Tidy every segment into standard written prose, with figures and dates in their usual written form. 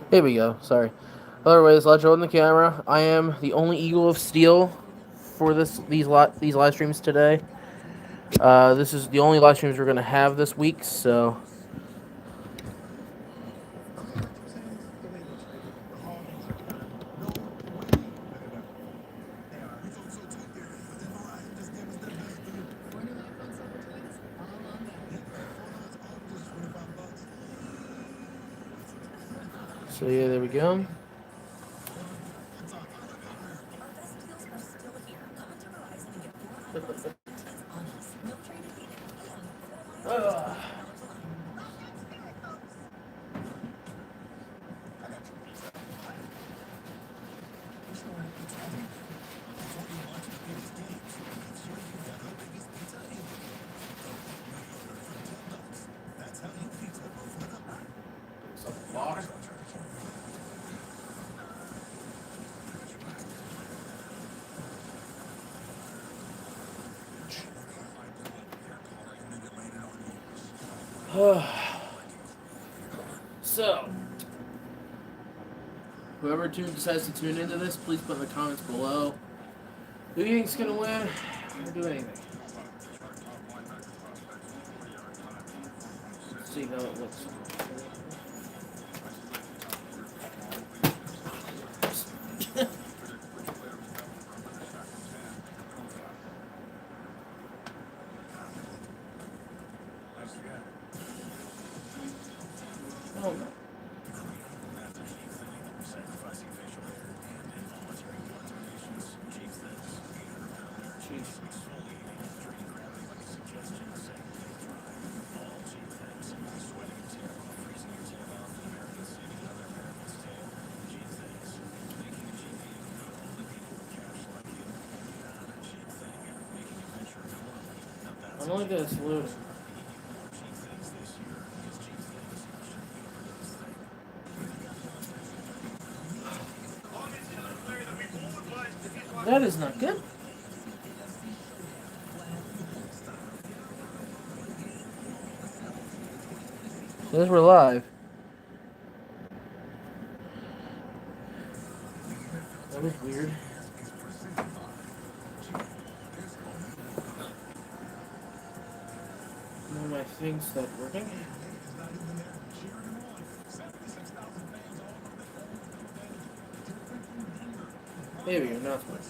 Here we go. Sorry. Otherwise, let's show in the camera. I am the only Eagle of Steel for these live streams today. This is the only live streams we're gonna have this week. So yeah, there we go. So, whoever decides to tune into this, please put in the comments below. Who do you think's gonna win? Or do anything? Let's see how it looks. Oh, no. I'm only gonna salute him. That is not good. Because we're live. That was weird. None of my things stopped working. There we go, now it's working.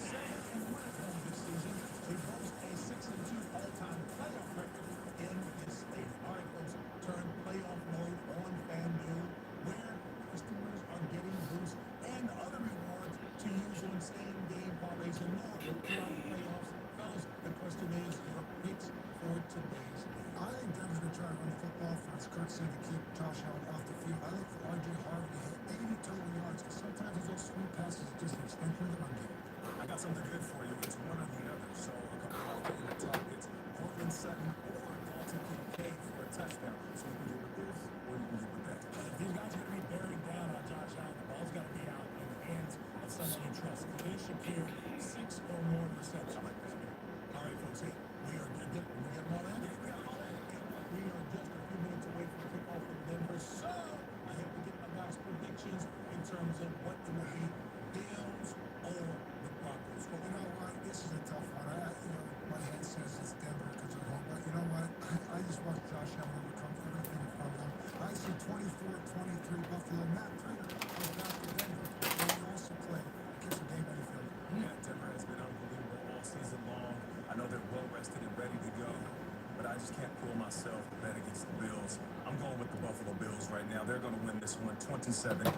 They're going to win this one 27-23.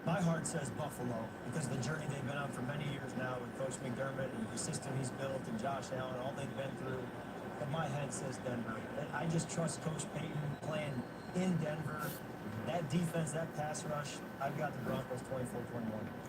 My heart says Buffalo because of the journey they've been on for many years now with Coach McDermott and the system he's built and Josh Allen, all they've been through. But my head says Denver. I just trust Coach Payton playing in Denver. That defense, that pass rush, I've got the Broncos 24-21.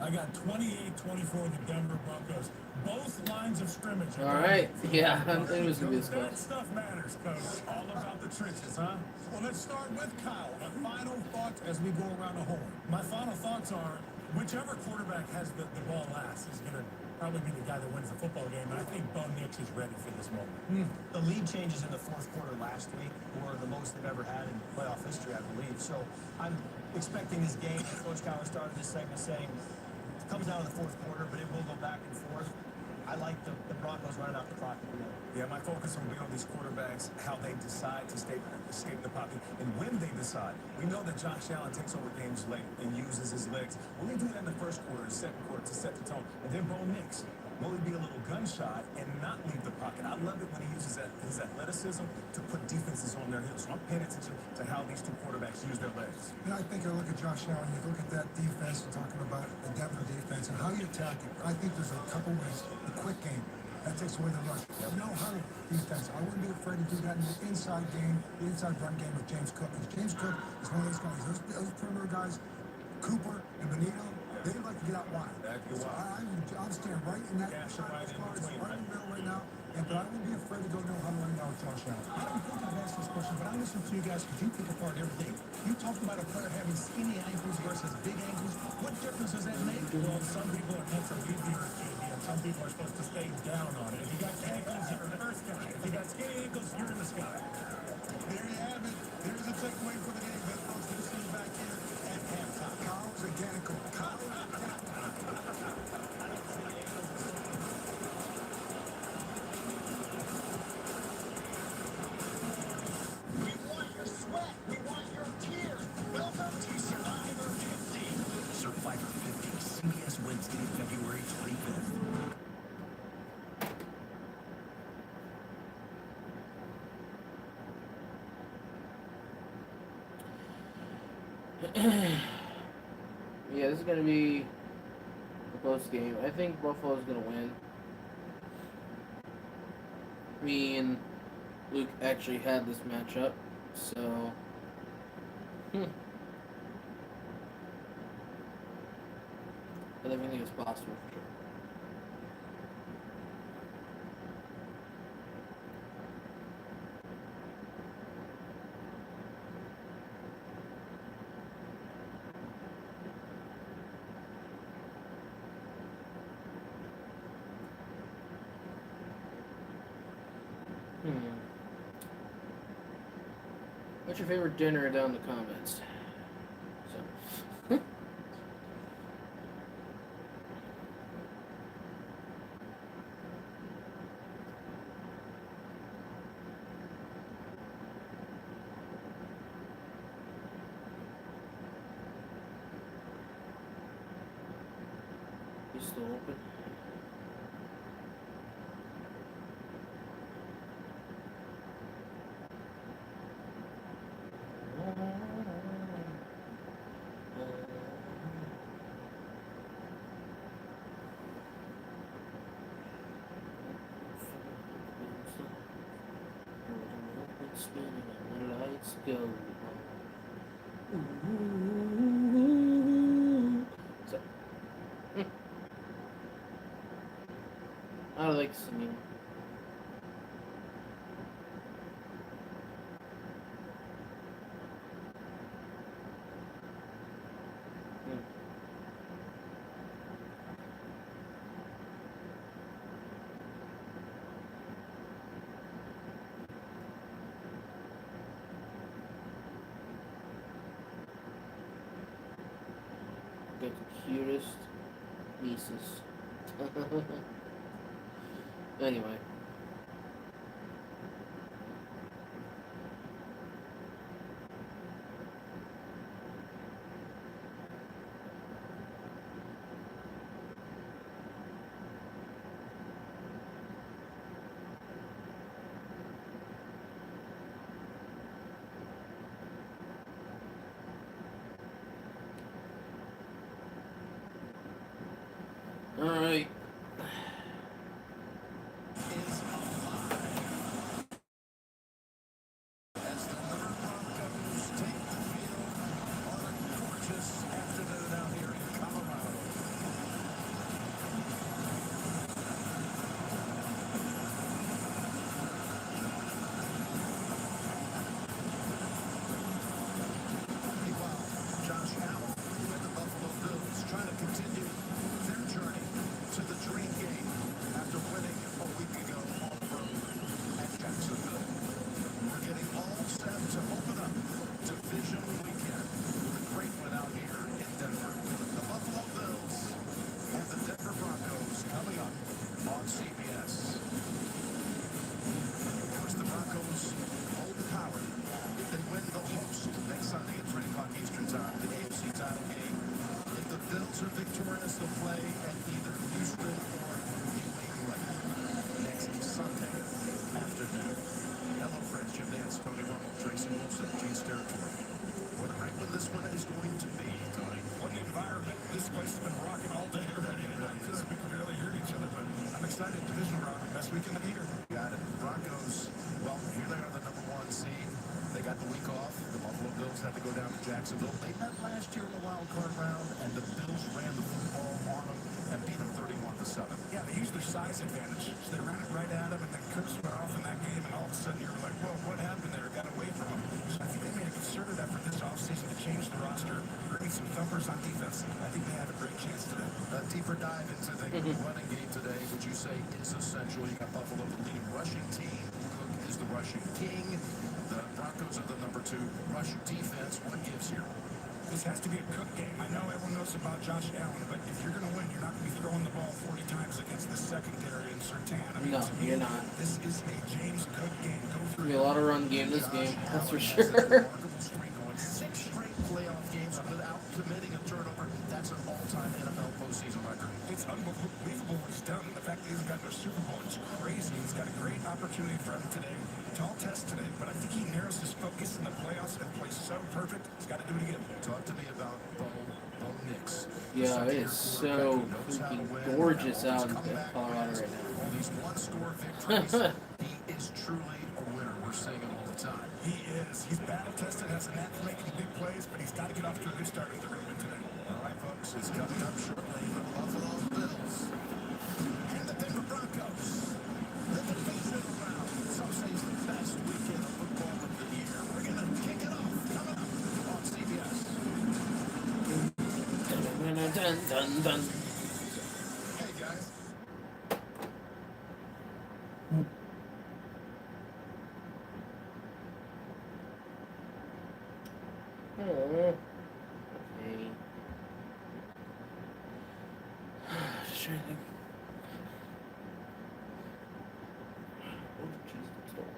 I got 28-24 the Denver Broncos. Both lines of scrimmage. All right. Yeah, I think it was going to be this That close. stuff matters, Coach. All about the trenches, huh? Well, let's start with Kyle. A final thought as we go around the horn. My final thoughts are, whichever quarterback has the ball last is going to probably be the guy that wins the football game, and I think Bo Nix is ready for this moment. The lead changes in the fourth quarter last week were the most they've ever had in playoff history, I believe. So I'm expecting this game. Coach Cowher started this segment saying it comes down to the fourth quarter, but it will go back and forth. I like the Broncos running out the clock at the end. Yeah, my focus will be on these quarterbacks, how they decide to escape the pocket, and when they decide. We know that Josh Allen takes over games late and uses his legs. Will he do that in the first quarter, second quarter to set the tone? And then Bo Nix, will he be a little gun-shy and not leave the pocket? I love it when he uses his athleticism to put defenses on their heels. So I'm paying attention to how these two quarterbacks use their legs. I think I look at Josh Allen, you look at that defense, we're talking about the Denver defense and how you attack it. I think there's a couple ways. The quick game, that takes away the rush. No huddle defense. I wouldn't be afraid to do that in the inside game, the inside run game with James Cook. Because James Cook is one of those guys, those perimeter guys, Cooper and Benito, they like to get out wide. So I'm standing right in that shot right in the middle right now. But I wouldn't be afraid to go no huddle right now with Josh Allen. I don't think I've asked this question, but I listen to you guys because you pick apart everything. You talked about a player having skinny ankles versus big ankles. What difference does that make? Well, some people are meant to lead the earth, and some people are supposed to stay down on it. If you got ankles, you're an earth guy. If you got skinny ankles, you're in the sky. There you have it. There's a takeaway for the game. Head coach, we'll see you back here at halftime. Kyle's identical. We want your sweat. We want your tears. Welcome to Survivor 50. Survivor 50, CBS Wednesday, February 25th. Yeah, this is going to be a close game. I think Buffalo's going to win. Me and Luke actually had this matchup, so... But everything is possible for sure. What's your favorite dinner down in the comments? So. He's still open. Spinning and the lights go. So, I like singing. Got the cutest nieces. Anyway. Alright. Bills to play at either Houston or New England next Sunday afternoon. Hello, friends. Jim Nance, Tony Romo, Tracy Wilson, G's Territory. What a great one this one is going to be, Tony. What an environment. This place has been rocking all day already. I feel like we can barely hear each other, but I'm excited. Division round, best week in the year. Got it. Broncos, well, here they are, the #1 seed. They got the week off. The Buffalo Bills had to go down to Jacksonville. They met last year in the wild card round, and the Bills ran the football on them and beat them 31-7. Yeah, they used their size advantage. So they ran it right at him, and then Cooks went off in that game, and all of a sudden you're like, whoa, what happened there? Got away from him. So I think they made a concerted effort this offseason to change the roster, bring some thumpers on defense. I think they have a great chance today. A deeper dive into the running game today, would you say is essential? You got Buffalo, the leading rushing team. Cook is the rushing king. The Broncos are the #2 rush defense. What gives here? This has to be a Cook game. I know everyone knows about Josh Allen, but if you're going to win, you're not going to be throwing the ball 40 times against the secondary in Sertan. I mean, No, to me, you're not. This is a James Cook game. Go There'll through be a lot of run game this game, that's for Allen has that sure. remarkable streak going 6 straight playoff games without committing a turnover. That's an all-time NFL postseason record. It's unbelievable what he's done. The fact that he's got no Super Bowl is crazy. He's got a great opportunity for him today. Tall test today, but I think he narrows his focus in the playoffs and plays so perfect. He's got to do it again. Talk to me about Bo Nix. Yeah, it is so freaking gorgeous out in Colorado right now. All these one-score victories, he is truly a winner. We're seeing him all the time. He is. He's battle-tested, has a knack for making big plays, but he's got to get off to a good start if they're going to win today. All right, folks, it's coming up shortly. The Buffalo Bills and the Denver Broncos. The division round. Some say it's the best weekend of football of the year. We're going to kick it off coming up on CBS. Dun, dun, dun, dun. Hey, guys. Oh, okay. Just trying to think. Oh, jeez, it's still-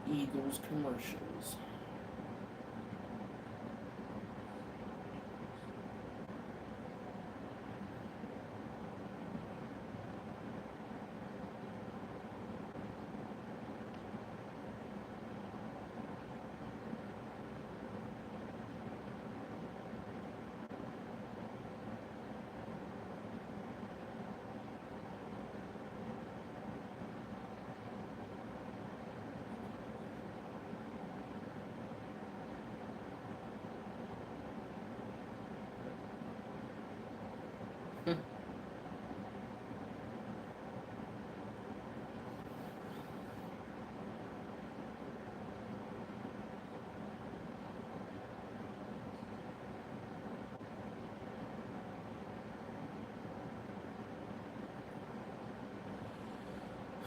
Eagles commercials.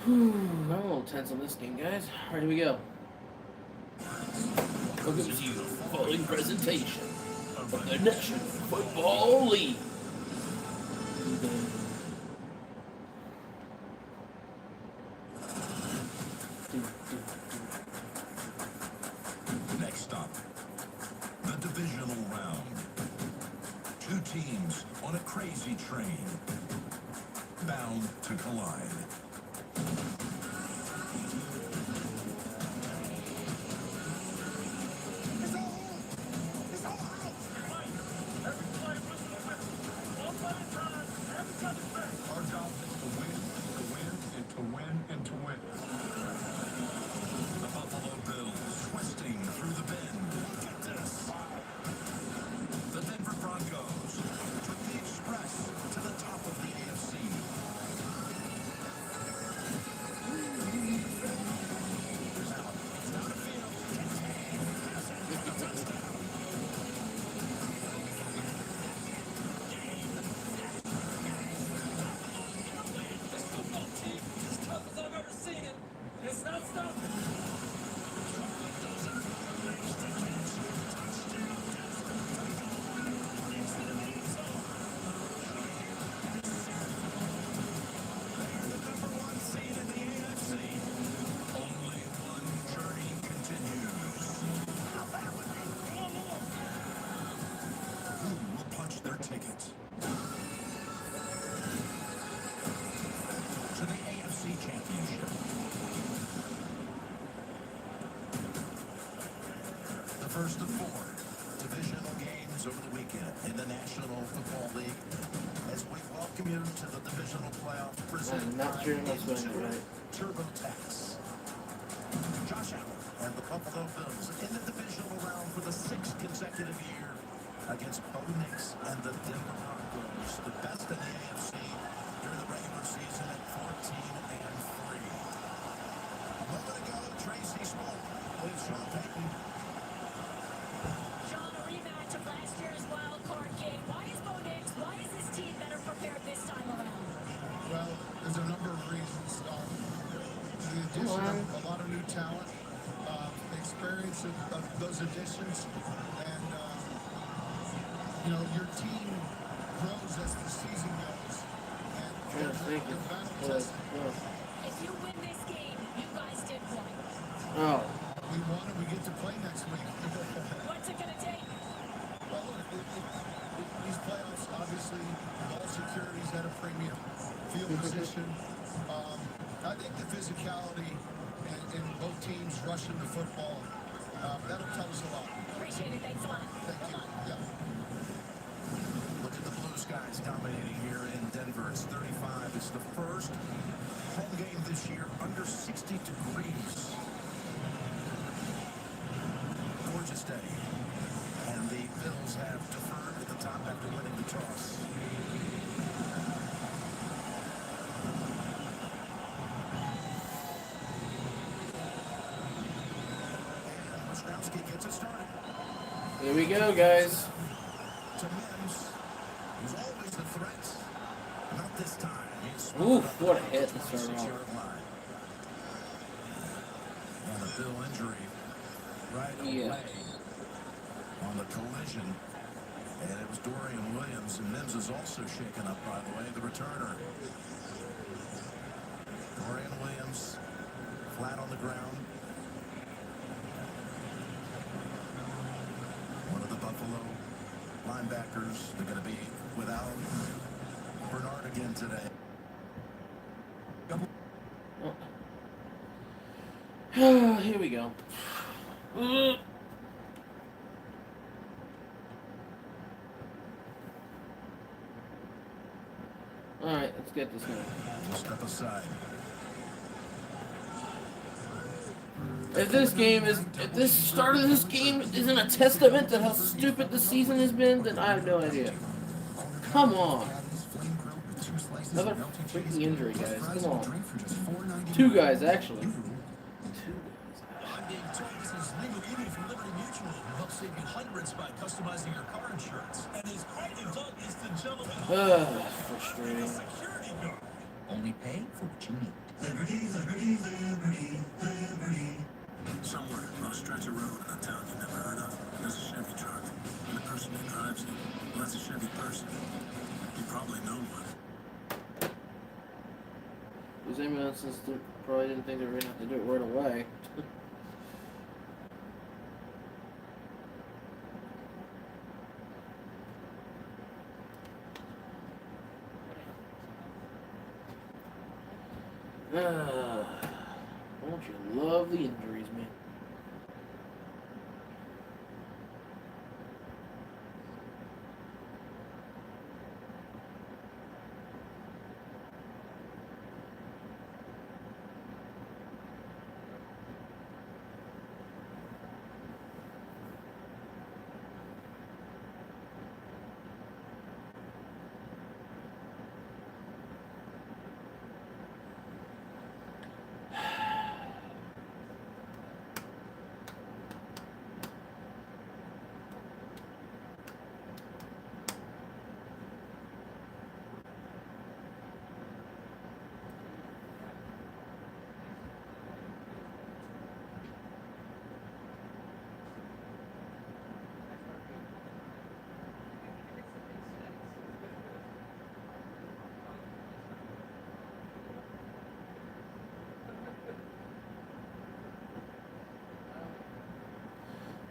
I'm a little tense on this game, guys. Alright, here we go. Welcome to you the following presentation of the National Football League. Next up, the divisional round. Two teams on a crazy train, bound to collide. Our job is to win, to win, and to win, and to win. The Buffalo Bills twisting through the bend. Get It's not stopping. Their tickets to the AFC Championship. The first of 4 divisional games over the weekend in the National Football League. As we welcome you to the divisional playoff presented by TurboTax. Josh Allen and the Buffalo Bills in the divisional round for the 6th consecutive year against Bo Nix and the Denver Broncos, the best in the AFC during the regular season at 14-3. A moment ago, Tracy Smoke with Sean Payton. Sean, a rematch of last year's wild card game. Why is Bo Nix, why is his team better prepared this time around? Well, there's a number of reasons. The addition of a lot of new talent, the experience of those additions, and you know, your team grows as the season goes. And they're battle tested. If you win this game, you guys did one. Oh. We won and we get to play next week. What's it going to take? Well, look, these playoffs, obviously, ball security is at a premium. Field position. I think the physicality in both teams rushing the football, that'll tell us a lot. Appreciate it. Thanks a lot. Thank you. Yeah. Look at the Blue Skies dominating here in Denver. It's 35. It's the first home game this year under 60 degrees. Gorgeous day. And the Bills have deferred at the top after winning the toss. And Ostrowski gets it started. Here we go, guys. To Mims, who's always a threat. Not this time. He's Oof, what a hit to start 26-yard off. line. And a Bill injury right Yeah. away on the collision. And it was Dorian Williams, and Mims is also shaken up, by the way, the returner. Dorian Williams, flat on the ground. One of the Buffalo linebackers. They're going to be without Bernard again today. Here we go. Alright, let's get this going. We'll step aside. If this start of this game isn't a testament to how stupid the season has been, then I have no idea. Come on. Another freaking injury, guys. Come on. 2 guys, actually. 2 guys. I'm being told this is legal eating from Liberty Mutual. Will help save you hundreds by customizing your car insurance. And his private dog is the gentleman. That's frustrating. Security guard. Only pay for what you need. Liberty, Liberty, Liberty, Liberty. Somewhere on a stretch of road in a town you never heard of, there's a Chevy truck. And the person who drives it, well, that's a Chevy person. You probably know one. Those ambulances probably didn't think they were going to have to do it right away. Don't you love the injuries, man?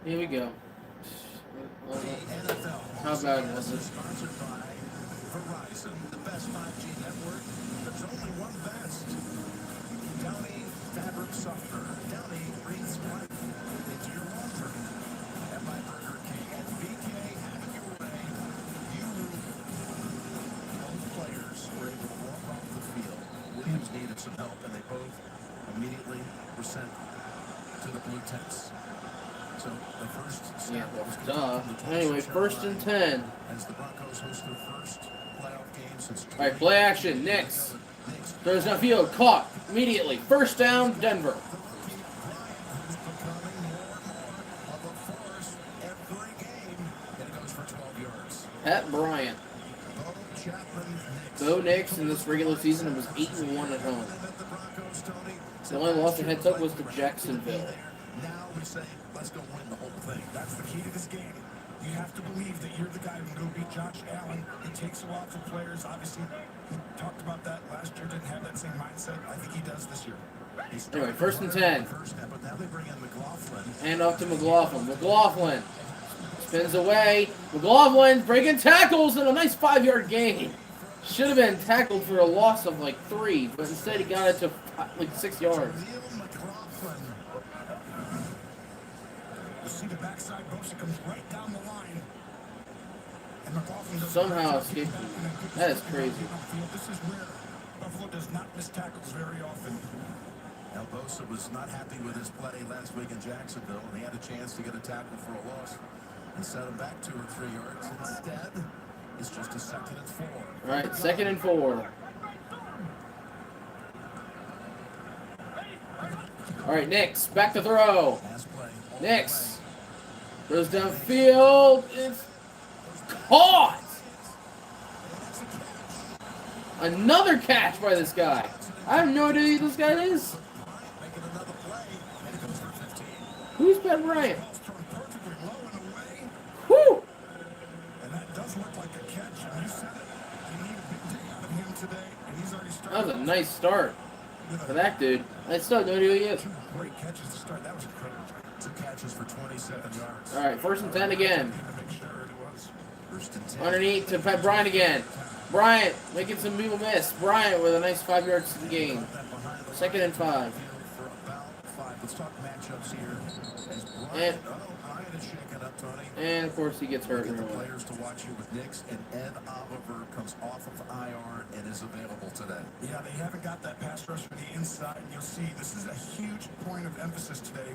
Here we go. The NFL How bad was is it? sponsored by Verizon, the best 5G network. There's only one best. Downy Fabric Softener. Downy breathes life into your laundry. And by Burger King and BK, having your way. You, both players were able to walk off the field. Williams needed some help, and they both immediately were sent to the blue tents. So the first Yeah, snap was duh. from the Anyway, 26-yard first and line 10. as the Broncos host their first playoff game since All right, play action. Knicks. Throws downfield. Caught immediately. First down, Denver. who's becoming more and more of a force every game, and it goes for 12 yards. Pat Bryant. Bo Chapman, Knicks. Bo Nix in this regular season and was 8-1 at home. And at the Broncos, Tony, The only loss they had took was to Jacksonville. now we say, let's go win the whole thing. That's the key to this game. You have to believe that you're the guy who can go beat Josh Allen. It takes a while for players. Obviously, we talked about that last year. Didn't have that same mindset. I think he does this year. Anyway, first and 10. First step, but now they bring in McLaughlin. Hand off to McLaughlin. McLaughlin spins away. McLaughlin breaking tackles and a nice 5-yard gain. Should have been tackled for a loss of like 3, but instead he got it to like 6 yards. Neil McLaughlin. You see the backside motion comes right down the line. And McLaughlin does Somehow escaped him. That is crazy. This is where Buffalo does not miss tackles very often. Now Bosa was not happy with his play last week in Jacksonville, and he had a chance to get a tackle for a loss and set him back 2 or 3 yards. Instead, it's just a 2nd and 4. All right, 2nd and 4. All right, Knicks back to throw. Pass play. Knicks throws downfield. It's caught. Another catch by this guy. I have no idea who this guy is. Making another play, and it goes for 15. Who's Ben Bryant? Ball's thrown perfectly low and away. Whoo! And that does look like a catch. And you said it. You need a big day out of him today. And he's already started. That was a nice start for that dude. I still have no idea who he is. 2 great catches to start. That was incredible. 2 catches for 27 yards. All right, first and 10 again. To make sure it was. First and 10. Underneath to Pat Bryant again. Bryant making some people miss. Bryant with a nice 5 yards gain. 2nd and 5. For about 5. Let's talk matchups here. As And- Bryant is shaken up, Tony. And of course he gets hurt. Look at the Right away. players to watch here with Knicks, and Ed Oliver comes off of IR and is available today. Yeah, they haven't got that pass rush from the inside. And you'll see this is a huge point of emphasis today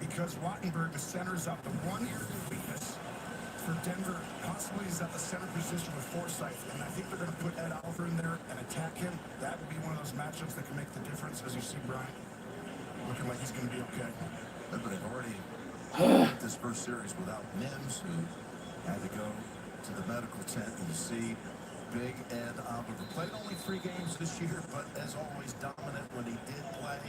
because Wattenberg, the center, is out. The one area of weakness for Denver possibly is at the center position with Forsythe. And I think they're going to put Ed Oliver in there and attack him. That would be one of those matchups that can make the difference as you see Bryant looking like he's going to be okay. But they've already this first series without Mims, who had to go to the medical tent. And you see big Ed Oliver played only 3 games this year, but as always dominant when he did play.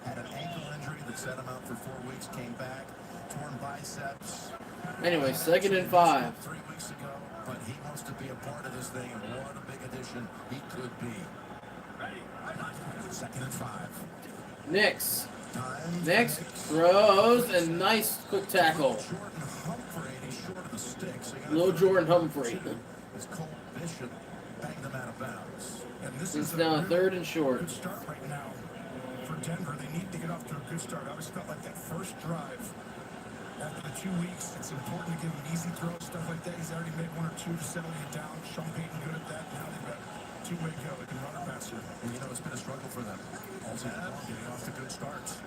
Had an ankle injury that set him out for 4 weeks, came back, torn biceps. Anyway, 2nd and 5. 3 weeks ago, but he wants to be a part of this thing, and what a big addition he could be. 2nd and 5. Knicks. Time. Knicks throws a nice quick tackle. Jordan Humphrey, and he's short of the stick. So you got Little Jordan Humphrey. as Cole Bishop banged them out of bounds. And this It's is now a really 3rd and short. good start right now for Denver. They need to get off to a good start. I always felt like that first drive after the 2 weeks, it's important to give him easy throws, stuff like that. He's already made 1 or 2 to settle you down. Sean Payton good at that. Now they've got 2-way go. They can run or pass here. And you know, it's been a struggle for them. All season long, getting off to good starts.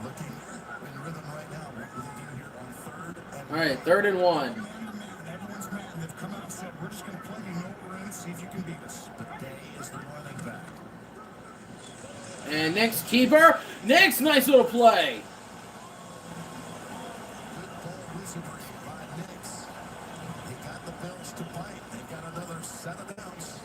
Looking in rhythm right now. What will they do here on 3rd and All right, 3rd and 1. Man to man, everyone's mad. And they've come out and said, we're just going to play. You know what we're in. See if you can beat us. But Day is the running back. And Knicks keeper. Knicks, nice little play. Good ball wizardry by Knicks. He got the Bills to bite. They've got another set of downs.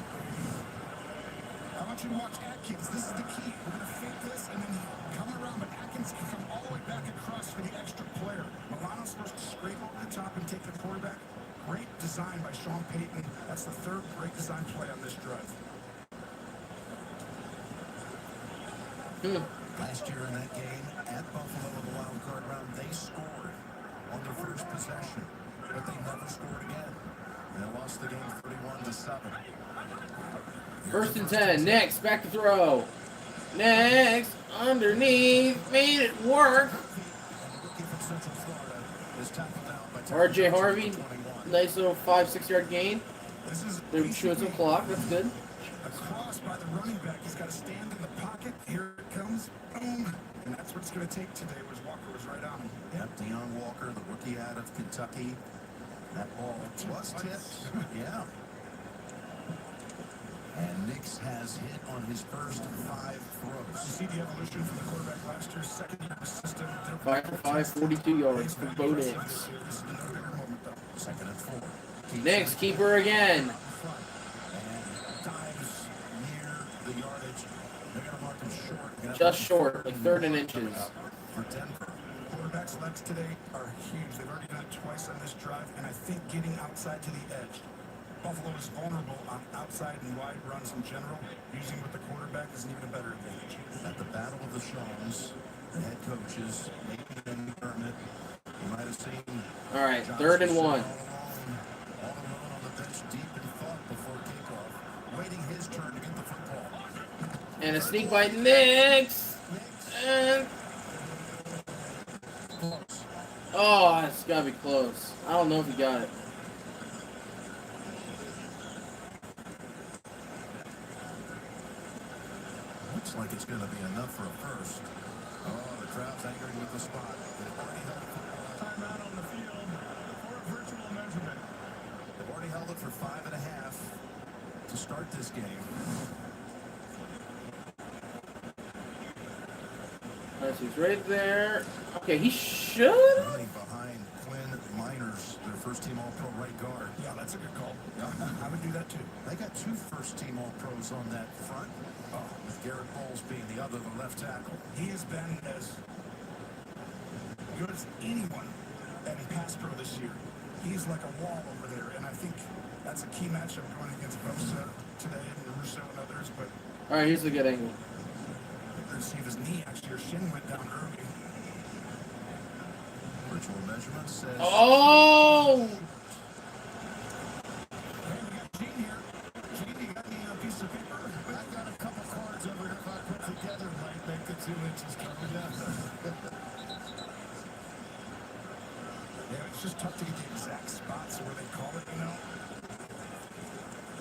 I want you to watch Atkins. This is the key. We're going to fake this and then come around, but Atkins can come all the way back across for the extra player. Milano's supposed to scrape over the top and take the quarterback. Great design by Sean Payton. That's the 3rd great design play on this drive. Last year in that game at Buffalo in the wild card round, they scored on their first possession, but they never scored again. They lost the game 31-7. First and 10. Next, back to throw. Next, underneath, made it work. RJ Harvey, nice little 5-6 yard gain. They're showing some clock. That's good. A cross by the running back. He's got to stand in the pocket. Here it comes. Boom. And that's what it's going to take today. Was Walker was right on him. Yep, Deion Walker, the rookie out of Kentucky. That ball was tipped. Yeah. And Nix has hit on his first 5 throws. You see the evolution from the quarterback last year, second year system. 5 for 5, 42 yards for Bo Nix. This is another bigger moment, though. Second and 4. Nix, keeper again. And dives near the yardage. They're going to mark him short. Just short, like 3rd and inches. For Denver. Quarterbacks' legs today are huge. They've already done it twice on this drive, and I think getting outside to the edge. Buffalo is vulnerable on outside and wide runs in general. Using with the quarterback is an even better advantage. At the Battle of the Shones, the head coaches, maybe McDermott, you might have seen. All right, 3rd and 1. All alone on the bench, deep in thought before kickoff, waiting his turn to get the football. And a sneak by Nix. And Close. oh, it's got to be close. I don't know if he got it. Looks like it's going to be enough for a first. Oh, the crowd's angry with the spot. They've already held it for Timeout on the field for a virtual measurement. They've already held it for 5.5 to start this game. All right, so he's right there. Okay, he should. Running behind Quinn Miners, their first-team All-Pro right guard. Yeah, that's a good call. I would do that too. They got 2 first-team All-Pros on that front, with Garrett Bowles being the other, the left tackle. He has been as good as anyone in pass pro this year. He's like a wall over there, and I think that's a key matchup going against Bosa today and Russo and others. But All right, here's a good angle. let's see if his knee actually or shin went down early. Virtual measurement says... Oh! Hey, we got Gene here. Gene, you got any piece of paper? I got a couple cards over here if I put together might make the 2 inches coming down. Yeah, it's just tough to get the exact spots where they call it, you know.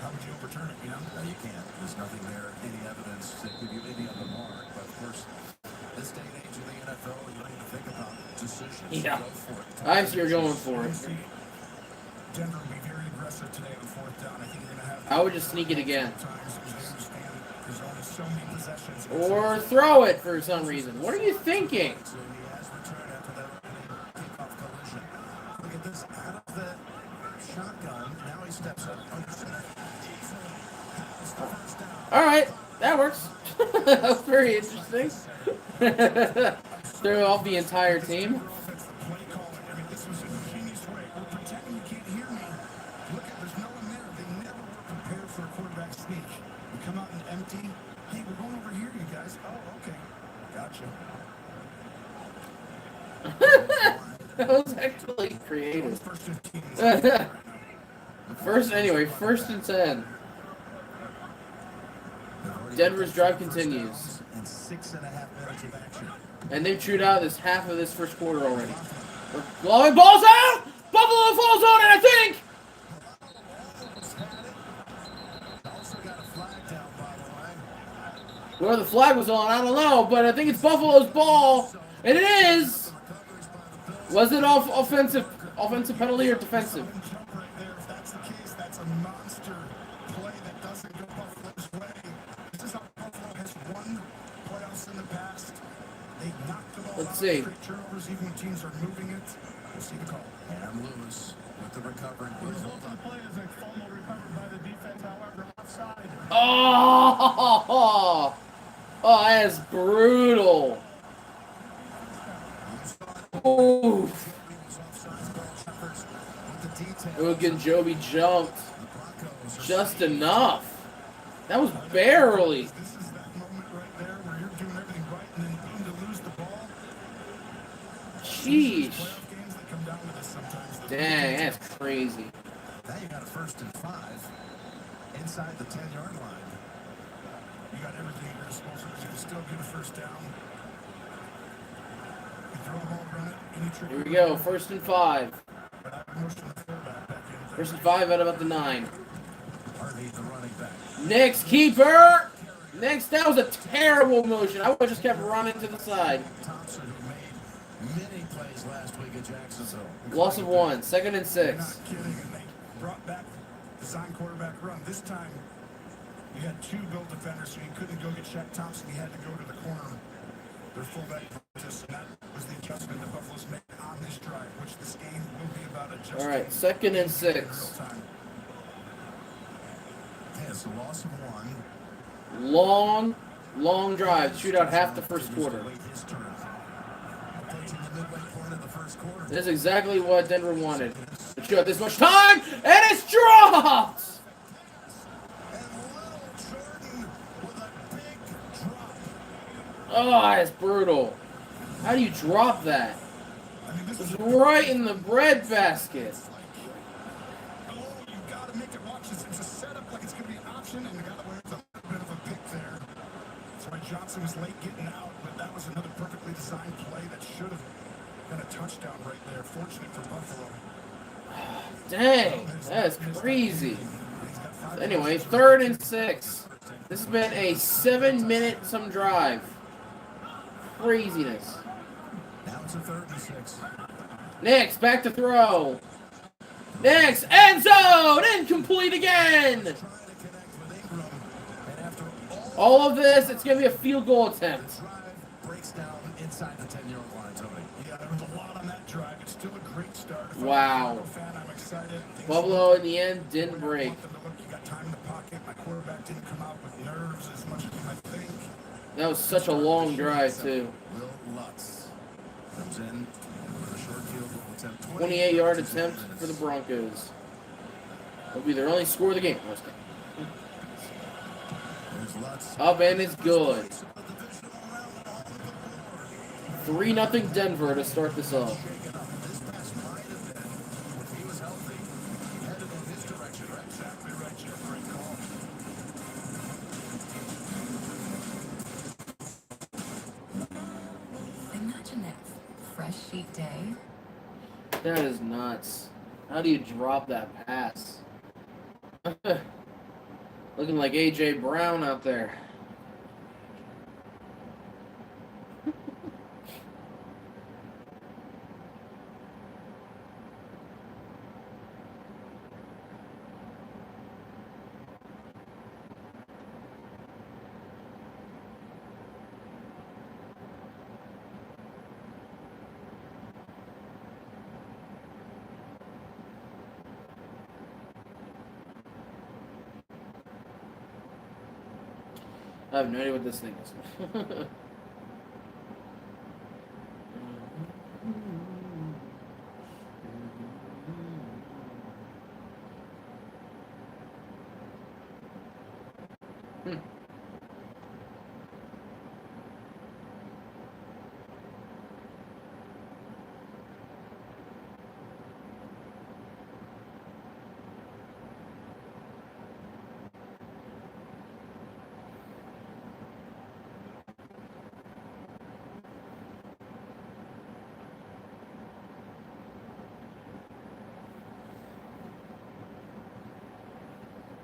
How would you overturn it, you know? No, you can't. There's nothing there, any evidence to give you any other mark. But of course, this day and age of the NFL, you don't even think about decisions. Yeah. Go for it. I see you're going for it. Denver will be very aggressive today on 4th down. I think they're going to have... I would just sneak it again. Times because they understand there's only so many possessions. Or throw it for some reason. What are you thinking? So he has returned after that opening kickoff collision. Look at this, out of the shotgun. Now he steps up under center. Has the first down. All right, that works. That's very interesting. Throw off the entire team. Offense, the play calling. I mean, this was an ingenious way. We're pretending you can't hear me. Look at, there's no one there. They never were prepared for a quarterback sneak. We come out and empty. Hey, we're going over here, you guys. Oh, okay. Gotcha. That was actually creative. First 15 is right now. First and 10. Denver's drive continues. And 6.5 minutes of action. And they've chewed out this half of this first quarter already. Blowing balls out! Buffalo falls on it, I think! Also got a flag down, by the way. Where the flag was on, I don't know, but I think it's Buffalo's ball. And it is! Was it offensive penalty or defensive? Jump right there. If that's the case, that's a monster play that doesn't go Buffalo's way. This is how Buffalo has won playoffs in the past. They knock the ball Let's out, see. create turnovers even when teams are moving it. We'll see the call. And Lewis with the recovery. The result of the play is a fumble recovered by the defense, however, offside. Oh! Oh, that is brutal. Oof. Ogunjobi jumped just enough. That was barely. This is that moment right there where you're doing everything right, and then Sheesh. Playoff games that come down to this sometimes. Dang, that's crazy. Now you got a 1st and 5 inside the 10-yard line. You got everything at your disposal, but you can still get a first down. You throw the ball, run it, any trick. Here we go, 1st and 5. But I motion the fullback back in. 1st and 5 out about the 9. Harvey, the running back. Nick's keeper. Nick's, that was a terrible motion. I would have just kept running to the side. Thompson, who made many plays last week at Jacksonville. Loss of 1, 2nd and You're 6. not kidding. And they brought back design quarterback run. This time, you had 2 built defenders, so you couldn't go get Shaq Thompson. You had to go to the corner. Their fullback practice, and that was the adjustment that Buffalo's made on this drive, which this game will be about adjusting. All right, 2nd and 6. Real time. Yeah, it's a loss of 1. Long drive. Shootout half the first quarter. Wait his turn. Approaching the midway point of the first quarter. This is exactly what Denver wanted. The shootout this much time, and it's dropped! And Little Jordan with a big drop. Oh, that's brutal. How do you drop that? I mean, this It's is right in the bread basket. oh, you got to make it watch this. It's a setup like it's going to be an option, and the guy that wins a bit of a pick there. That's why Johnson was late getting out, but that was another perfectly designed play that should have been a touchdown right there. Fortunate for Buffalo. Dang, that's crazy. Anyway, 3rd and 6. This has been a 7-minute some drive. Craziness. Now it's a 3rd and 6. Next, back to throw. Next, end zone, incomplete again. Trying to connect with Ingram. And after All of this, it's going to be a field goal attempt. drive breaks down inside the 10-yard line, Tony. Yeah, there was a lot on that drive. It's still a great start. If Wow. I'm a fan, I'm excited. Buffalo, in the end, didn't break. Want them to look, you got time in the pocket. My quarterback didn't come out with nerves as much as you might think. That was such a long drive, too. Will Lutz comes in with a short field goal attempt. 28-yard attempt for the Broncos. It'll be their only score of the game. There's Lutz. Up and it's good. 3-0 Denver to start this off. This pass might have been, if he was healthy, headed in his direction. Right? Exactly right, Jeff. Great call. Imagine this. Fresh sheet day. That is nuts. How do you drop that pass? Looking like A.J. Brown out there. I have no idea what this thing is.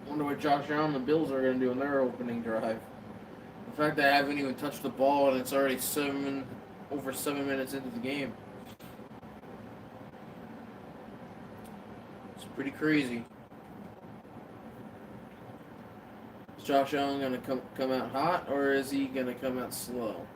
Wonder what Josh Allen and the Bills are going to do in their opening drive. The fact that I haven't even touched the ball and it's already over 7 minutes into the game. It's pretty crazy. Is Josh Allen going to come out hot, or is he going to come out slow?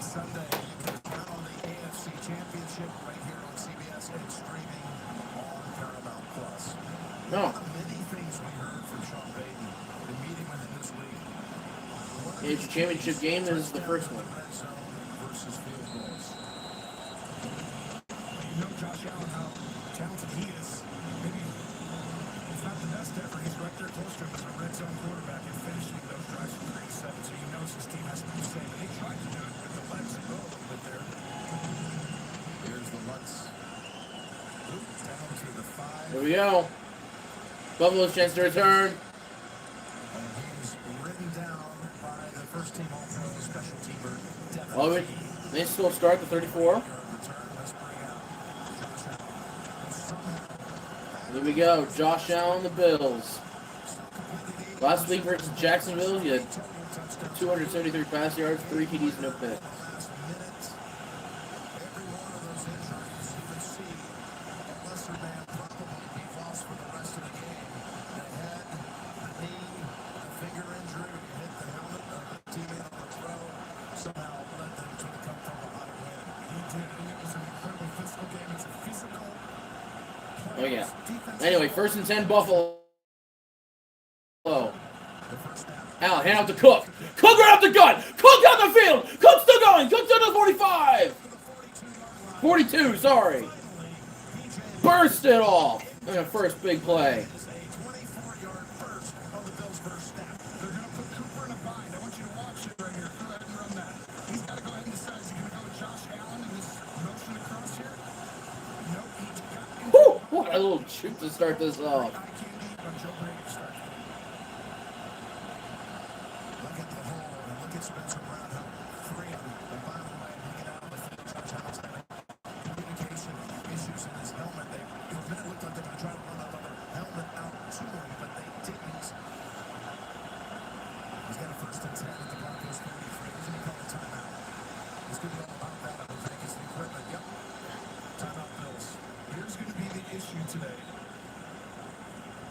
Sunday, you can count on the AFC Championship right here on CBS and streaming on Paramount Plus. No. One of the many things we heard from Sean Payton in meeting with him this week. AFC Championship game is the first one. Red zone versus field goals. You know Josh Allen, how talented he is. Maybe it's not the best ever. He's right there close to him as a red zone quarterback and finishing those drives from 3 to 7. So he knows his team has to do the same. But he tried to do it with the legs and go a little bit there. Here's the Lutz. Luke down to the 5. Here we go. Buffalo's chance to return. And he's written down by the first team All-Pro special teamer, Devin. Oh, they still start the 34. Return, let's bring out Josh Allen. Here we go. Josh Allen, the Bills. Last week versus Jacksonville, he had 273 pass yards, 3 TDs, no pick. Last minute, every one of those injuries, you can see a lesser man probably be lost for the rest of the game. The head, the knee, the finger injury, hit the helmet of the teammate on the throw, somehow led them to the come from behind win. He did, and it was an incredibly physical game. It's a physical. Oh, yeah. Anyway, 1st and 10, Buffalo. Allen, hand out to Cook. Cook right up the gut. Cook down the field. Cook's still going. Cook's down to the 45. 42, sorry. Burst it off in the first big play. A 24-yard burst on the Bills' first snap. They're going to put Cooper in a bind. I want you to watch it right here. Go ahead and run that. He's got to go ahead and decide. Is he going to go with Josh Allen in this motion across here? Nope. He got Whew, what a little shoot to start this off. eye candy on Joe Brady to start. Look at the hole and look at Spencer Brown. How free him. And by the way, hanging out with Josh Allen's having communication issues in his helmet. They, for a minute, looked like they were trying to run another helmet out to him, but they didn't. He's got a 1st and 10 at the Broncos 43. He's going to call a timeout. He's going to be all about that. I don't think it's the equipment. Yep. Timeout, Bills. Here's going to be the issue today.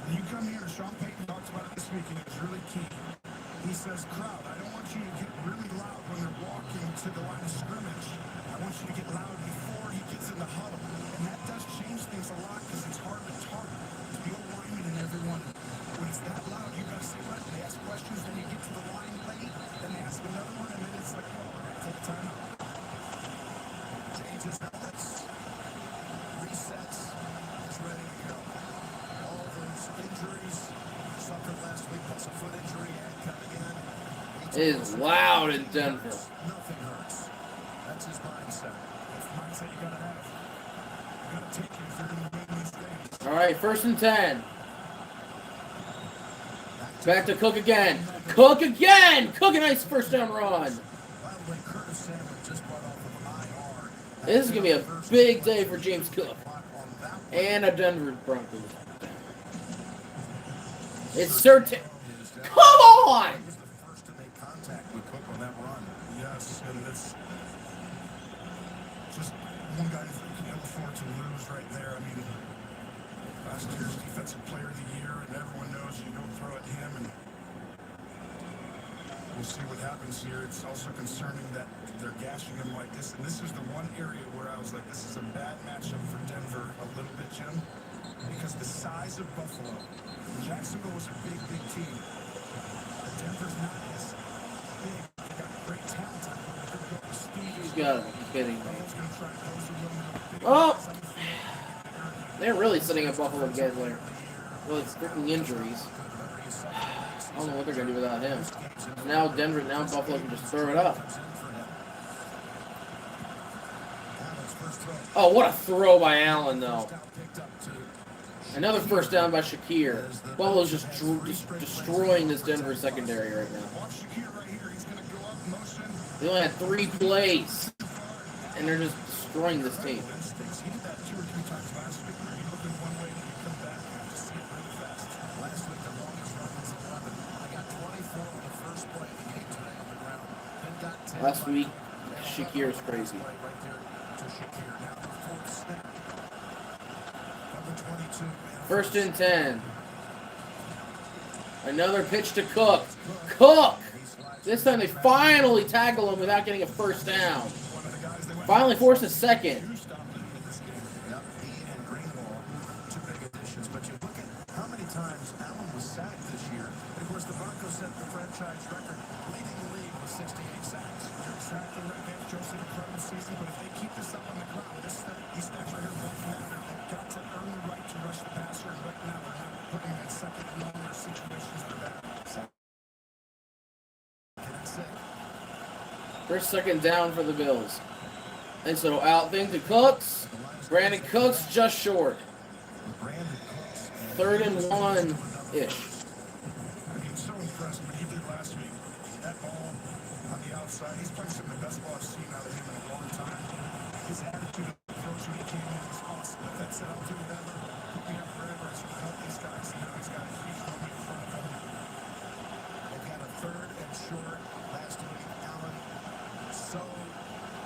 When you come here, Sean Payton talked about it this week, and it was really key. He says, crowd, I don't want you to get really loud when they're walking to the line of scrimmage. I want you to get loud before he gets in the huddle. And that does change things a lot because it's hard to talk to the old lineman and everyone. When it's that loud, you got to say what? They ask questions, then you get to the line late, then they ask another one, and then it's like, oh, we're going to take time out. Changes helmets, resets, is ready to go. All those injuries, suffered last week, plus a foot injury, and coming in. It is loud in Denver. Nothing hurts. That's his mindset. That's the mindset you gotta have. You gotta take it if you're gonna win these games. All right, 1st and 10. Back to Cook again. Cook again. Cook a nice 1st down run. By the way, Curtis Samuel just brought off of IR. This is going to be a big day for James Cook and a Denver Broncos. It's certain. Come on! He was the first to make contact with Cook on that run. Yes, and it's just one guy that you can ill afford to lose right there. I mean, last year's Defensive Player of the Year, and everyone knows you don't throw at him, and we'll see what happens here. It's also concerning that they're gashing him like this, and this is the one area where I was like, this is a bad matchup for Denver a little bit, Jim, because the size of Buffalo. Jacksonville was a big, big team. But Denver's not as big. They got great talent. They're going to go with speed. He's got it. He's kidding. Buffalo's going to try to close a little bit. Oh! They're really setting up Buffalo again there. Well, it's freaking injuries. I don't know what they're going to do without him. Now Buffalo can just throw it up. Oh, what a throw by Allen, though. Another 1st down by Shakir. Buffalo's just destroying this Denver secondary right now. They only had 3 plays, and they're just destroying this team. Last week, Shakir is crazy. 1st and 10. Another pitch to Cook. Cook! This time they finally tackle him without getting a first down. Finally force a second. Yep, he and Greenwall, two big additions. But you look at how many times Allen was sacked this year. And of course, the Broncos set the franchise record, leading the league with 68 sacks. They're tracking Vance Joseph incredible season, but if they keep this up on the ground, these snaps right here, they've got to earn the right to rush the passer. Right now, they're not putting that second and longer situations for that. First second down for the Bills. And so out thing to Cooks. Brandon Cooks just short. 3rd and 1-ish. I mean, so impressed what he did last week. That ball on the outside, he's playing some of the best ball I've seen out of him in a long time. His attitude of approach when he came in was awesome. But that's it, I'll do that. Put me up forever. It's help these guys. And now he's got a huge moment in front of him. They've had a 3rd and short last week. Allen so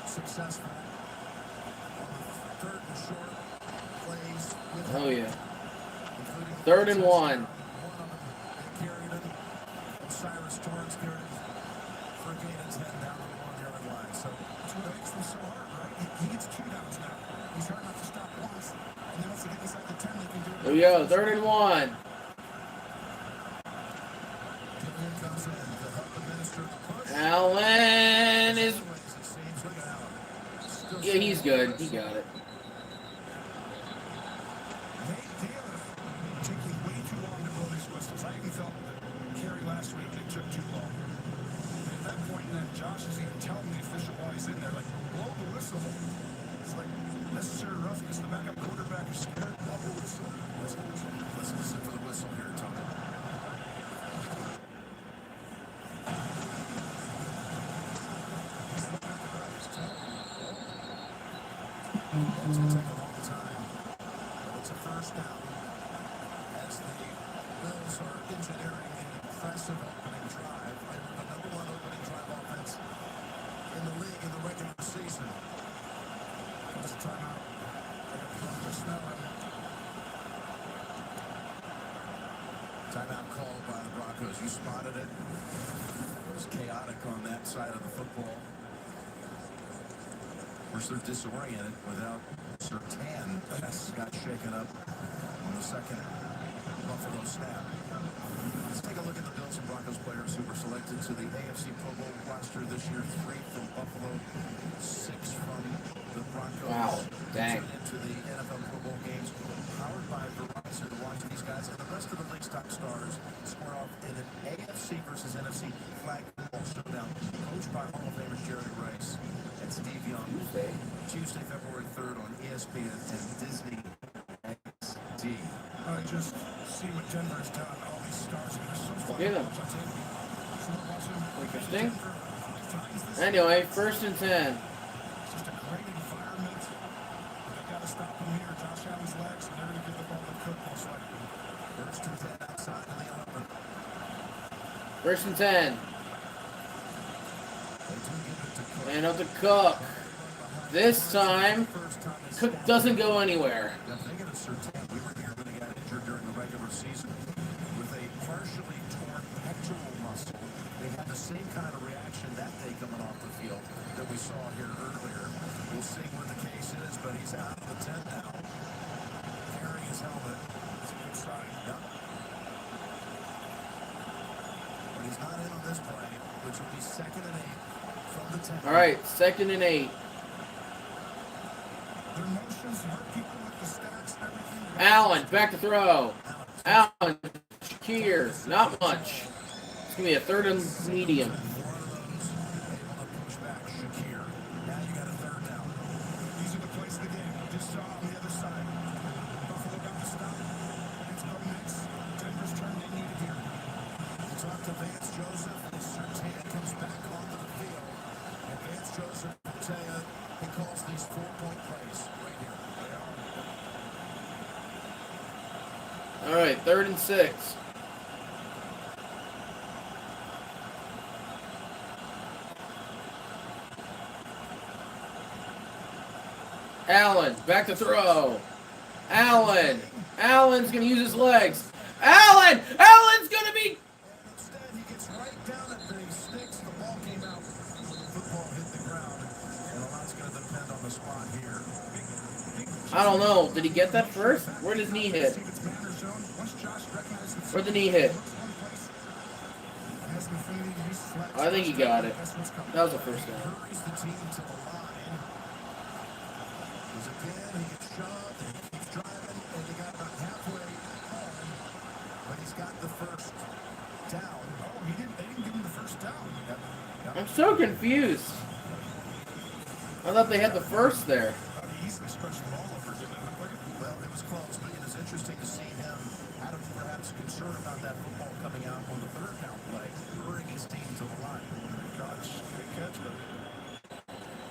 successful on the 3rd and short plays with Oh, yeah. including 3rd and 1. one of them carried it. Cyrus Torrance carried it for Gainon's head down on the 1-yard line. So That's what makes them so hard, right? He gets 2 downs now. He's hard enough to stop once. And then once they get inside the 10, they can do it. There we go. 3rd and 1. Gillian comes in to help administer the push. Allen is... It seems. Look at Allen. Still Yeah, he's good. He got it. They are taking way too long to blow these whistles. I even felt Carey last week, they took too long. At that point, then Josh is even telling the official while he's in there, like, blow the whistle. It's like necessary roughness. The backup quarterback is scared. Blow the whistle. Let's listen for the whistle here, Tony. It's going to take a long time, but it's a first down as the Bills are engineering an impressive opening drive. The number 1 opening drive offense in the league in the regular season. It's a timeout. They got to put the snap on it. Timeout called by the Broncos. You spotted it. It was chaotic on that side of the football. Of course, they're disoriented without Surtain. Got shaken up on the second Buffalo snap. Let's take a look at the Bills and Broncos players who were selected to the AFC Pro Bowl roster this year. 3 from Buffalo, 6 from the Broncos. Wow, dang. Into the NFL Pro Bowl games. Powered by Verizon. Watching these guys and the rest of the league's top stars square off in an AFC versus NFC flag football showdown. Coached by Hall of Famer Jerry Rice and Steve Young. Tuesday, February 3rd on ESPN and Disney XD. I just see what Denver's done. All these stars are so fun. Get them. Interesting. Interesting. Anyway, 1st and 10. It's just a great environment. They got to stop him here. Josh Allen's legs, and they're going to give the ball to Cook most likely. First and 10 outside of the 11. 1st and 10. They do give it to Cook. And up to Cook. This time, First time they Cook snapped doesn't it. go anywhere. Now, thinking of Surtain, we were here when he got injured during the regular season with a partially torn pectoral muscle. They had the same kind of reaction that day coming off the field that we saw here earlier. We'll see what the case is, but he's out of the tent now, carrying his helmet. It's a good sign. Yep. But he's not in on this play, which will be 2nd and 8 from the 10. All right, 2nd and 8. Their motions hurt people with the stats and everything. Allen, back to throw. Allen, Shakir, not much. It's going to be a 3rd and medium. One of those able to push back Shakir. Now you got a 3rd down. These are the plays of the game. Just saw on the other side. Buffalo got the stop. It's no mix. Denver's turn they needed here. We'll talk to Vance Joseph as Surtain comes back onto the field. And Vance Joseph will tell you he calls these 4-point plays right here. All right, 3rd and 6. Allen, back to throw. Allen. Allen's going to use his legs. Allen! Allen's going to be... And instead he gets right down at the sticks. The I don't know. Did he get that first? Where did his knee hit? Where'd the knee hit? I think he got it. That was the first down. I'm so confused. I thought they had the first there. Well, it was close, but it was interesting to see him out of perhaps concern about that football coming out on the third down play, luring his team to the line. Gosh, good catch, but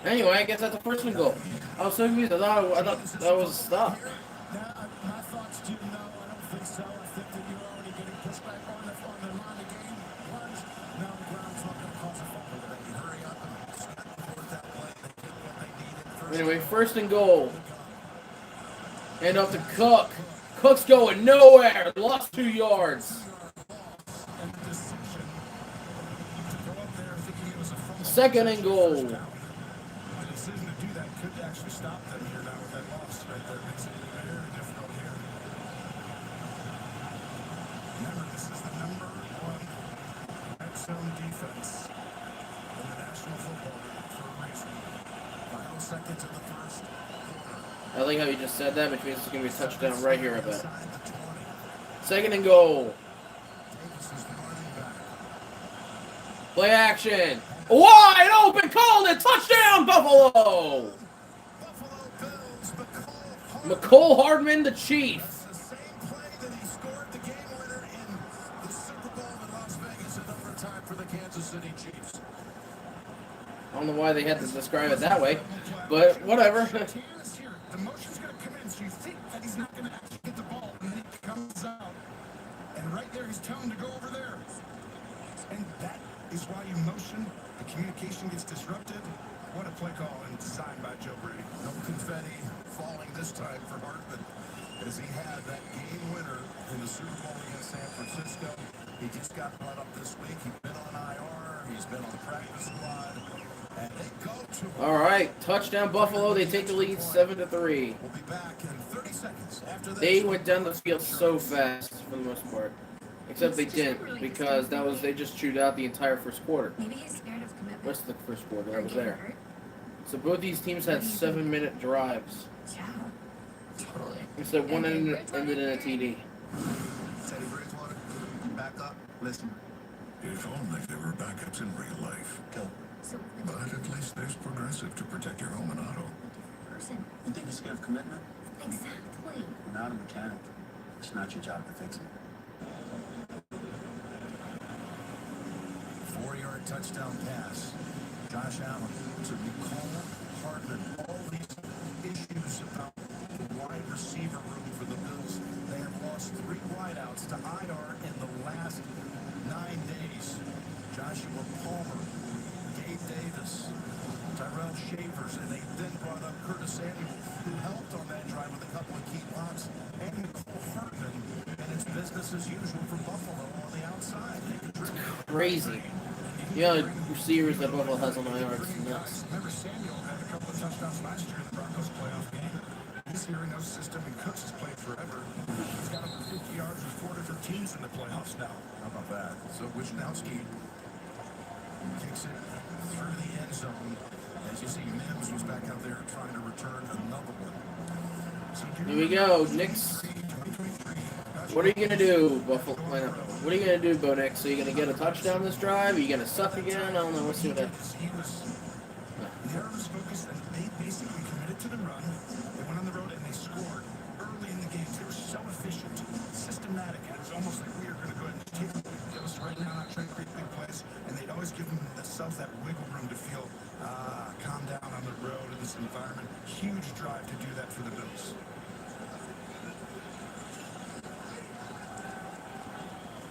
Anyway, I guess that's the first and goal. I was so confused. I thought that was a stop. my thoughts too, no, I don't think so. I think that you're already getting pushed back on the line of game. Lunge. Now the ground's not going to cause a fumble today. You hurry up and snap forward that play. They get what they needed. Anyway, first and goal. Hand off to Cook. Cook's going nowhere. Lost 2 yards. Second and goal. The decision to do that could actually stop them here now with that loss right there. Makes it very difficult here. Remember, this is the number 1 red zone defense in the National Football League for a reason. Final seconds of the first quarter. I like how you just said that, which means it's going to be a touchdown right here, I bet. Second and goal. Play action. Wide open, called it. Touchdown, Buffalo. McCole Hardman, the Chief. The same play that he scored the game winner in the Super Bowl in Las Vegas in overtime for the Kansas City Chiefs. I don't know why they had to describe it that way, but whatever. The motion's going to come in, so you think that he's not going to actually get the ball, and then he comes out. And right there, he's telling him to go over there. And that is why you motion. The communication gets disrupted. What a play call and designed by Joe Brady. No confetti falling this time for Hartman, as he had that game winner in the Super Bowl against San Francisco. He just got brought up this week. He's been on IR. He's been on the practice squad. And they go to him. All right, touchdown Buffalo. They take the lead 7-3. We'll be back in 30 seconds after this. They went down the field so fast for the most part, except they didn't because they just chewed out the entire first quarter. Maybe he's scared of commitment. Rest of the first quarter, Or I was getting there. hurt. So both these teams had 7-minute drives. Yeah, totally. Instead, one ended in a TD. Teddy Bridgewater, back up, listen. If only there were backups in real life. Go. So, But at least there's Progressive to protect your home and auto. person. You think you're scared of commitment? Exactly. You're not a mechanic. It's not your job to fix it. 4-yard touchdown pass. Josh Allen to McCole Hardman. All these issues about the wide receiver room for the Bills. They have lost 3 wideouts to IR in the last 9 days. Joshua Palmer, Gabe Davis, Tyrell Shavers, and they then brought up Curtis Samuel, who helped on that drive with a couple of key blocks, and McCole Hardman, and it's business as usual for Buffalo on the outside. They contribute. Crazy. You know, receivers that Buffalo has on IR. It's nuts. Remember, Samuel had a couple of touchdowns last year in the Broncos playoff game. He's here in no system, and Cooks has played forever. He's got over 50 yards with 4 different teams in the playoffs now. How about that? So Wisnowski kicks it through the end zone. As you see, Mims was back out there trying to return another one. So Here we go, Knicks. What are you gonna do, Buffalo? What are you gonna do, Bo Nix? Are you gonna get a touchdown this drive? Are you gonna suck again? I don't know. Let's see what happens. He was nervous, focused, and they basically committed to the run. They went on the road and they scored early in the games. They were so efficient, systematic, and it was almost like we are going to go ahead and give us right now, not trying to create big plays. And they'd always give themselves that wiggle room to feel calm down on the road in this environment. Huge drive to do that for the Bills.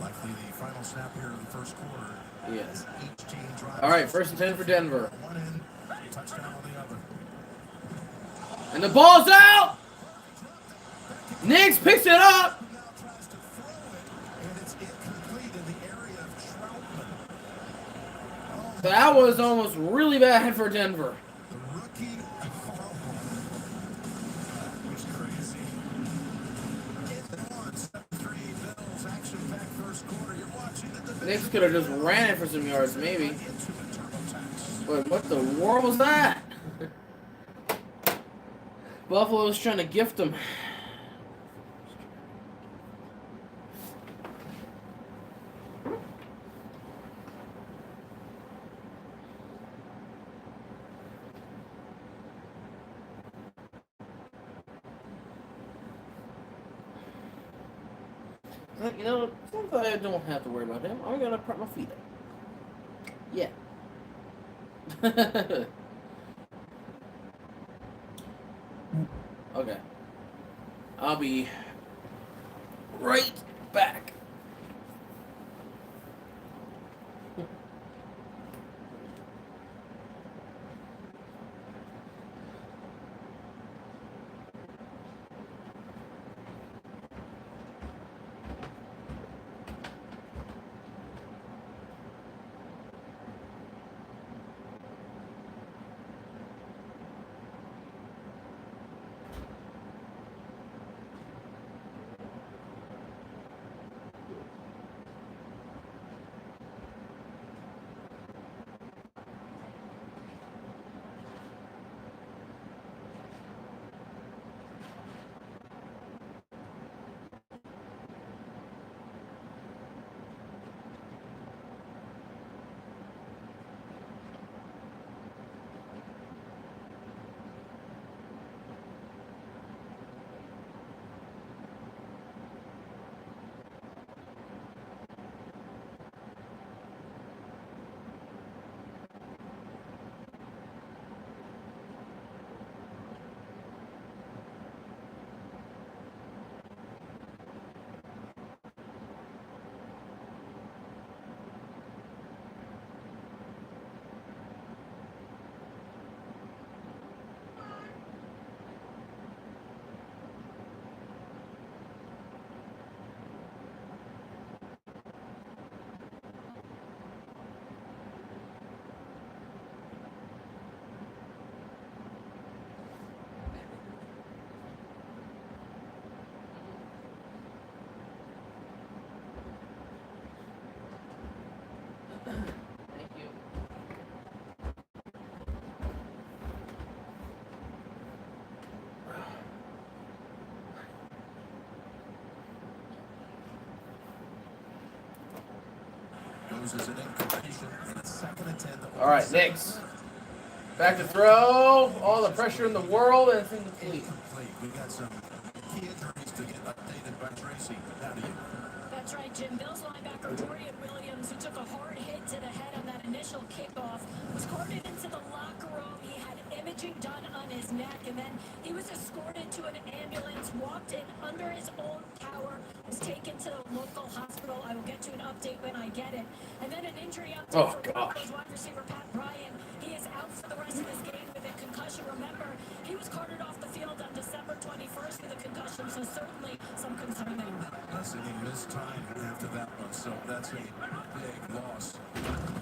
Likely the final snap here in the first quarter. Yes. Each team drives. All right, 1st and 10 for Denver. One in, touchdown on the other. And the ball's out! Nix picks it up! Now tries to throw it, and it's incomplete in the area of Troutman. That was almost really bad for Denver. The rookie, which Knicks could have just ran it for some yards, maybe. But what the world was that? Buffalo was trying to gift them. You know, since I don't have to worry about him, I'm gonna prop my feet up. Yeah. Okay. I'll be right back. Thank you. Goes as an incompletion and it's 2nd and 10. All right, Knicks. Back to throw. All the pressure in the world, and it's incomplete. We got some key injuries to get updated by Tracy. Now to you. That's right, Jim. Bills linebacker Dorian Williams, who took a hard hit to the head on that initial kickoff, was carted into the locker room. He had imaging done on his neck, and then he was escorted to an ambulance, walked in under his own power, was taken to the local hospital. I will get you an update when I get it. And then an injury update for Broncos wide receiver Pat Bryant. He is out for the rest of this game with a concussion. Remember, he was carted off the field on December 21st with a concussion, so certainly some concern there. Listen, he missed time after that one, so that's a big loss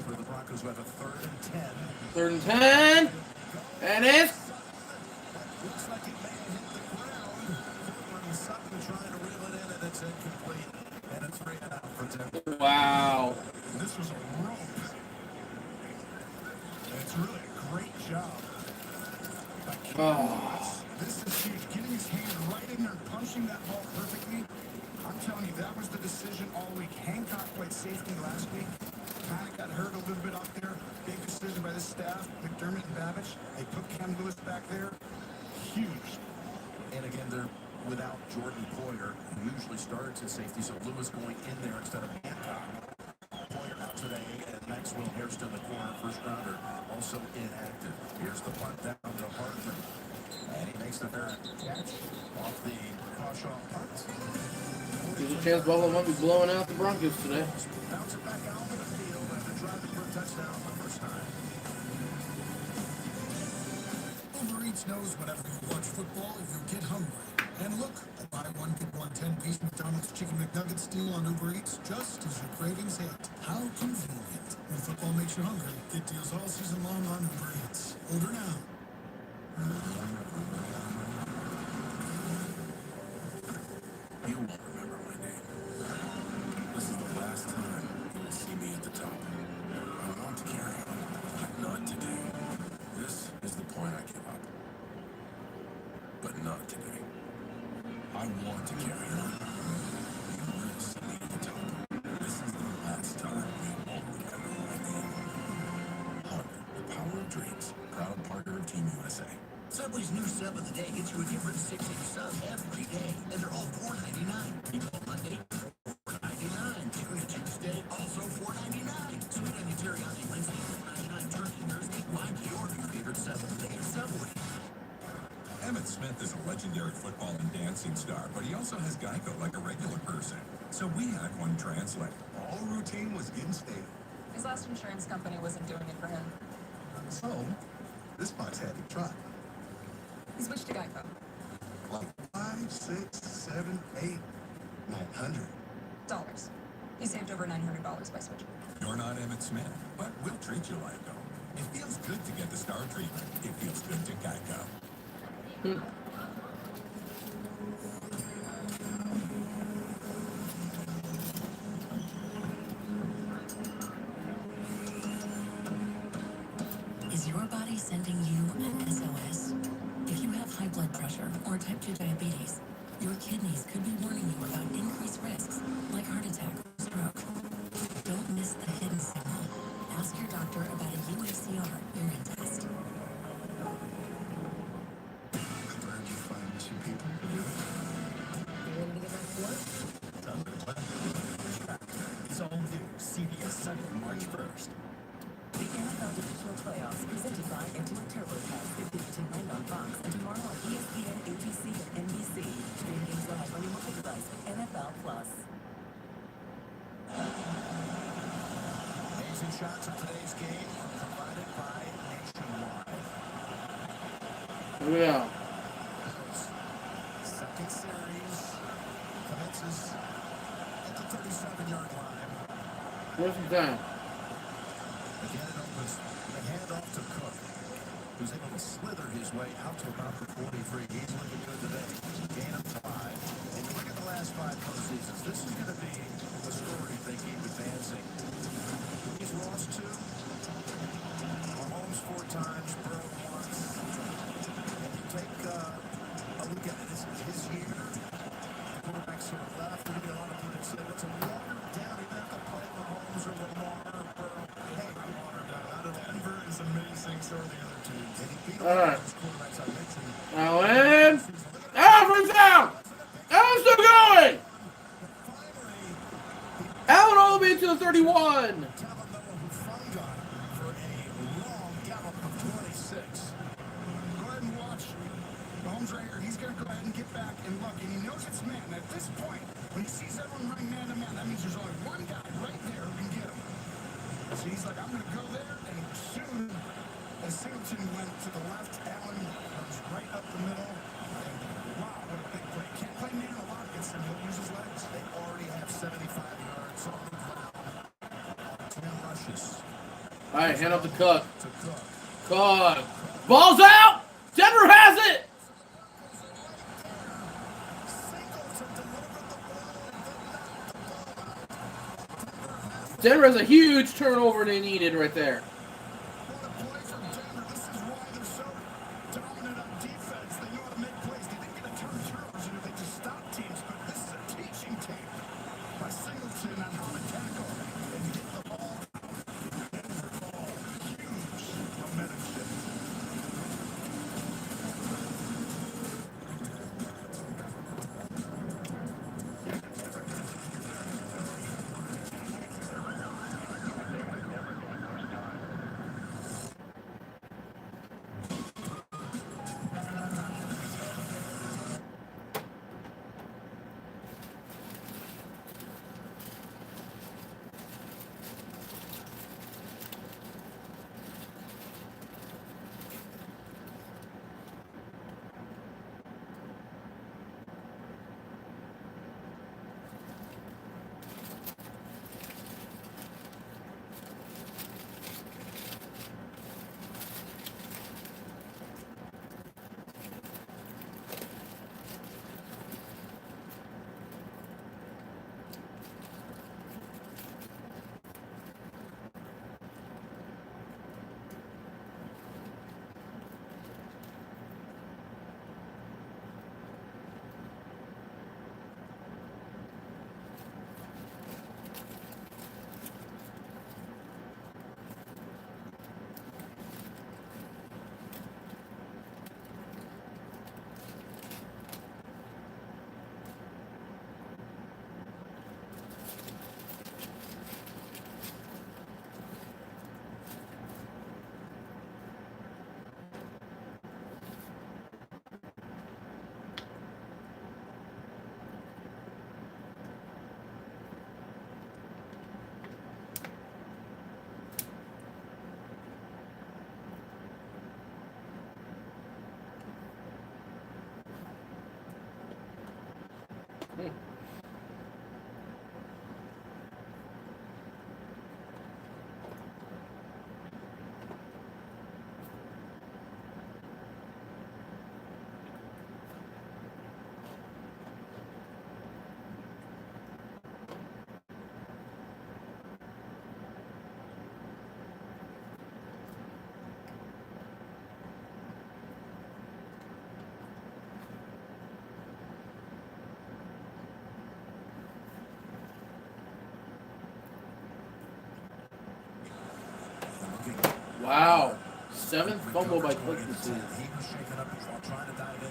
for the Broncos, who have a 3rd and 10. 3rd and 10. And it's Looks like it may have hit the ground. Cortland Sutton trying to reel it in, and it's incomplete. And it's 3 and out for Denver. wow. This was a rope. And it's really a great job. Oh. This is huge. Getting his hand right in there, punching that ball perfectly. I'm telling you, that was the decision all week. Hancock played safety last week. Kind of got hurt a little bit out there. Big decision by the staff, McDermott and Babbage. They put Ken Lewis back there. Huge. And again, they're without Jordan Poyer, who usually starts at safety, so Lewis going in there instead of Hancock. Poyer out today, and Maxwell Hairston, the corner, first rounder, also inactive. Here's the punt down to Hartman. And he makes the fair catch off the Crawshaw punt. There's a chance Buffalo might be blowing out the Broncos today. Bounce it back out to the field and they're driving for a touchdown the first time. Uber Eats knows whenever you watch football, you get hungry. And look, a buy one, get one 10-piece McDonald's Chicken McNuggets deal on Uber Eats just as your cravings hit. How convenient. When football makes you hungry, get deals all season long on Uber Eats. Order now. You won't remember my name. This is the last time you will see me I want to carry on. We're sitting at the top. This is the last time we won't remember my name. Harder, the power of dreams. Proud partner of Team USA. Subway's new sub of the day gets you a different 6-inch sub every day, and they're all $4.99. People on Monday, $4.99. Chicken and Tuesday, also $4.99. Sweet onion teriyaki Wednesday, $4.99. Turkey Thursday. Why do you order your favorite sub of the day at Subway? Emmett Smith is a legendary football and dancing star, but he also has Geico like a regular person. So we had one translate. All routine was instated. His last insurance company wasn't doing it for him. So, this box had to try. He switched to Geico. Like 5, 6, 7, 8, 900. Dollars. He saved over $900 by switching. You're not Emmett Smith, but we'll treat you like him. It feels good to get the star treatment. It feels good to Geico. Is your body sending you an SOS? If you have high blood pressure or type 2 diabetes, your kidneys could be warning you about increased risks like heart attack or stroke. Don't miss the hidden signal. Ask your doctor about a UACR urine test. Glad you find missing people to do it. You ready to get back to work? It's all new CBS Sunday, March 1st. The NFL Divisional Playoffs presented by Intuit TurboTax is tonight on Fox and tomorrow on ESPN, ABC, and NBC. Stream games live on your mobile device. NFL Plus. Amazing shots of today's game are provided by Nationwide. Yeah. Second series commences at the 37-yard line. Where's the time? Again, it opens the handoff to Cook, who's able to slither his way out to about the 43. He's looking good today. Gain of 5. And look at the last 5 postseasons. This is going to be the story if they keep advancing. He's lost 2. Mahomes 4 times, Burrow once. And you take a look at it. This is his year. Quarterbacks who are left. There'll be a lot of people say, what's a watered down? You have to play Mahomes or Lamar or Burrow. Hey, I'm watered down. Out of Denver is amazing. So are the other teams. And he beat all those quarterbacks I mentioned. Allen. Allen down. Allen's still going. Allen all the way to the 31. Mahomes right here, he's going to go ahead and get back and look, and he knows it's man. At this point, when he sees everyone running man to man, that means there's only one guy right there who can get him. So he's like, I'm going to go there, and soon as Singleton went to the left, Allen runs right up the middle, and wow, what a big play. Can't play man a lot against him. He'll use his legs. They already have 75 yards on the ground. 10 rushes. All right, hand up the Cook. To Cook. Cook. Ball's out. Denver has it. Denver has a huge turnover they needed right there. What a play from Denver. This is why they're so dominant on defense. They know how to make plays. They didn't get a turn turnovers, you know, they just stop teams. But this is a teaching tape by Singleton on how to tackle and get the ball. Denver ball. Huge momentum shift. Wow. 7th fumble by Click this season. He was shaken up while trying to dive in.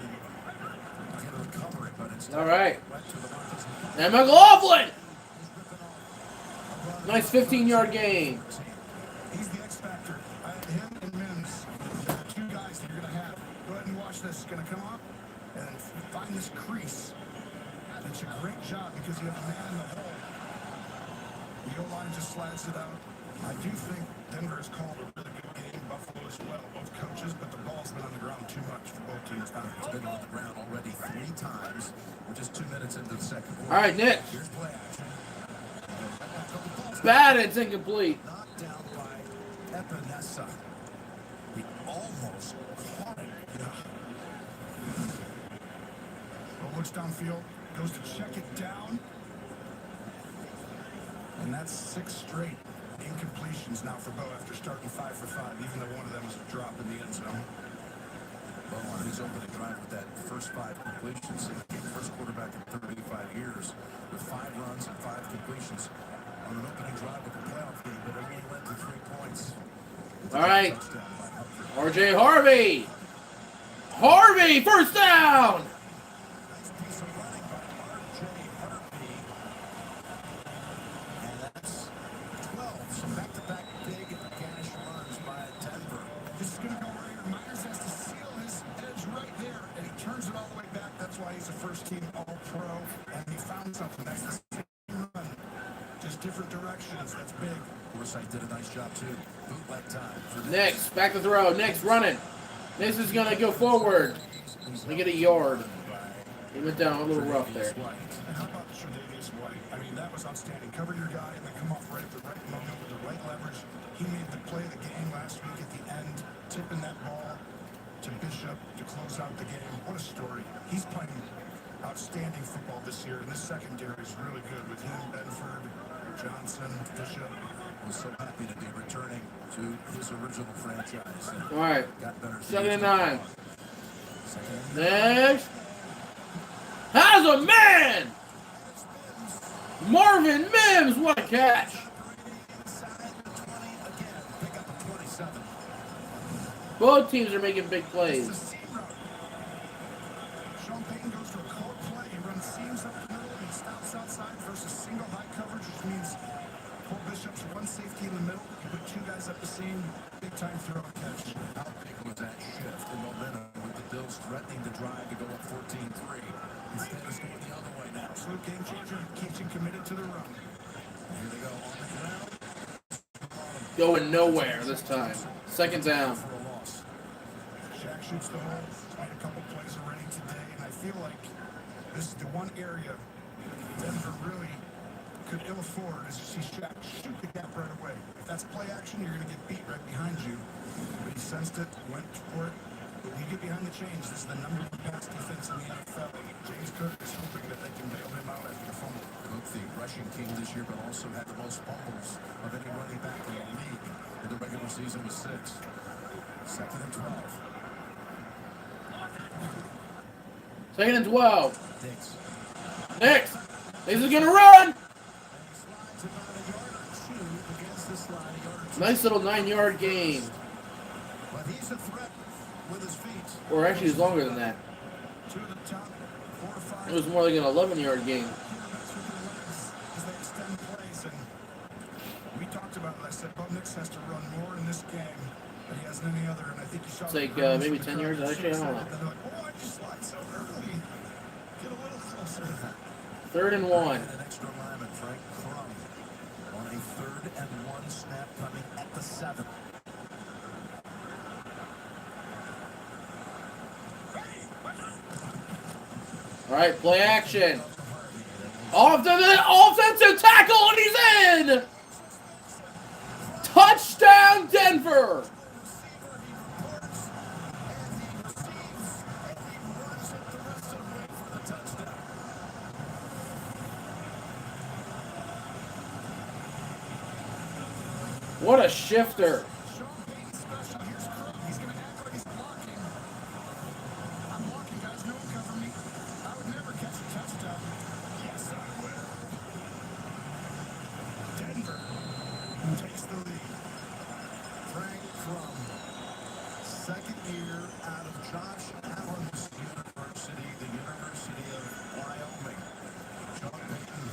Get a recovery, but instead All right. went to the Broncos. And McLaughlin! Nice 15-yard gain. He's the X factor. Him and Mims, the two guys that you're going to have. Go ahead and watch this. Going to come up and find this crease. And it's a great job because you have a man in the hole. The O-line just slides it out. I do think Denver has called a really good game. Buffalo as well, both coaches, but the ball's been on the ground too much for both teams. It's been on the ground already 3 times. We're just 2 minutes into the second quarter. All right, Nick. Here's play action. Bad, it's incomplete. Knocked down by Epinesa. He almost caught it. Well, looks downfield, goes to check it down. And that's 6 straight incompletions now for Bo after starting 5 for 5, even though one of them was a drop in the end zone. Bo on his opening drive with that first 5 completions. He became the first quarterback in 35 years with 5 runs and 5 completions on an opening drive of a playoff game, but it only went to 3 points. All right. RJ Harvey. Harvey, first down. Nice piece of running by RJ Harvey. And that's 12. So back-to-back big cash runs by Denver. This is going to go right here. Myers has to seal his edge right there, and he turns it all the way back. That's why he's a first-team All-Pro, and he found something. That's the same run, just different directions. That's big. Forsythe did a nice job, too. Bootleg time for the Next, back to throw. Next, running. This is going to go forward. We get a yard. He went down a little rough there. And how about Tre'Davious White? I mean, that was outstanding. Cover your guy and then come off right at the right moment with the right leverage. He made the play of the game last week at the end, tipping that ball to Bishop to close out the game. What a story. He's playing outstanding football this year, and this secondary is really good with him, Benford, Johnson, Bishop. Was so happy to be returning to his original franchise. All right. Got better 2nd and 9. Second and Next. Has a man. Marvin Mims, what a catch. Both teams are making big plays. Sean Payton goes to a cold play. He runs seams up the middle and he stops outside versus single high coverage, which means Cole Bishop's one safety in the middle. You put 2 guys up the seam, big time throw and catch. How big was that shift in momentum with the Bills threatening to drive to go up 14-3? Instead, it's going the other way now. Absolute game changer. Keeps you committed to the run. Here they go on the ground. Going nowhere this time. 2nd down. For a loss. Shaq shoots the hole. Made a couple plays already today, and I feel like this is the one area Denver really could ill afford is to see Shaq shoot the gap right away. If that's play action, you're going to get beat right behind you. But he sensed it, went for it. When you get behind the chains, this is the #1 pass defense in the NFL. James Cook is hoping that they can bail him out after the fumble. Cook, the rushing king this year, but also had the most fumbles of any running back in the league. In the regular season was 6. 2nd and 12. 2nd and 12. Diggs. Next. This is going to run. And he slides about a yard or 2 against the slide, a yard or 2. Nice little 9-yard gain. But he's a threat with his feet. Or actually, it's longer than that. To the top, 4 or 5. It was more like an 11-yard gain. As they extend plays, and we talked about it. I said Bo Nix has to run more in this game than he has in any other, and I think you saw It's like maybe 10 yards. Actually, I don't know. They're like, oh, I just slide so early. Get a little closer. 3rd and 1. And an extra lineman, Frank Crum, on a 3rd and 1 snap coming at the 7. All right, play action. Off to the offensive tackle, and he's in! Touchdown, Denver! What a shifter. Takes the lead. Frank Crum, second year out of Josh Allen's university, the University of Wyoming. Sean Payton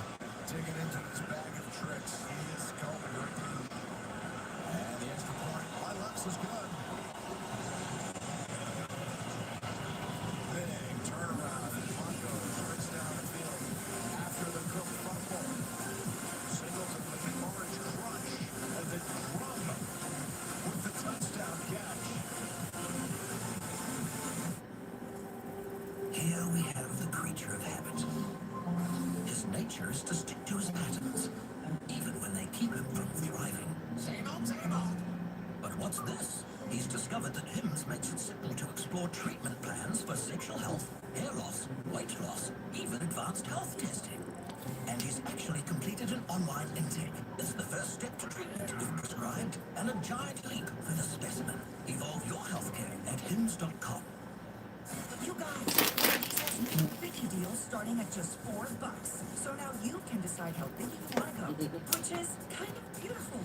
digging into his bag of tricks. He is going great news. And the extra point by Lux is good. Big turnaround. Broncos race down the field after the Cook fumble. Singles of the orange crunch as it Crum with the touchdown catch. Here we have the creature of habit. His nature is to stick to his patterns, even when they keep him from thriving. Same old, same old. But what's this? He's discovered that HIMS makes it simple to explore treatment plans for sexual health, hair loss, weight loss, even advanced health testing. And he's actually completed an online intake. It's the first step to treatment if prescribed, and a giant leap for the specimen. Evolve your healthcare at hims.com. You guys, Wendy's has new Biggie deals starting at just $4. So now you can decide how big you want to go, which is kind of beautiful.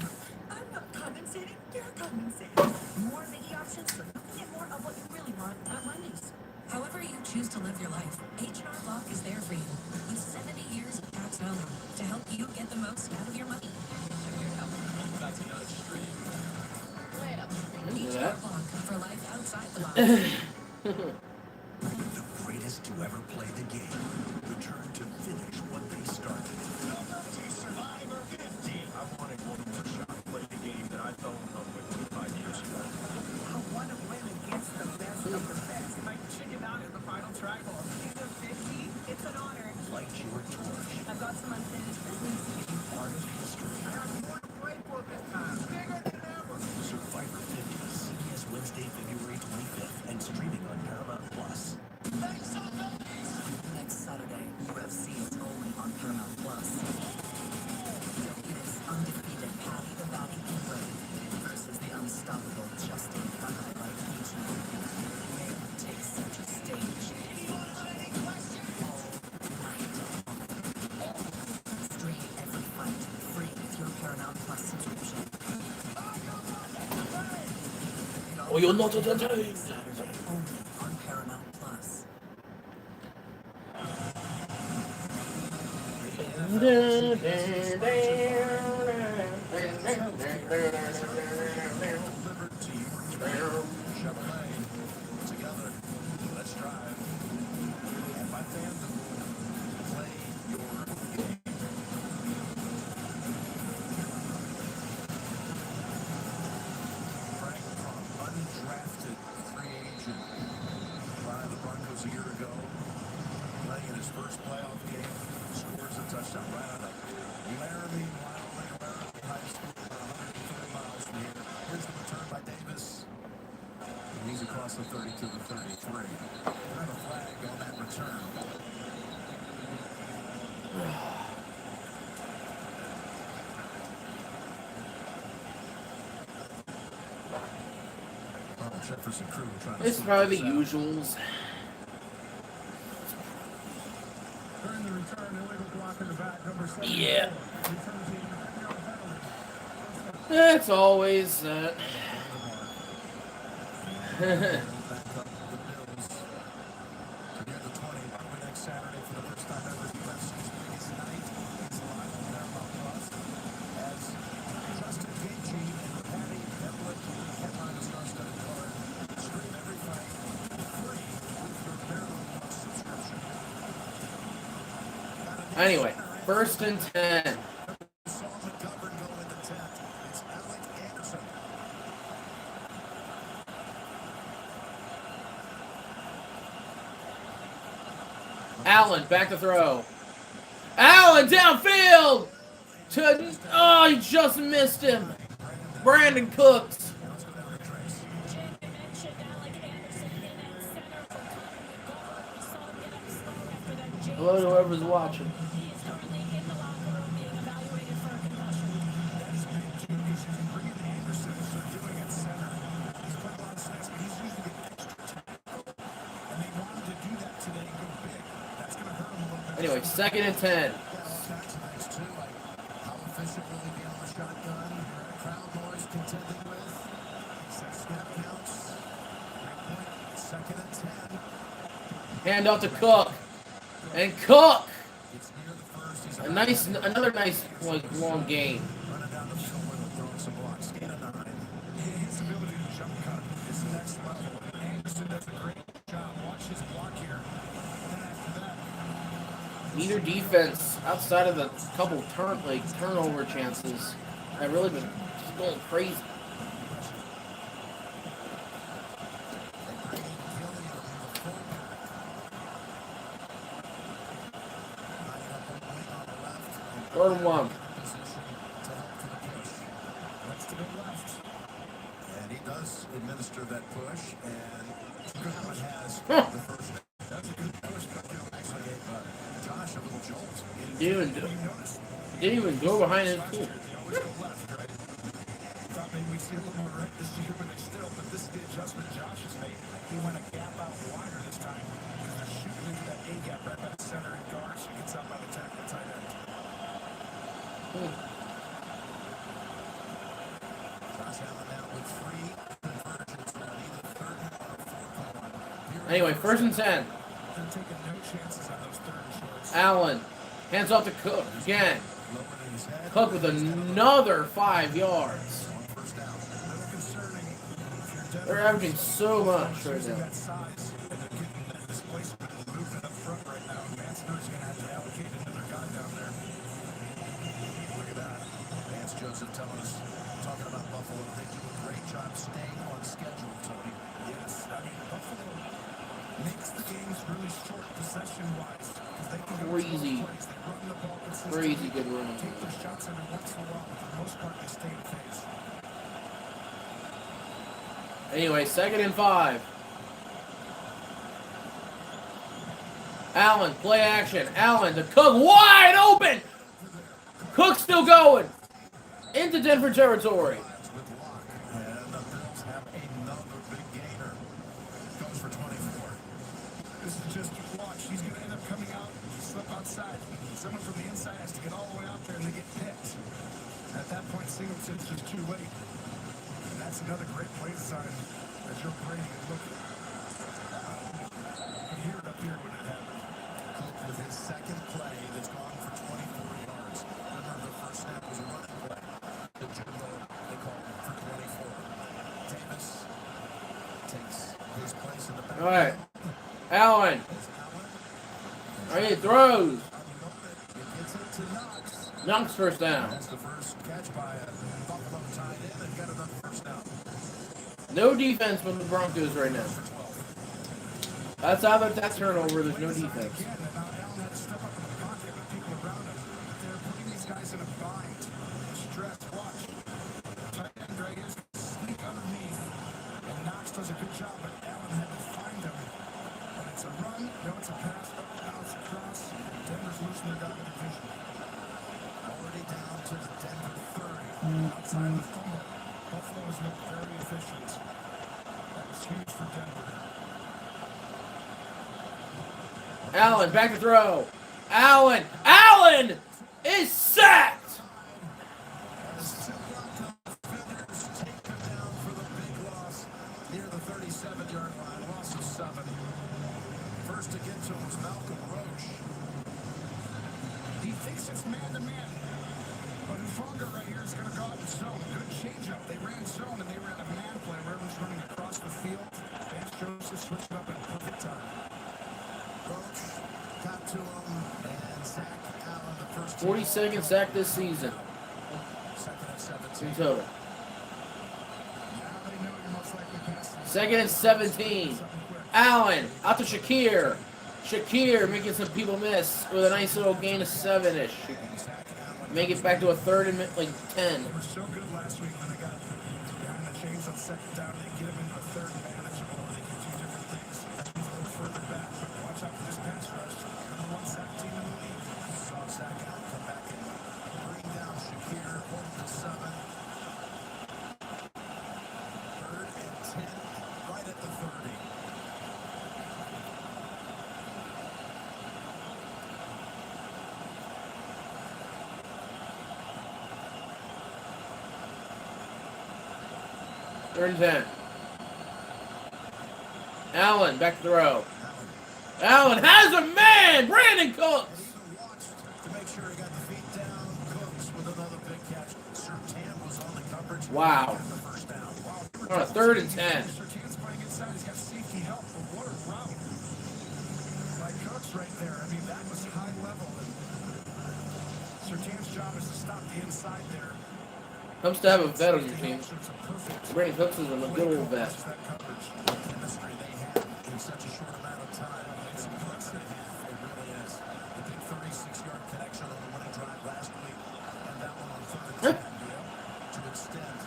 I'm not compensating, you're compensating. More Biggie options so you can get more of what you really want at Wendy's. However you choose to live your life, H&R Block is there for you. With 70 years of tax value to help you get the most out of your money. That's another extreme. H&R Block for life outside the box. The greatest to ever play the game return to finish what they started. Survivor 50. I wanted one more shot to play the game that I fell in love with 25 years ago. I want to win against the best of the best. My chicken out in the final track ball. These are 50. It's an honor. Light your torch. I've got some unfinished business. Part of history. I got more to play for this time. Bigger than ever. Survivor 50. CBS Wednesday, February 25th, and streaming on Paramount Plus. Next Saturday, UFC is only on Paramount Plus. It is undefeated Patty the Batty Cooper versus the unstoppable Justin the Highlight Feature. May take center stage. All night. Stream every fight free with your Paramount Plus subscription. Oh, you're not entertained. Saturday only on Paramount Plus. Delivered to your Chevrolet. Together, let's drive. And by FanDuel, play your game. Frank Crum, undrafted free agent by the Broncos a year ago, playing in his first playoff game, scores a touchdown right out of Laramie, Wyoming, Laramie High School, about 130 miles from here. Here's the return by Davis. And he's across the 30 to the 33. And a flag on that return. Well, Jefferson crew trying to It's sneak probably this the out. usuals. During the return, illegal block in the back, number 7. Yeah. Returns the 10-yard penalty. It's always that. Back up the Bills to near the 20. By the way, next Saturday for the first time ever, UFC's biggest night is live on Paramount Plus as Justin Gaethje and Patty Pimblett headline the star-studded card. Stream every fight free with your Paramount Plus subscription. Anyway, 1st and 10. Saul McGovern go in the 10th. It's Alec Anderson. Allen, back to throw. Allen downfield to he just missed him. Brandon Cooks. Jim, you mentioned Alec Anderson in at center for Connor McGovern. We saw him get up slow after that James. Hello to whoever's watching. He is currently in the locker room being evaluated for a concussion. That is big too, because you can bring in Anderson as they're doing at center. He's played a lot of snaps, but he's usually the extra tackle. And they wanted to do that today, go big. That's going to hurt him a little bit. Anyway, 2nd and 10. That's nice too. Like how efficient will he be on the shotgun? Crowd noise contended with. Six snap counts. Great point. 2nd and 10. Hand off to Cook. And Cook. It's near the first. He's Another nice like long game. running down the field with him, throwing some blocks. Gain of 9. His ability to jump cut is next level. Anderson does a great job. Watch his block here. And then after that, Neither defense, outside of the couple turnover chances, have really been going crazy. Third and 1. let's to the left. And he does administer that push, and Allen has Huh. the first. That's a good push, but actually gave Josh a little jolt. Didn't even go behind his team. They always go left, right? Thought maybe we'd see a little more right this year, but they still. But this is the adjustment Josh has made. He went a gap out wider this time. Because they're shooting into that A gap right by the center and guard, so he gets out by the tackle tight end. Josh Allen now with 3 conversions on either 3rd and 1 or 4th and 1. Anyway, 1st and 10. They're taking no chances on those third and shorts. Allen. Hands off to Cook again. Lowering his head. Cook with another 5 yards. On first down. Another concerning if you're Denver, They're averaging so much right using now. that size, and they're getting that displacement and movement up front right now. Mansner's going to have to allocate another guy down there. Look at that. Vance Joseph talking about Buffalo. They do a great job staying on schedule, Tony. Yes, I mean, Buffalo makes the games really short possession-wise because they can go Crazy. 12 plays. They run the ball consistently. Crazy good run. Take their shots every once in a while, but for the most part, they stay in phase. Anyway, 2nd and 5. Allen, play action. Allen to Cook, wide open. Cook still going into Denver territory. With Locke. And the Bills have another big gainer. Goes for 24. This is just watch. He's going to end up coming out, slip outside. Someone from the inside has to get all the way out there and they get picked. At that point, Singleton's just too late. And that's another great play design as Joe Brady is looking. You can hear it up here when it happened. Cook with his 2nd play that's gone for 24 yards. Remember, the first snap was a running play. The Jimbo, they call him for 24. Davis takes his place in the back. All right. Allen. All right, he throws. It gets it to Knox. Knox first down. That's the first catch by a Buffalo tight end and got another first down. No defense from the Broncos right now. That's how that turnover. There's no defense. Again, and now Allen had to step up in the pocket with people around him. They're putting these guys in a bind. Stress, watch. Tight end right here, sneak underneath. And Knox does a good job, but Allen had to find him. And it's a run, no, it's a pass, now it's a cross. Denver's losing their dog in the vision. Already down to the Denver 30. Outside of the fumble, Buffalo has looked very efficient. That was huge for Denver. Allen back to throw. Allen is sacked. As Broncos defenders take him down for the big loss near the 37-yard line. Loss of 7. First to get to him was Malcolm Roach. He thinks it's man-to-man. But Hufanga right here is going to go out in zone. Good change-up. They ran zone and they ran a man play where everyone's running across the field. Vance Joseph switched up in perfect time. Roach got to him and Zach Allen the first 42nd sack this season. 2nd and 17. In total. Now they know you're most likely passing. 2nd and 17. Allen out to Shakir. Shakir making some people miss with a nice little gain of 7-ish. Make it back to a third and like 10. They were so good last week when they got behind the chains on second down. They get them into a third and manageable. They can do different things. As we go further back, watch out for this pass rush. Number one sack team in the league. Saw Zach Allen come back and bring down Shakir. 1-7. Third and 10, right at the 30. Third and 10. Allen, back to throw. Allen has a man! Brandon Cooks! Even watched to make sure he got the feet down. Cooks with another big catch. Sertan was on the coverage. Wow. Got the first down. Wow. On a third and 10. Sertan's playing inside. He's got safety help. But what a route by Cooks right there. I mean, that was high level. And Sertan's job is to stop the inside there. Helps to have a vet on your team. So it's a perfect Brandon Cooks is a good old vet. that coverage. The chemistry they have in such a short amount of time. It's a plus and a half. It really is. The big 36-yard connection on the winning drive last week. And that one on third and 10, to extend.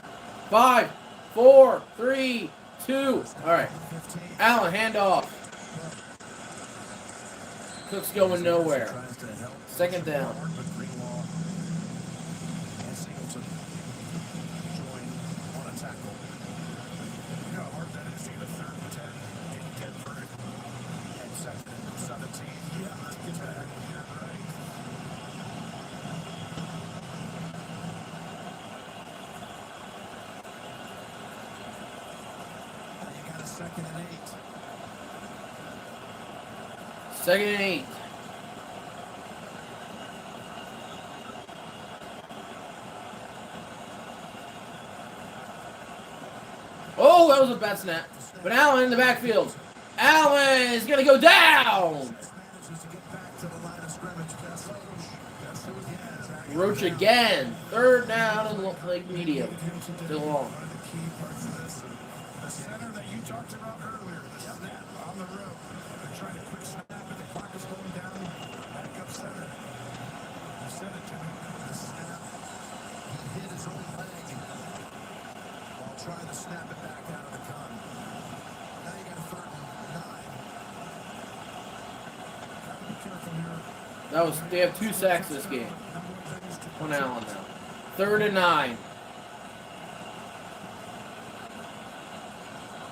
5, 4, 3, 2. All right. 15. Allen, handoff. Cooks going nowhere. Tries to help. Second down. But Greenlaw and Singleton join on a tackle. You know how hard that is to get a third and 10, didn't get third, and second and 17. Yeah, get that here, right? Now you got a second and 8. Second and 8. Oh, that was a bad snap. But Allen in the backfield. Allen is going to go down. Manages to get back to the line of scrimmage. That's who he has. Roach again. Third down and like medium. Still long. One of the key parts of this, the center that you talked about earlier, the snap on the road. They're trying to quick snap, and the clock is going down. Back up center. You said it, Jimmy. The snap. He hit his own leg while trying to snap it back out of the gun. Now you got a third and 9. Gotta be careful here. They have 2 sacks this game. On Allen now. Third and 9.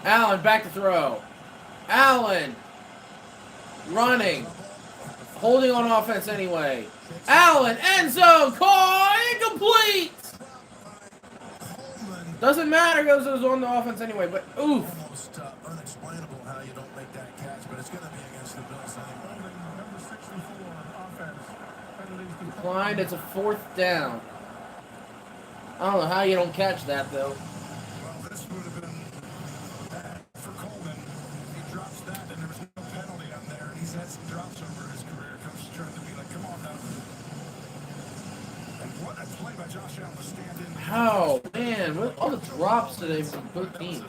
Allen back to throw. Allen running. Holding on offense anyway. Allen, end zone, caught, incomplete! Doesn't matter because it was on the offense anyway, but oof. Almost unexplainable how you don't make that catch, but it's going to be against the Bills anyway. Number 64 offense. Declined, it's a 4th down. I don't know how you don't catch that though. Well, this would have been bad for Coleman. He drops that, and there was no penalty on there, and he's had some drops over his career. Coach trying to be like, come on now. And what a play by Josh Allen to stand in. How, man, what all the drops today from both teams.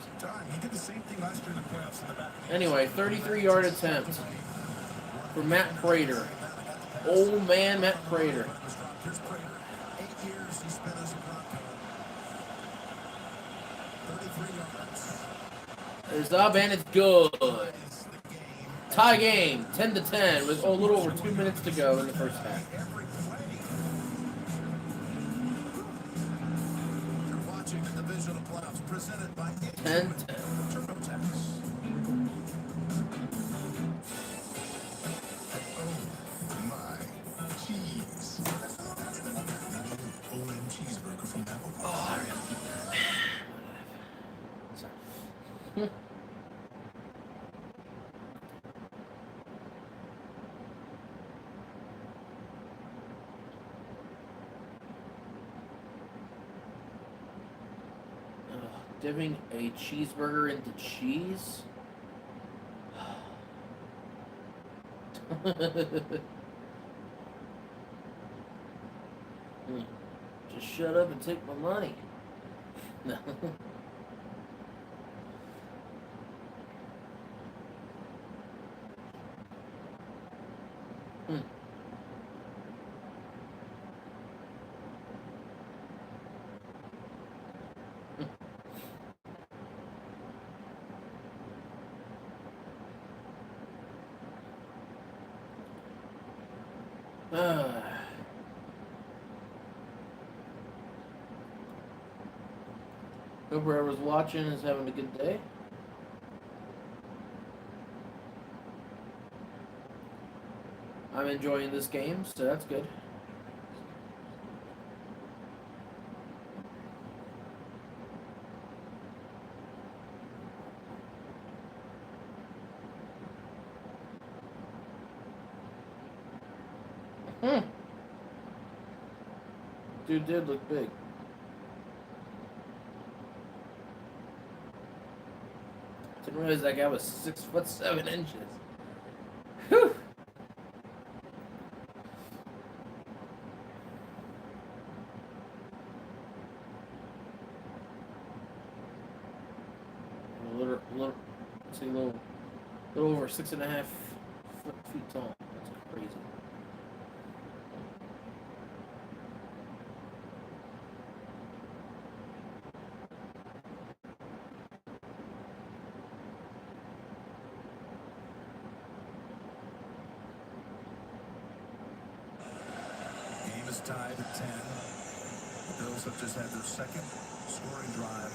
He did the same thing last year in the playoffs in the back. Anyway, 33-yard attempt for Matt Prater. Old man Matt Prater. Here's Prater. 8 years he spent as a Bronco. 33 yards. It's up and it's good. Tie game, 10-10, with a little over 2 minutes to go in the first half. Every play. You're watching the divisional playoffs presented by 10-10. TurboTax. Oh my cheese. OM cheeseburger from Apple. Dipping a cheeseburger into cheese? Just shut up and take my money. No. Hope whoever's watching is having a good day. I'm enjoying this game, so that's good. Dude did look big. Didn't realize that guy was 6'7". Whew. A little over 6.5 feet tall. That's crazy. Game is tied at 10. The Bills have just had their second scoring drive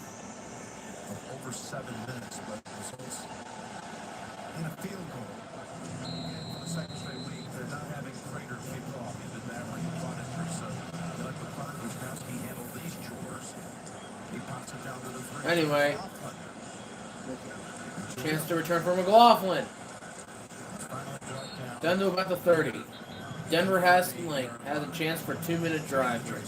of over 7 minutes, but results in a field goal. And for the second straight week, they're not having Prater kick off. He's been battling a butt injury, so they let the Broncos handle these chores. He pops it down to the 3. Anyway, chance to return for McLaughlin. Down to about the 30. Denver has a chance for a 2-minute drive here.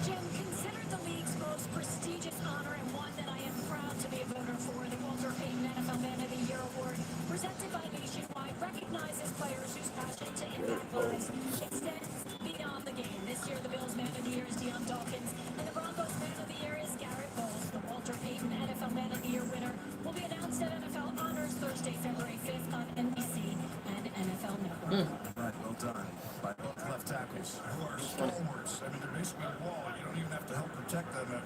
Jim, considered the league's most prestigious honor and one that I am proud to be a voter for, the Walter Payton NFL Man of the Year Award, presented by Nationwide, recognizes players whose passion to impact lives extends beyond the game. This year, the Bills Man of the Year is Deion Dawkins, and the Broncos Man of the Year is Garrett Bowles. The Walter Payton NFL Man of the Year winner will be announced at NFL Honors Thursday, February 5th on NBC and NFL Network. Right, well done by both left tackles, who are stalwarts. I mean, they're basically a wall. You don't even have to help protect them ever.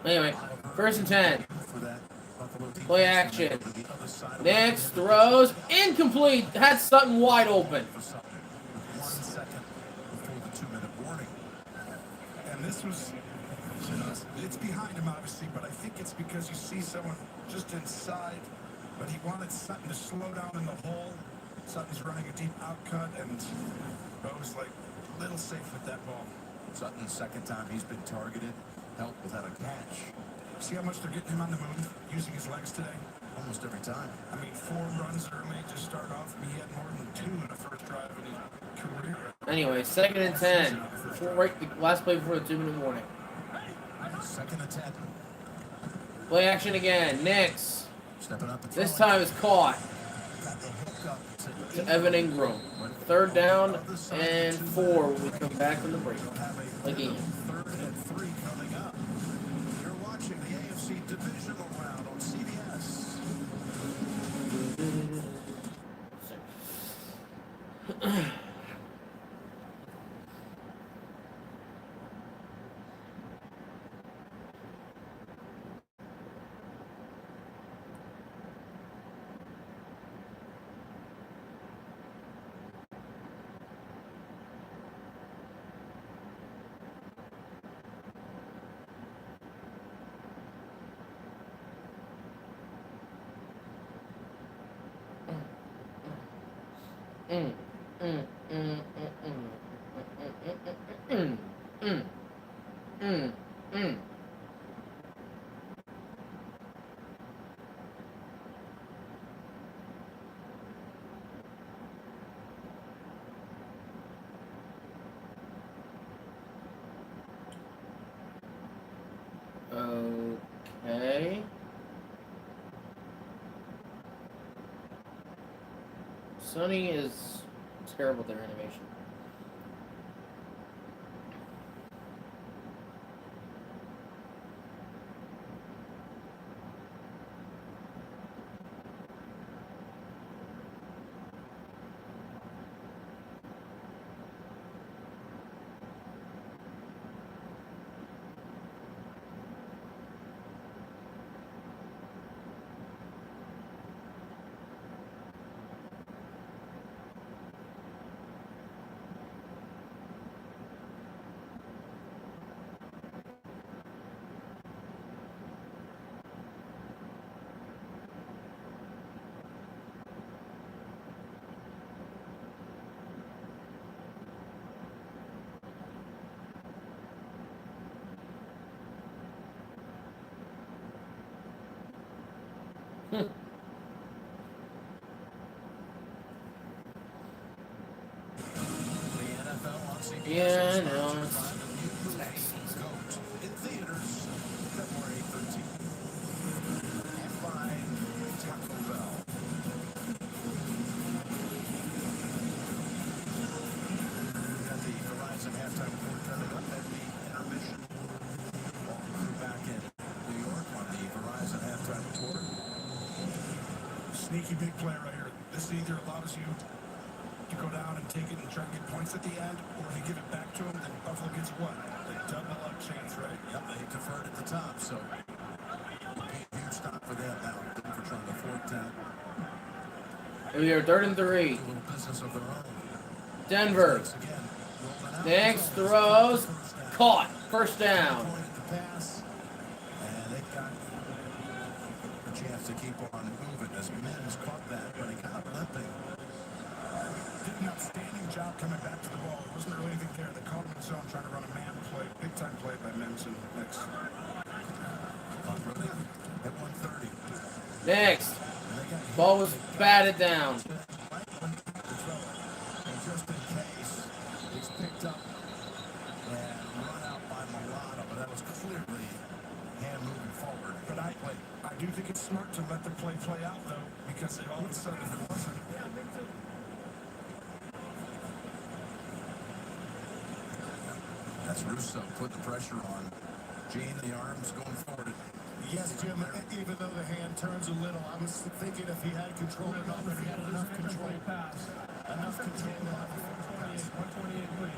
Anyway, 1st and 10. For that Buffalo defense, Play action. to the other side of Next the throws incomplete. Had Sutton wide open. for something. 1 second before the 2-minute warning. And this was, it's behind him obviously, but I think it's because you see someone just inside, but he wanted Sutton to slow down in the hole. Sutton's running a deep outcut, and Bo's like a little safe with that ball. Sutton's second time he's been targeted, helped without a catch. See how much they're getting him on the move, using his legs today? Almost every time. I mean, 4 runs early to start off. I mean, he had more than 2 in the first drive in his career. Anyway, 2nd and 10. The last play before the 2-minute warning. 2nd and 10. Play action again. Nix. Stepping up. This time is caught. Got the hook up To Evan Ingram. 3rd down and 4 when we come back from the break. Again. 3rd and 3 coming up. You're watching the AFC Divisional Round on CBS. Okay. Sony is terrible at their animation. The NFL on CBS Yeah, I is know. sponsored by the new movie Goat in theaters February 13th. And by Taco Bell. We got the Verizon halftime report coming up at the intermission. All crew back in New York on the Verizon halftime report. Sneaky big play right here. This either allows you to go down and take it and try and get points at the end, or if you give it back to them, then Buffalo gets what? A double up chance, right? Yep, they conferred at the top, so huge stop for them now. Denver trying to fourth down. And we are 3rd and 3. Do a little business of their own. Denver. Again, rolling out. Next throws. Caught. First down. Pointed the pass, and they got a chance to keep on moving as Mims caught that, but he got up limping. Did an outstanding job coming back to the ball. There wasn't really anything there. They caught him in zone trying to run a man play. Big time play by Mims and Nix. At 130. Next. And they got Ball was batted down. and just in case, he's picked up and run out by Milano, but that was clearly hand moving forward. But I do think it's smart to let the play out, though, because all of a sudden if it wasn't. That's Russo putting the pressure on. Gene, the arms going forward. Yes, Jim, even though the hand turns a little, I was thinking if he had control enough, if he had enough control. Enough control to have a 128 lead.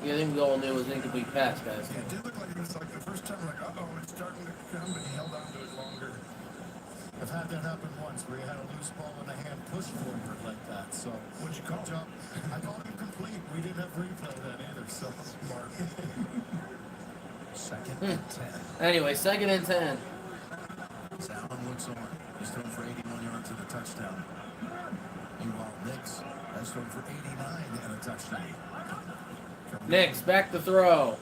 Yeah, I think we all knew it was an incomplete pass, guys. Yeah, it did look like it was like the first time, like, uh-oh, it's starting to come, but he held on to it longer. I've had that happen once where you had a loose ball and the hand pushed forward like that. So, What'd you call good job. I called him complete. We didn't have replay then either, so smart. Second and 10. Anyway, 2nd and 10. Allen looks on. He's thrown for 81 yards and a touchdown. Meanwhile, Nix has thrown for 89 and a touchdown. Next, back to throw.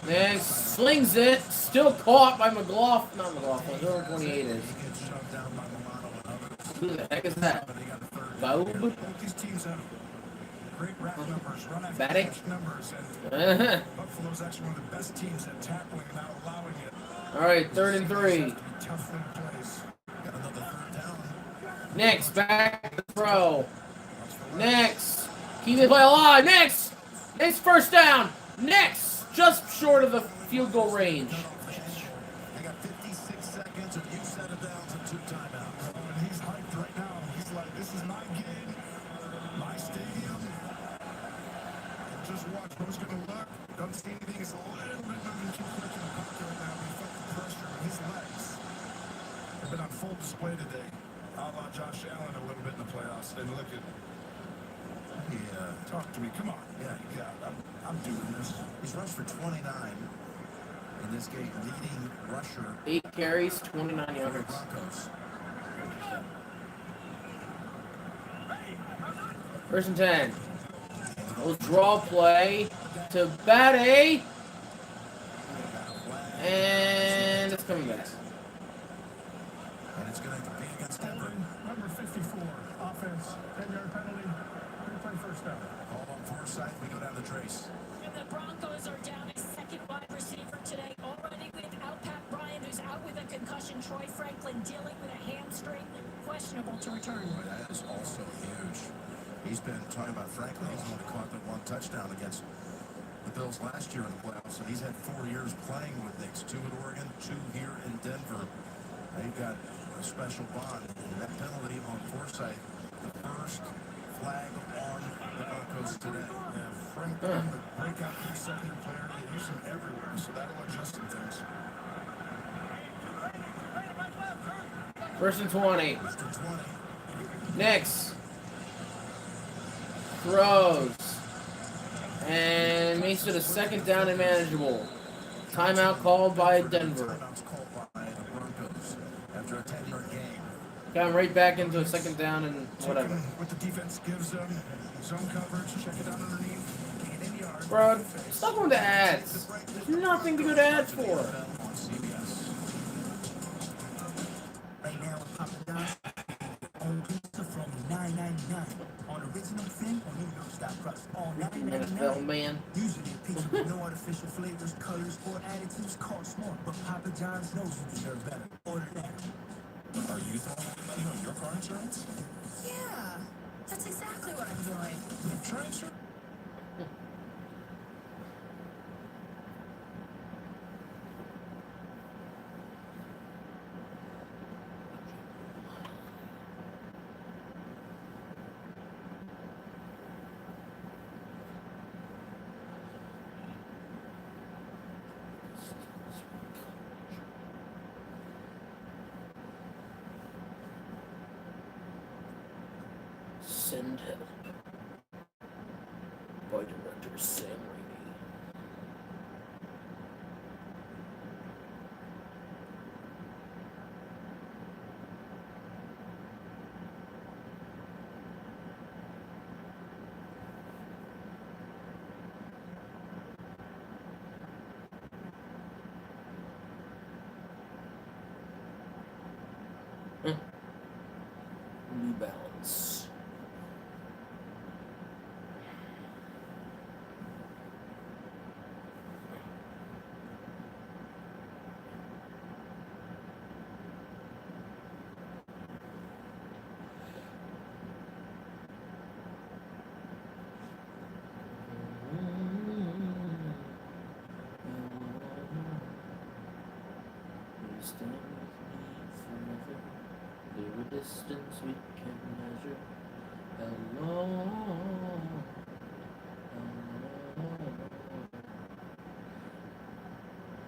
Next, slings it. Still caught by McLaughlin. Not McLaughlin. Whoever 28 is. He gets shoved down by Milano and others. Who the heck is that? But they got a third. Bob? Both these teams have great rack numbers, run after Batting? catch numbers, and Uh-huh. Buffalo's actually one of the best teams at tackling and not allowing it. All right, 3rd and 3. Have to be tough little plays. Got another third down. Next, back to throw. Next, keep the play alive. Next, first down. Next, just short of the field goal range. They got 56 seconds and you set it down to 2 timeouts. And he's hyped right now. He's like, this is my game, my stadium. And just watch who's going to look. Don't see anything. He's a little bit moving too quick in the pocket right now. He felt the pressure on his legs. They've been on full display today. A la Josh Allen a little bit in the playoffs. And look at, talk to me. Come on. Yeah, I'm doing this. He's rushed for 29 in this game, leading rusher 8 carries, 29 for the yards. Broncos. 1st and 10. We'll draw play to Batty. And it's coming back. And it's going to be against Denver. Number 54, offense, 10-yard penalty, replay first down. Called on Forsythe. We go down to Trace. And the Broncos are down a second wide receiver today, already without Pat Bryant, who's out with a concussion. Troy Franklin dealing with a hamstring, questionable to return. Boy, that is also huge. He's been talking about Franklin. He's the one who caught the 1 touchdown against the Bills last year in the playoffs, and he's had 4 years playing with Knicks, 2 at Oregon, 2 here in Denver. They've got a special bond, and that penalty on Forsythe, the first flag on the Broncos today. Yeah, Franklin, the breakout second player, they use him everywhere, so that'll adjust some things. 1st and 20. First and 20. Next. Throws. And makes it a 2nd down and manageable. Timeout called by Denver. Timeout's called by the Broncos after a 10-yard game. Got him right back into a 2nd down and whatever. Taking what the defense gives them, zone coverage, check it out underneath, gain 8 yards. Bro, stop going to ads. There's nothing to go to ads for. On CBS. Right now at Papa John's, own pizza for only $9.99. On original thin or New York style crust, all NFL $9.99. man. Usually a pizza with no artificial flavors, colors, or additives costs more, but Papa John's knows you deserve better. Order now. Are you throwing money on your car insurance? Yeah, that's exactly what I'm doing. Try insurance. Send Help by director Sam Raimi. New Balance. Stand with me forever. There a distance we can measure. How long?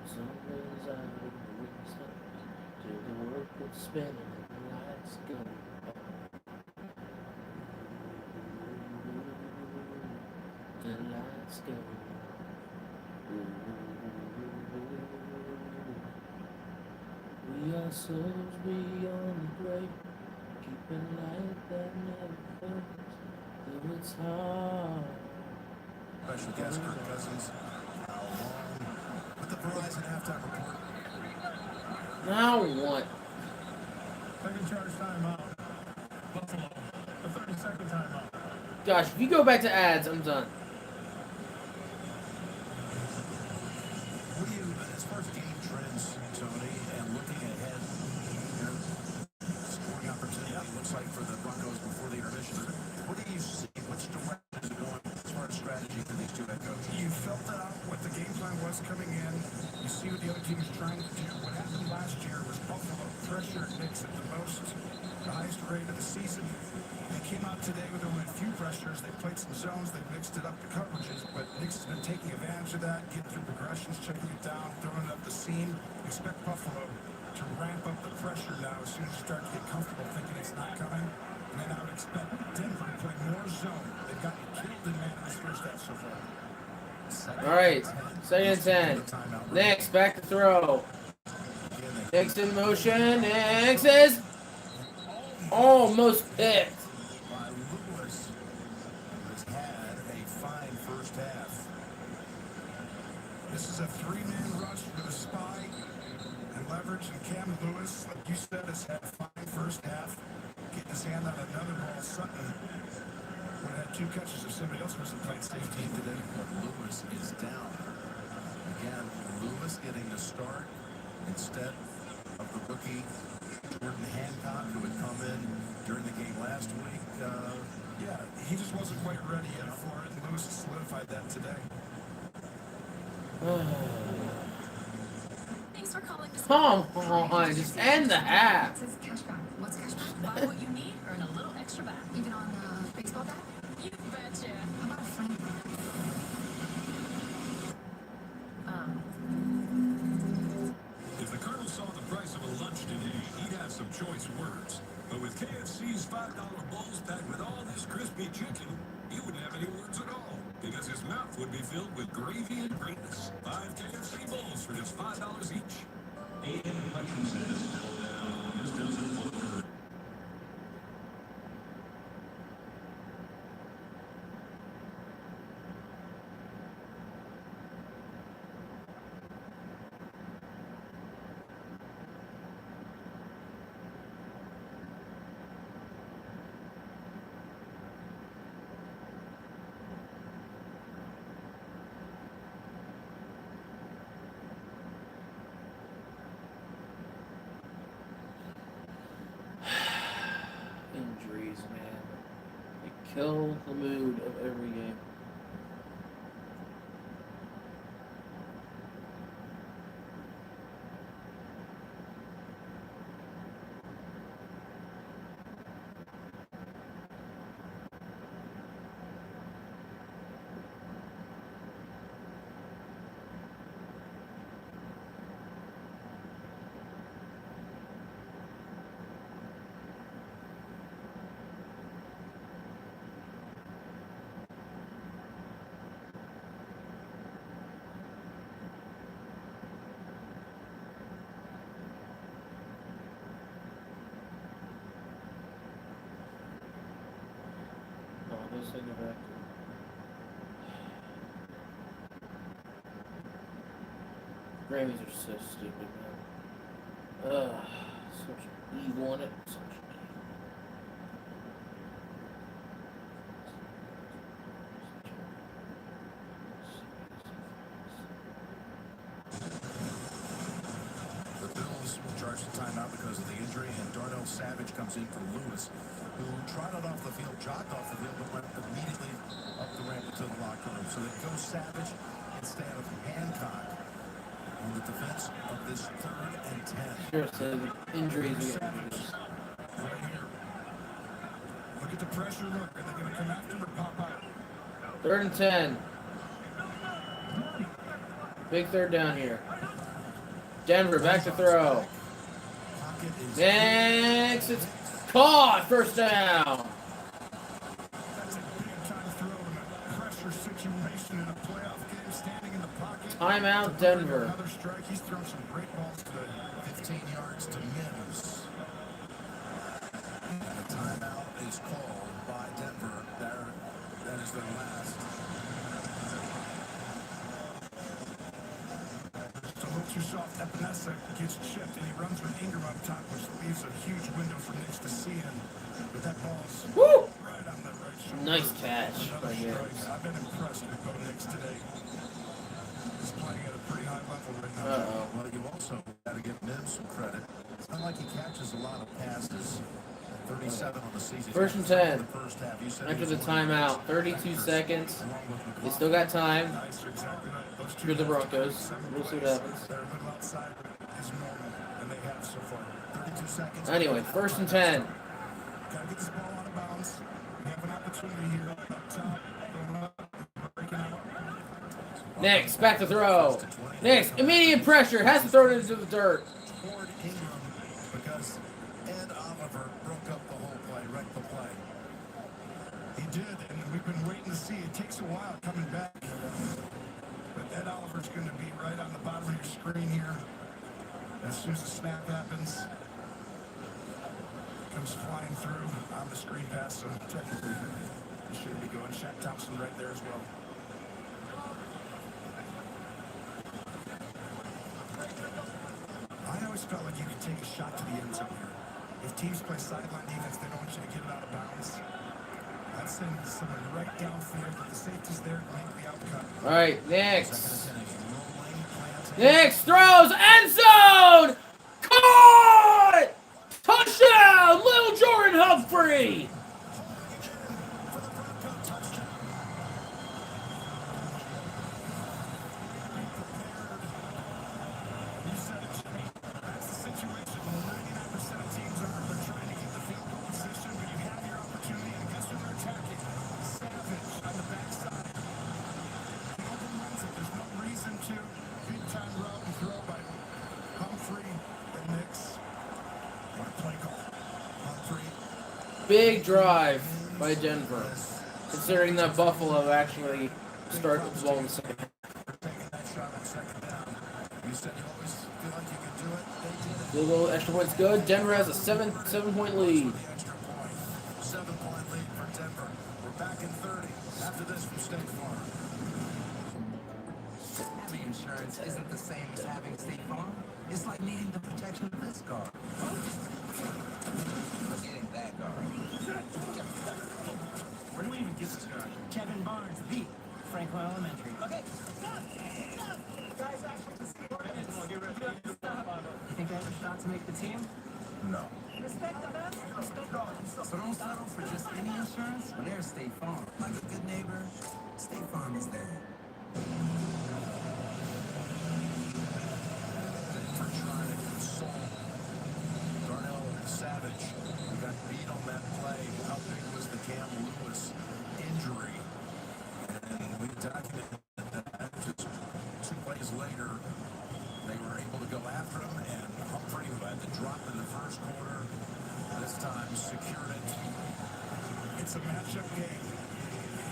Some days I would stop till the world gets spinning and the lights go out. The lights go out. We are souls beyond the grave, keeping light that never fades, though it's hard. Special guest Kirk Cousins. How long? With the Verizon halftime report. Now what? Second charge timeout. Buffalo. The 32nd timeout. Gosh, if you go back to ads, I'm done. What do you, as far as game trends, Tony, and looking ahead, scoring opportunity looks like for the Broncos before the intermission. What do you see? Which direction is it going as far as strategy for these two head coaches? You felt it out what the game plan was coming in. You see what the other team is trying to do. What happened last year was Buffalo pressured Knicks at the highest rate of the season. They came out today with only a few pressures. They played some zones. They mixed it up the coverages, but Knicks has been taking advantage of that, getting through progressions, checking it down, throwing it up the seam. Expect Buffalo to ramp up the pressure now as soon as you start to get comfortable thinking it's not coming. And then I would expect Denver to play more zone. They've gotten killed in man in this first half so far. All right, second and 10. Next, back to throw. Next in motion. Next is almost picked. By Lewis, has had a fine first half. This is a three-man rush with a spy and leverage, and Cam Lewis, like you said, has had a fine first half. Getting his hand on another ball. Sutton would have had two catches if somebody else wasn't playing safety today. Lewis is down. Again, Lewis getting the start instead of the rookie Jordan Hancock, who had come in during the game last week. Yeah, he just wasn't quite ready yet for it, and Lewis has solidified that today. Thanks for calling this. Come on, just end the half. It says cashback. What's cashback? Buy what you need, earn a little extra back. Even on the baseball bat? You betcha. How about a friend? If the Colonel saw the price of a lunch today, he'd have some choice words. But with KFC's $5 bowls packed with all this crispy chicken, he wouldn't have any words at all. Because his mouth would be filled with gravy and greatness. 5 KFC bowls for just $5 each. Aiden Hutchinson is still down. This doesn't look good. Kill the mood of every game. Let's take it back. Grammys are so stupid, man. Ugh, such evil in it. The Bills will charge the timeout because of the injury, and Darnell Savage comes in for Lewis, who trotted off the field, jogged off the field, but went immediately up the ramp to the locker room. So it goes Savage instead of Hancock on the defense of this 3rd and 10. Sure, so the injuries are going to Right here. Look at the pressure look. Are they going to come after him or pop out? 3rd and 10. Big 3rd down here. Denver back to throw. Next, it's caught. 1st down. That's a big time throw in a pressure situation in a playoff game, standing in the pocket. Timeout, Denver. Another strike. He's thrown some great balls to the 15 yards to Mims. And a timeout is called by Denver. That is their last. So look too soft. Epinesa gets chipped, and he runs with Ingram up top, which leaves a huge window for Knicks to see in. But that ball's Woo! right on the right shoulder. Nice catch Another right here. strike. I've been impressed with Bo Nix today. He's playing at a pretty high level right now. Well, you also got to give Mims some credit. It's not like he catches a lot of passes. 37 on the season. 1st and 10. The first half. You said After he the was one of timeout, 32 seconds. along with McLaughlin. They still got time. Nice, you're exactly right. Those two You're the guys Broncos. took 7 We'll see what plays. happens. They're a little outside is normal, and they have so far. 32 seconds. Anyway, 1st and 10. Gotta get this ball out of bounds. We have an opportunity here up top, going up, breaking out. Next, back to throw. Next, immediate pressure. Has to throw it into the dirt. Toward Ingram because Ed Oliver broke up the whole play, wrecked the play. He did, and we've been waiting to see. It takes a while coming back. But Ed Oliver's going to be right on the bottom of your screen here. As soon as the snap happens, comes flying through on the screen pass. So technically, he should be going. Shaq Thompson right there as well. I always felt like you could take a shot to the end zone here. If teams play sideline defense, they don't want you to get it out of bounds. I'd send someone right downfield with the safeties there to make the outcome. All right, next. Next throws, end zone! Caught! Touchdown! Little Jordan Humphrey! You said it, Jimmy. That's the situation. 99% of teams are trying to get the field goal position, but you have your opportunity, and guess when they're attacking? Savage on the backside. He open runs it. There's no reason to. Big time route and throw by Humphrey and Nix. What a play call. Humphrey. Big drive by Denver, considering that Buffalo actually started with the ball in the second half. Taking that shot on 2nd down. You said you always feel like you could do it. They did it. Field goal, extra points good. Denver has a 7-point lead. The extra point. 7-point lead for Denver. We're back in 30 after this from State Farm. Having insurance isn't the same as having State Farm. It's like needing the protection of this car. Forgetting that car. Where do we even get this guy? Kevin Barnes, B. Franklin Elementary. Okay, stop! Stop! Guys, actually, You think I have a shot to make the team? No. Respect the best, respect all. So don't settle for just any insurance when there's State Farm. Like a good neighbor, State Farm is there. For trying to console Darnell Savage, who got beat on that play. How big was the Cam Lewis injury? And we documented that just 2 plays later, they were able to go after him, and Humphrey, who had the drop in the first quarter, this time secured it. It's a matchup game.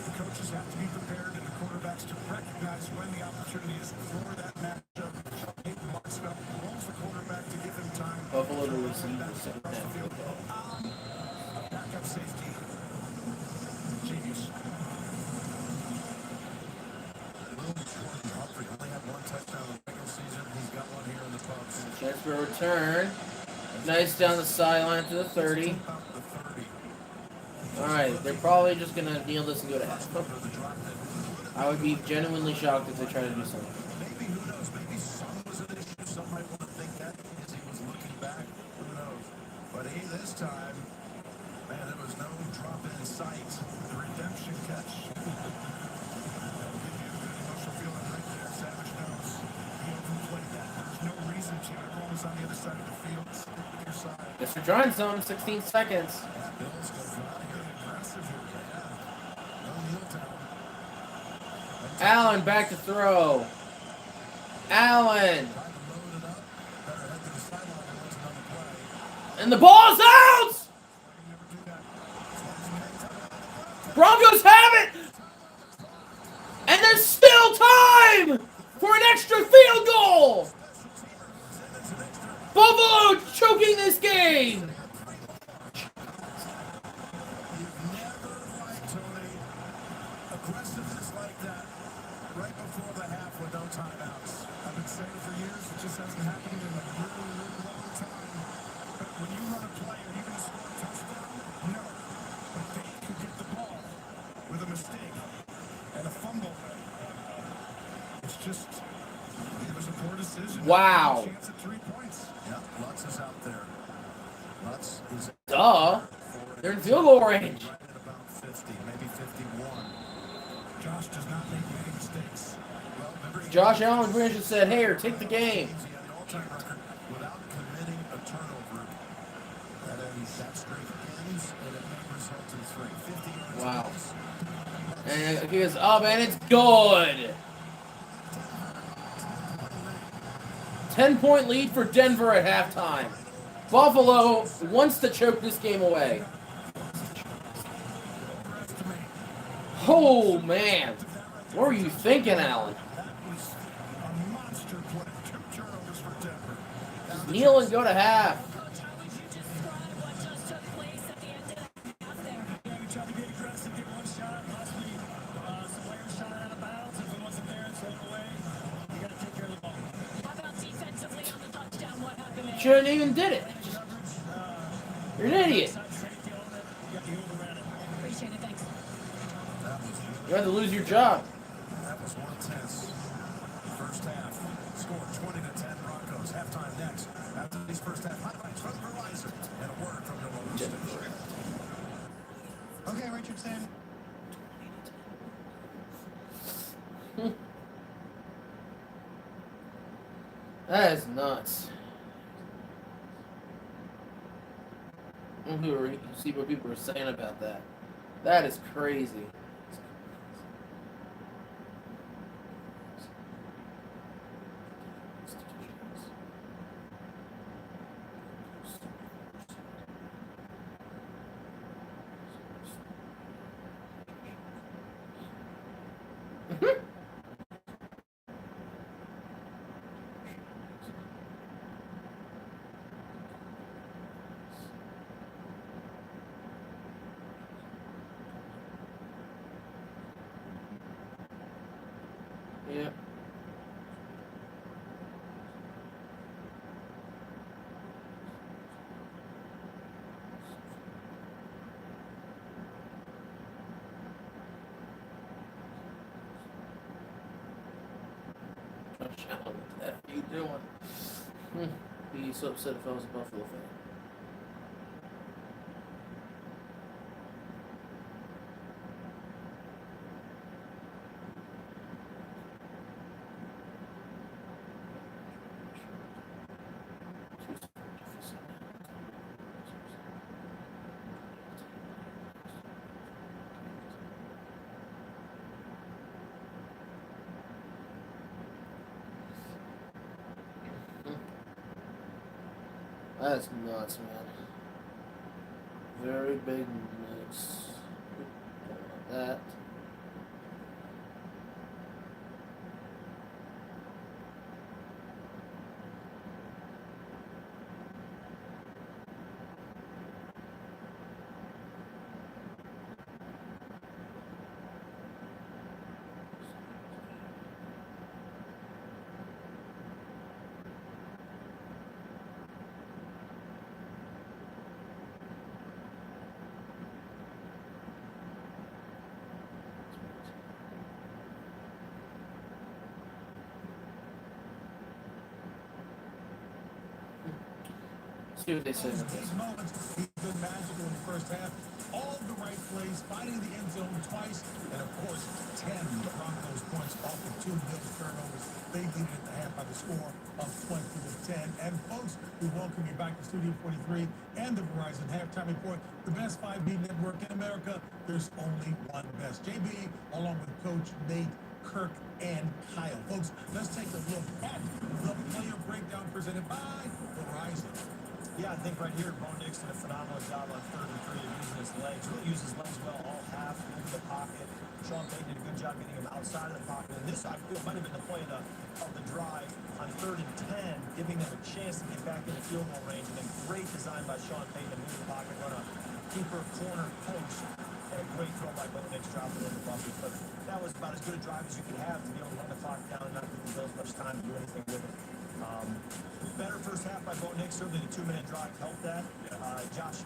The coaches have to be prepared and the quarterbacks to recognize when the opportunity is for that matchup. Hayden marks it up, rolls the quarterback to give him time. Buffalo to receive the second half. Backup safety. Genius. Humphrey only had 1 touchdown in the regular season. He's got one here in the post. Chance for a return. Nice down the sideline to the 30. About the 30. Alright, they're probably just going to kneel this and go to half. I would be genuinely shocked if they try to do something. Maybe, who knows? Maybe some was an issue. Some might want to think that as he was looking back. Who knows? But this time, man, there was no drop in sight. The redemption catch. That'll give you a good emotional feeling right there. Savage knows he overplayed that. There's no reason to. Everyone was on the other side of the field. Stick with your side. Guess we're trying some. 16 seconds. Bills go flying here. Aggressive here. Yeah. No kneel down. Allen back to throw. Allen. Tried to load it up. Better head to the sideline and wins another play. And the ball's out! Broncos have it! And there's still time for an extra field goal! Buffalo choking this game! Aggressiveness like that right before the half with no timeouts. I've been saying it for years. It just hasn't happened in a really, really long time. But when you run a play, are you going to score a touchdown? No. But they could get the ball with a mistake and a fumble. It's just, it was a poor decision. Wow. Chance at 3 points. Yeah, Lutz is out there. Lutz is Duh. They're in field goal range. right at about 50, maybe 51. Josh does not make many mistakes. Well, remember, he Josh Allen Branch said, "Hey, take the game." he had the all-time record without committing a turnover. That streak ends, and it may result in 3. 50 yards. Wow. apiece. And he goes up, and it's good. 10-point lead for Denver at halftime. Buffalo wants to choke this game away. Oh, man. What were you thinking, Allen? That was a monster play. 2 turnovers for Denver. Just kneel and go to half. Coach, how would you describe what just took place at the end of the half there? Yeah, we tried to be aggressive, get one shot, possibly some players shot out of bounds. If it wasn't there, it's thrown away. You got to take care of the ball. How about defensively on the touchdown? What happened there? Shouldn't even did it. You're an idiot. Side safety element, you overran it. Appreciate it. Thanks. That was You have to lose your job. That was 1-10. First half. Score 20-10 Broncos. Halftime next. After these first half highlights from Verizon and a word from your local station. Okay, Richardson. That is nuts. See what people are saying about that. That is crazy. Yeah. Josh Allen, what the heck are you doing? Be so upset if I was a Buffalo fan. That's nuts, man. Very big nuts. That. See what they say. Those big moments, he's been magical in the first half. All the right plays, finding the end zone twice, and of course, 10 Broncos points off of 2 Bills turnovers. They lead at the half by the score of 20-10. And folks, we welcome you back to Studio 43 and the Verizon Halftime Report, the best 5B network in America. There's only one best. JB, along with Coach Nate, Kirk, and Kyle. Folks, let's take a look at the player breakdown presented by Verizon. Yeah, I think right here, Bo Nix did a phenomenal job on 3rd and 3 of using his legs. Really used his legs well all half, moving the pocket. Sean Payton did a good job getting him outside of the pocket. And this, I feel, might have been the play of the drive on 3rd and 10, giving them a chance to get back into field goal range. And then great design by Sean Payton to move the pocket, run a keeper corner post. And a great throw by Bo Nix, dropping in the bucket. But that was about as good a drive as you could have to be able to run the clock down and not give the Bills much time to do anything with it. Better first half by Bo Nix. Certainly the 2-minute drive helped that. Josh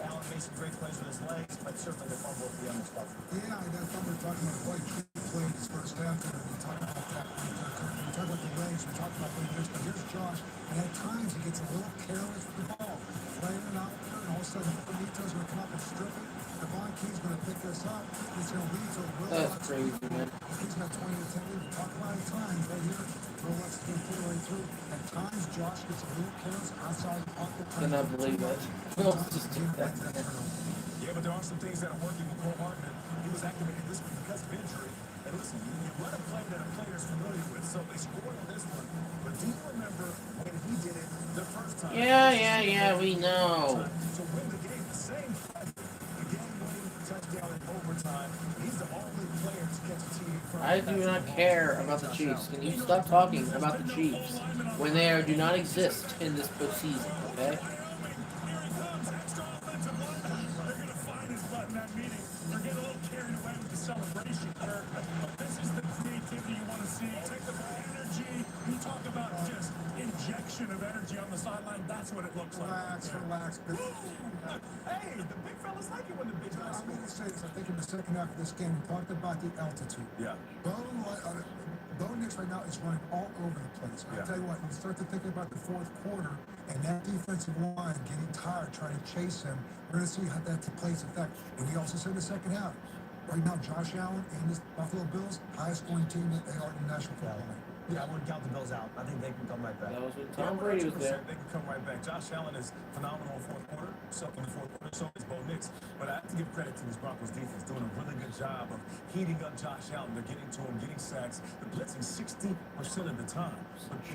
Allen made some great plays with his legs, but certainly the fumble at the end was tough. Yeah, I thought we were talking about quite key play in his first half. And we talked about that. We talked about the legs. We talked about the legs. But here's Josh. And at times he gets a little careless with the ball. Playing it out there, and all of a sudden Benito's going to come up and strip it. Devon Key's going to pick this up. It's going to lead to a real That's crazy, man. He's got 20 to 10 lead. We talk about it at times right here. Rolex is going to put it right through. At times, Josh gets a little careless outside the pocket. Cannot believe that. No, just do that. Yeah, but there are some things that are working with Cole Hartman. He was activated this week because of injury. And listen, you run a play that a player is familiar with, so they scored on this one. But do you remember when he did it the first time? Yeah, we know. To win the game, the same play, the game-winning touchdown in overtime. He's the only player to catch a team from. I do not care about the Chiefs. Can you stop talking about the Chiefs when they do not exist in this postseason, okay? Celebration, Kirk. This is the creativity you want to see. Take the energy. You talk about just injection of energy on the sideline. That's what it looks like. Relax. Hey, the big fellas like it when the big fellas. I'm going to say this. I think in the second half of this game, we talked about the altitude. Yeah. Bo Nix right now is running all over the place. I tell you what, when you start to think about the fourth quarter and that defensive line getting tired trying to chase him, we're going to see how that plays effect. And we also said in the second half, right now, Josh Allen and the Buffalo Bills, highest scoring team that they are in the National Football League. Yeah, I wouldn't count the Bills out. I think they can come right back. That was when Tom Brady was there. They can come right back. Josh Allen is phenomenal in the fourth quarter. So is Bo Nix. But I have to give credit to this Broncos defense doing a really good job of heating up Josh Allen. They're getting to him, getting sacks. They're blitzing 60% of the time.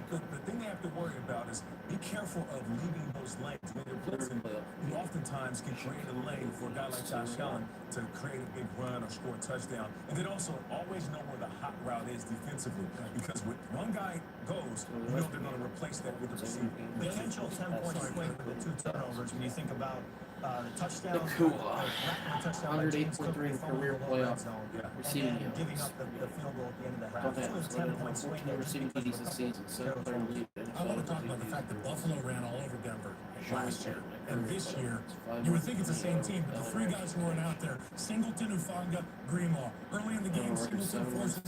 But the thing they have to worry about is be careful of leaving those lanes. When you're blitzing, you oftentimes can create a lane for a guy like Josh Allen to create a big run or score a touchdown. And then also always know where the hot route is defensively. Because when one guy goes, you know they're going to replace that with the receiver. Potential 10-point swing with the 2 turnovers when you think about the touchdown. Under 8.3 career playoff receiving and giving up the field goal at the end of the half. Don't have 10-point swing receiving TDs this season. So I want to talk about the fact that Buffalo ran all over Denver last year. And this year, you would think it's the same team, but the 3 guys who weren't out there, Singleton, Ufanga, Greenlaw. Early in the game, Singleton forces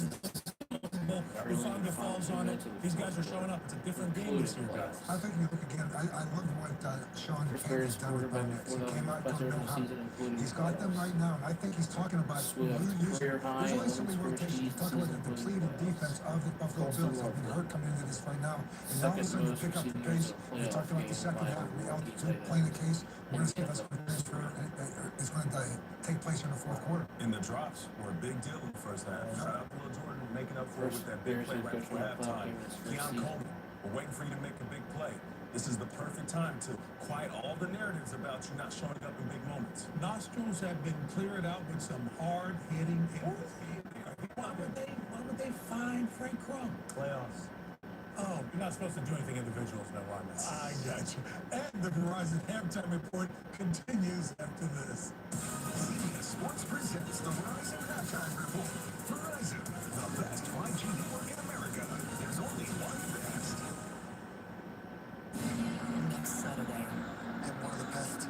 Ufanga falls on it. These guys are showing up. It's a different game this year, guys. I think you look again. I love what Sean Payton has done with Bo Nix. He came out and told him he's got them right now, and I think he's talking about there's only so many rotations. He's talking about the depleted defense of the Buffalo Bills. They've been hurt coming into this right now, and all of a sudden you pick up the pace. You're talking about the second half and the altitude playing the case. We're going to see if that's going to take place in the fourth quarter. And the drops were a big deal in the first half. Shout out to Will Jordan making up for it with that big play right before halftime. Keon Coleman, we're waiting for you to make a big play. This is the perfect time to quiet all the narratives about you not showing up in big moments. Nostrils have been cleared out with some hard-hitting hitters. Why would they find Frank Crumb? Playoffs. Oh, You're not supposed to do anything individuals, man, Wyman. I got you. And the Verizon halftime report continues after this. CBS Sports presents the Verizon Halftime Report. Verizon, the best 5G network in America. There's only one best. Next Saturday. And one of the best.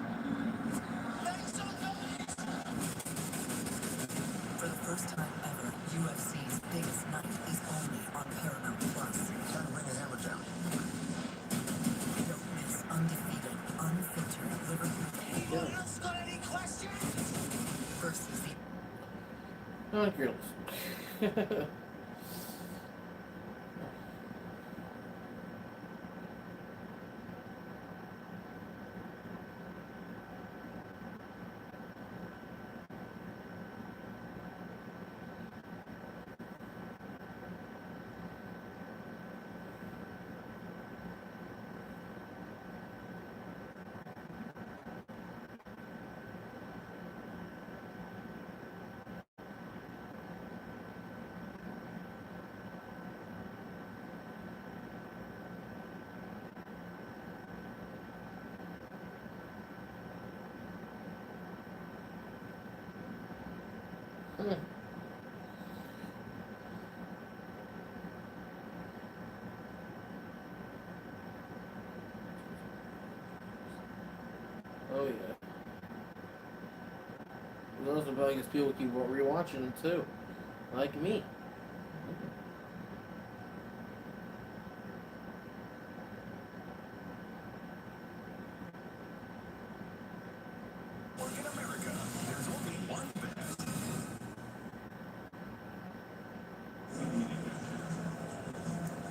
For the first time ever, UFC's biggest night is only on Paramount Plus. Time to bring the hammer down. Don't miss undefeated, unfiltered Liverpool Anyone else got any questions? versus the Oh, girls. Oh yeah. Those are probably because people keep rewatching them too, like me. Network in America. There's only one best.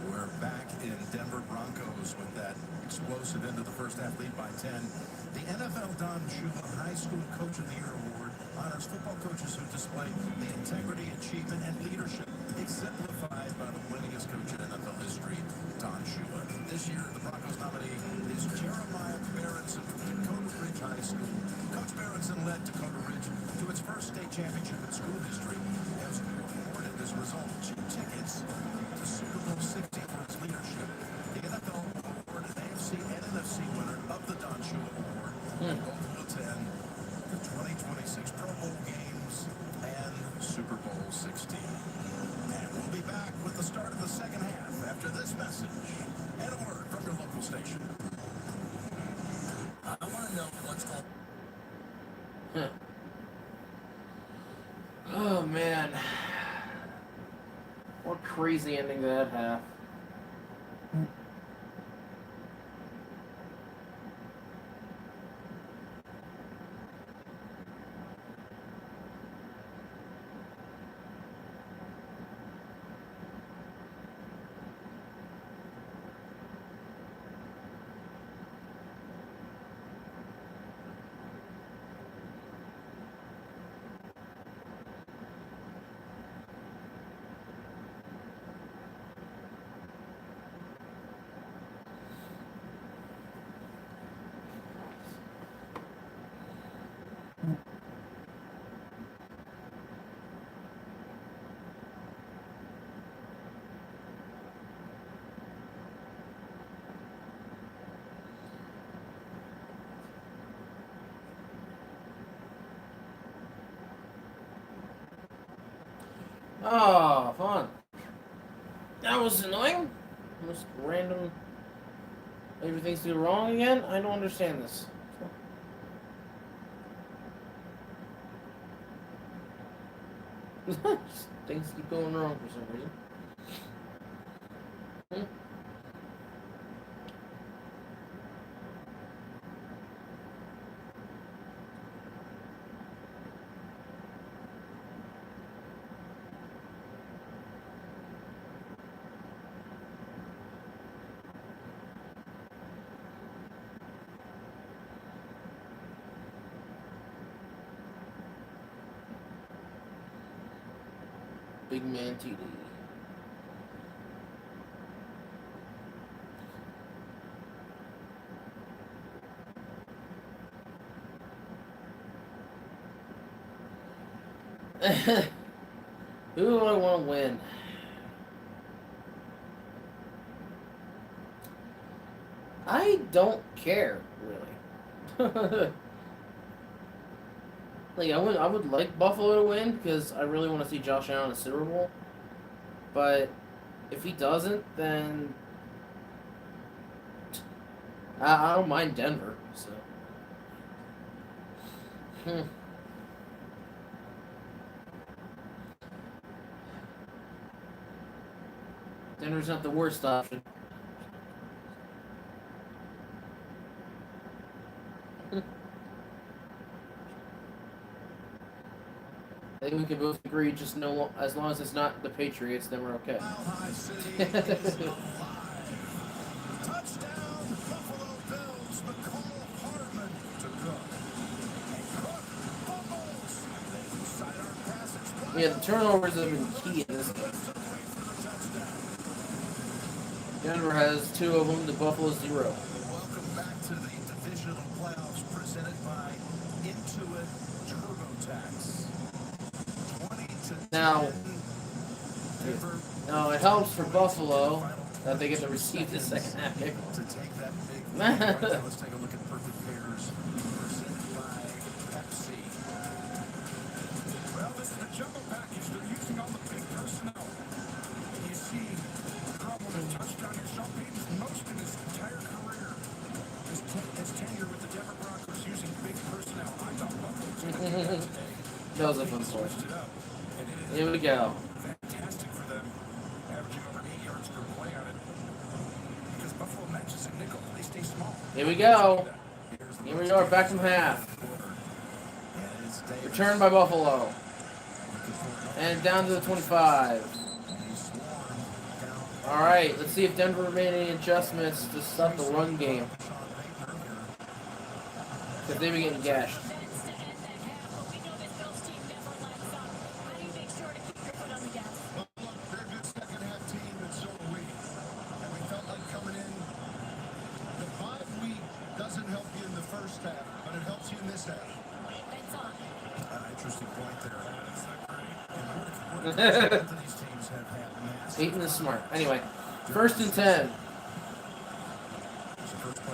We're back in Denver Broncos with that explosive into the first half lead by 10. The NFL Don Shula High School Coach of the Year Award honors football coaches who display the integrity, achievement, and leadership exemplified by the winningest coach in NFL history, Don Shula. This year, the Broncos nominee is Jeremiah Berenson from Dakota Ridge High School. Coach Berenson led Dakota Ridge to its first state championship in school history, has awarded as a result 2 tickets to Super Bowl 60 for his leadership. The NFL awarded AFC and NFC winner of the Don Shula Award, and both will attend the 2026 Pro Bowl games and Super Bowl 16. And we'll be back with the start of the second half after this message and a word from your local station. I want to know what's going Huh. Oh man. What crazy ending did that have? Oh, fun. That was annoying. Just random. Everything's still wrong again? I don't understand this. Just things keep going wrong for some reason. Big Man TD. Who do I want to win? I don't care, really. Like I would like Buffalo to win because I really want to see Josh Allen in a Super Bowl. But if he doesn't, then I don't mind Denver. So. Denver's not the worst option. I think we can both agree, just no, as long as it's not the Patriots, then we're okay. Yeah, the turnovers have been key in this game. Denver has 2 of them, the Buffalo 0. Welcome back to the divisional playoffs presented by Intuit TurboTax. 20 to Now, 10. now it helps for Buffalo that they get to receive the second half kick. To take that big lead. Right now, let's take a look at perfect pairs presented by Pepsi. Well, this is the jumbo package. They're using all the big personnel. And you see Crumb with a touchdown here. Sean Payton's most in his entire career. His tenure with the Denver Broncos using big personnel. I thought Buffalo was going to do that today. That was a fun play. Switched it up. And it is Here we go. fantastic for them, averaging over 8 yards per play on it. Because Buffalo matches a nickel. They stay small. Here we go. Here we are, back from half. Return by Buffalo. And down to the 25. Alright, let's see if Denver made any adjustments to stop the run game. Because they've been getting gashed. Interesting point there. These teams have had Eaton is smart. Anyway, 1st and 10.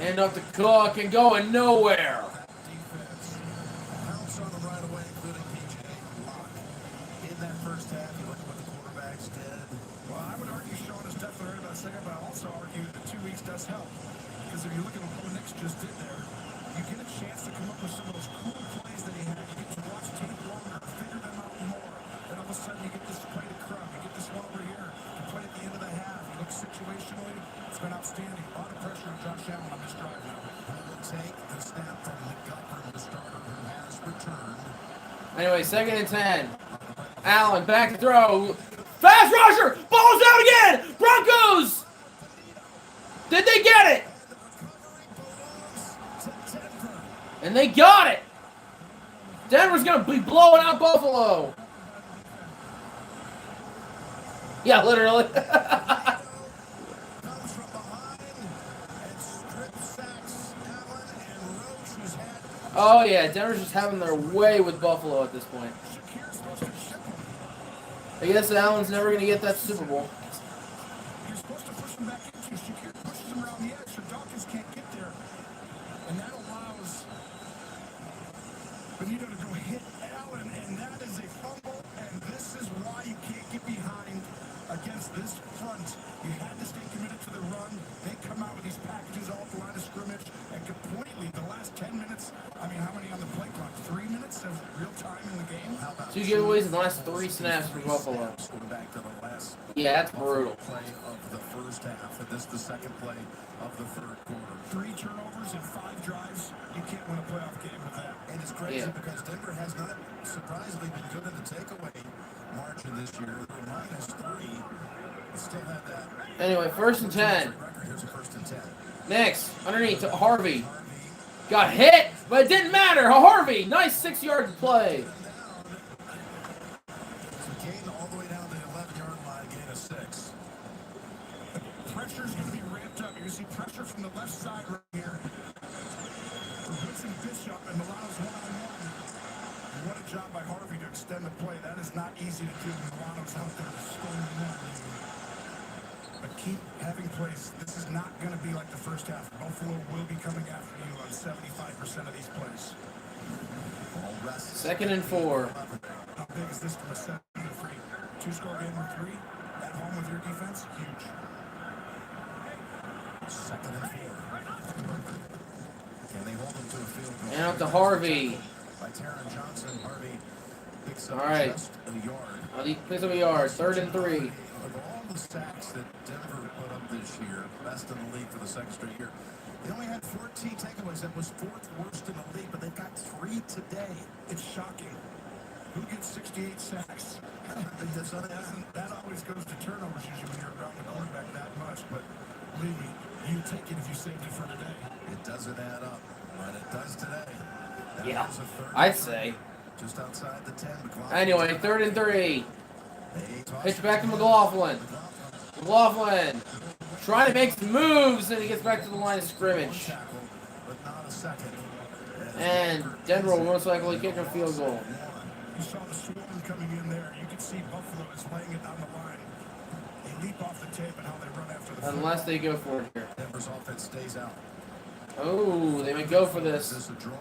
Hand off to Cook and going nowhere. defense. Pounce on them right away, including PJ Block. In that first half, you look at what the quarterbacks did. Well, I would argue Sean is definitely right about a second, but I also argue that 2 weeks does help. Because if you look at what Bo Nix just did there, you get a chance to come up with some of those cool plays that he had. You get to watch tape longer, figure them out more. Then all of a sudden you get this play to Crumb. You get this one over here. You play at the end of the half. You look situationally. It's been outstanding. A lot of pressure on Josh Allen on this drive now. Will take the snap from McGovern, the starter who has returned. Anyway, 2nd and 10. Allen back to throw. Fast rusher! Ball's out again! Broncos! Did they get it? And they got it! Denver's gonna be blowing out Buffalo. Yeah, literally. Comes from behind and strip sacks Allen and Roach, who's had Oh yeah, Denver's just having their way with Buffalo at this point. Shakir's supposed to ship him. I guess Allen's never gonna get that Super Bowl. You're supposed to push him back into. Shakir pushes him around the edge so Dawkins can't get there. And that allows Benito to go hit Allen, and that is a fumble, and this is why you can't get behind against this front. You had to stay committed to the run. They come out with these packages all at the line of scrimmage, and completely the last 10 minutes, I mean, how many on the play clock? 3 minutes of real time in the game? How about 2 giveaways in the last 3 snaps for Buffalo. going back to the last Yeah, that's brutal. play of the first half, and this is the second play of the third quarter. 3 turnovers in 5 drives. You can't win a playoff game with that. And it's crazy Yeah. because Denver has not surprisingly been good in the takeaway margin this year. They're -3. Still have that Anyway, 1st and 10. record. Here's a 1st and 10. Next, underneath to Harvey. Got hit, but it didn't matter. Harvey, nice 6-yard play. So gain all the way down to the 11-yard line, gain of 6. Pressure's going to be ramped up. You're going to see pressure from the left side right here. From Hudson Bishop and Milano's one-on-one. And what a job by Harvey to extend extend the play. That is not easy to do. Milano's out there scoring more. But keep having plays. This is not going to be like the first half. Buffalo will be coming after you on 75% of these plays. Ball rests. 2nd and 4. How big is this from a 7-3? 2-score game or 3? At home with your defense? Huge. 2nd and 4. Can they hold them to a field goal? And up to Harvey. By Taron Johnson. Harvey picks up All right. just a yard. He picks up a yard. 3rd and 3. Of all the sacks that Denver put up this year, best in the league for the 2nd straight year, they only had 14 takeaways. That was 4th worst in the league, but they've got 3 today. It's shocking. Who gets 68 sacks? That always goes to turnovers usually when you're around the quarterback that much. But believe me, you take it if you saved it for today. It doesn't add up, but it does today. That Yeah, was a 3rd I'd and say. 3, just outside the 10. Anyway, 3rd and 3. They toss Pitch it back to McLaughlin. McLaughlin trying to make some moves, and he gets back to the line of scrimmage. tackle, but not a second. And Denver will most likely kick a field goal. You saw the swarm coming in there. You can see Buffalo is laying it on the line. They leap off the tape and how they run after the Unless they go for it here. Denver's offense stays out. Oh, they may go for Is this. this a draw?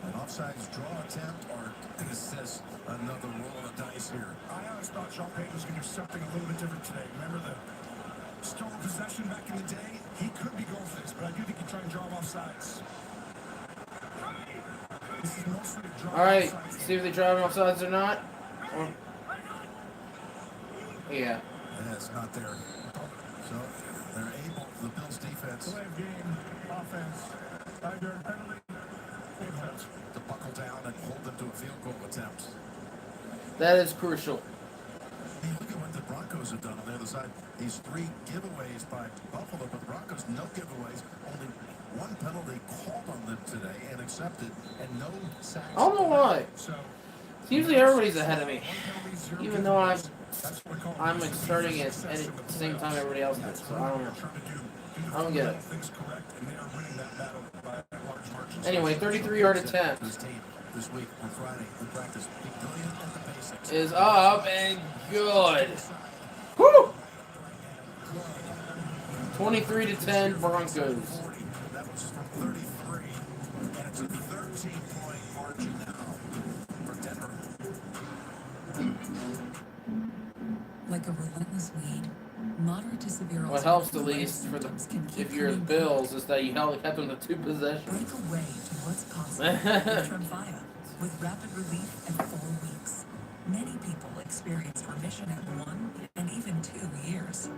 An offsides draw attempt, or is this another roll of dice here? I always thought Sean Payton was going to do something a little bit different today. Remember the stolen possession back in the day? He could be going for this, but I do think he tried and draw him off sides. This is mostly a draw All right, offsides. see if they drive him offsides or not. Or, yeah. Yeah, it's not there. So they're able, the Bills defense, Delay of game, offense, 5-yard penalty, defense. to buckle down and hold them to a field goal attempt. That is crucial. Hey, look at what the Broncos have done on the other side. These 3 giveaways by Buffalo, but the Broncos, no giveaways. Only 1 penalty called on them today and accepted, and no sacks. I don't know why. So, Usually everybody's ahead of me, 1 penalty, 0 even though giveaways. That's what we're calling I'm this. like starting it at the same time everybody else does. So I don't know. Trying to do I don't get it. things correct, and they are winning that battle by large margins. Anyway, 33-yard attempt This team this week on Friday in practice, be brilliant at the basics. is up and good. Woo! 23-10 Broncos. That was from 33, and it's a 13-point margin now for Denver. Like a relentless weed, moderate to severe What helps at ulcerative least for the symptoms can keep if you're the coming Bills is that you kept them to 2 possessions. Break away to what's possible with Tremfya. With rapid relief in 4 weeks. Many people experienced remission at 1 and even 2 years.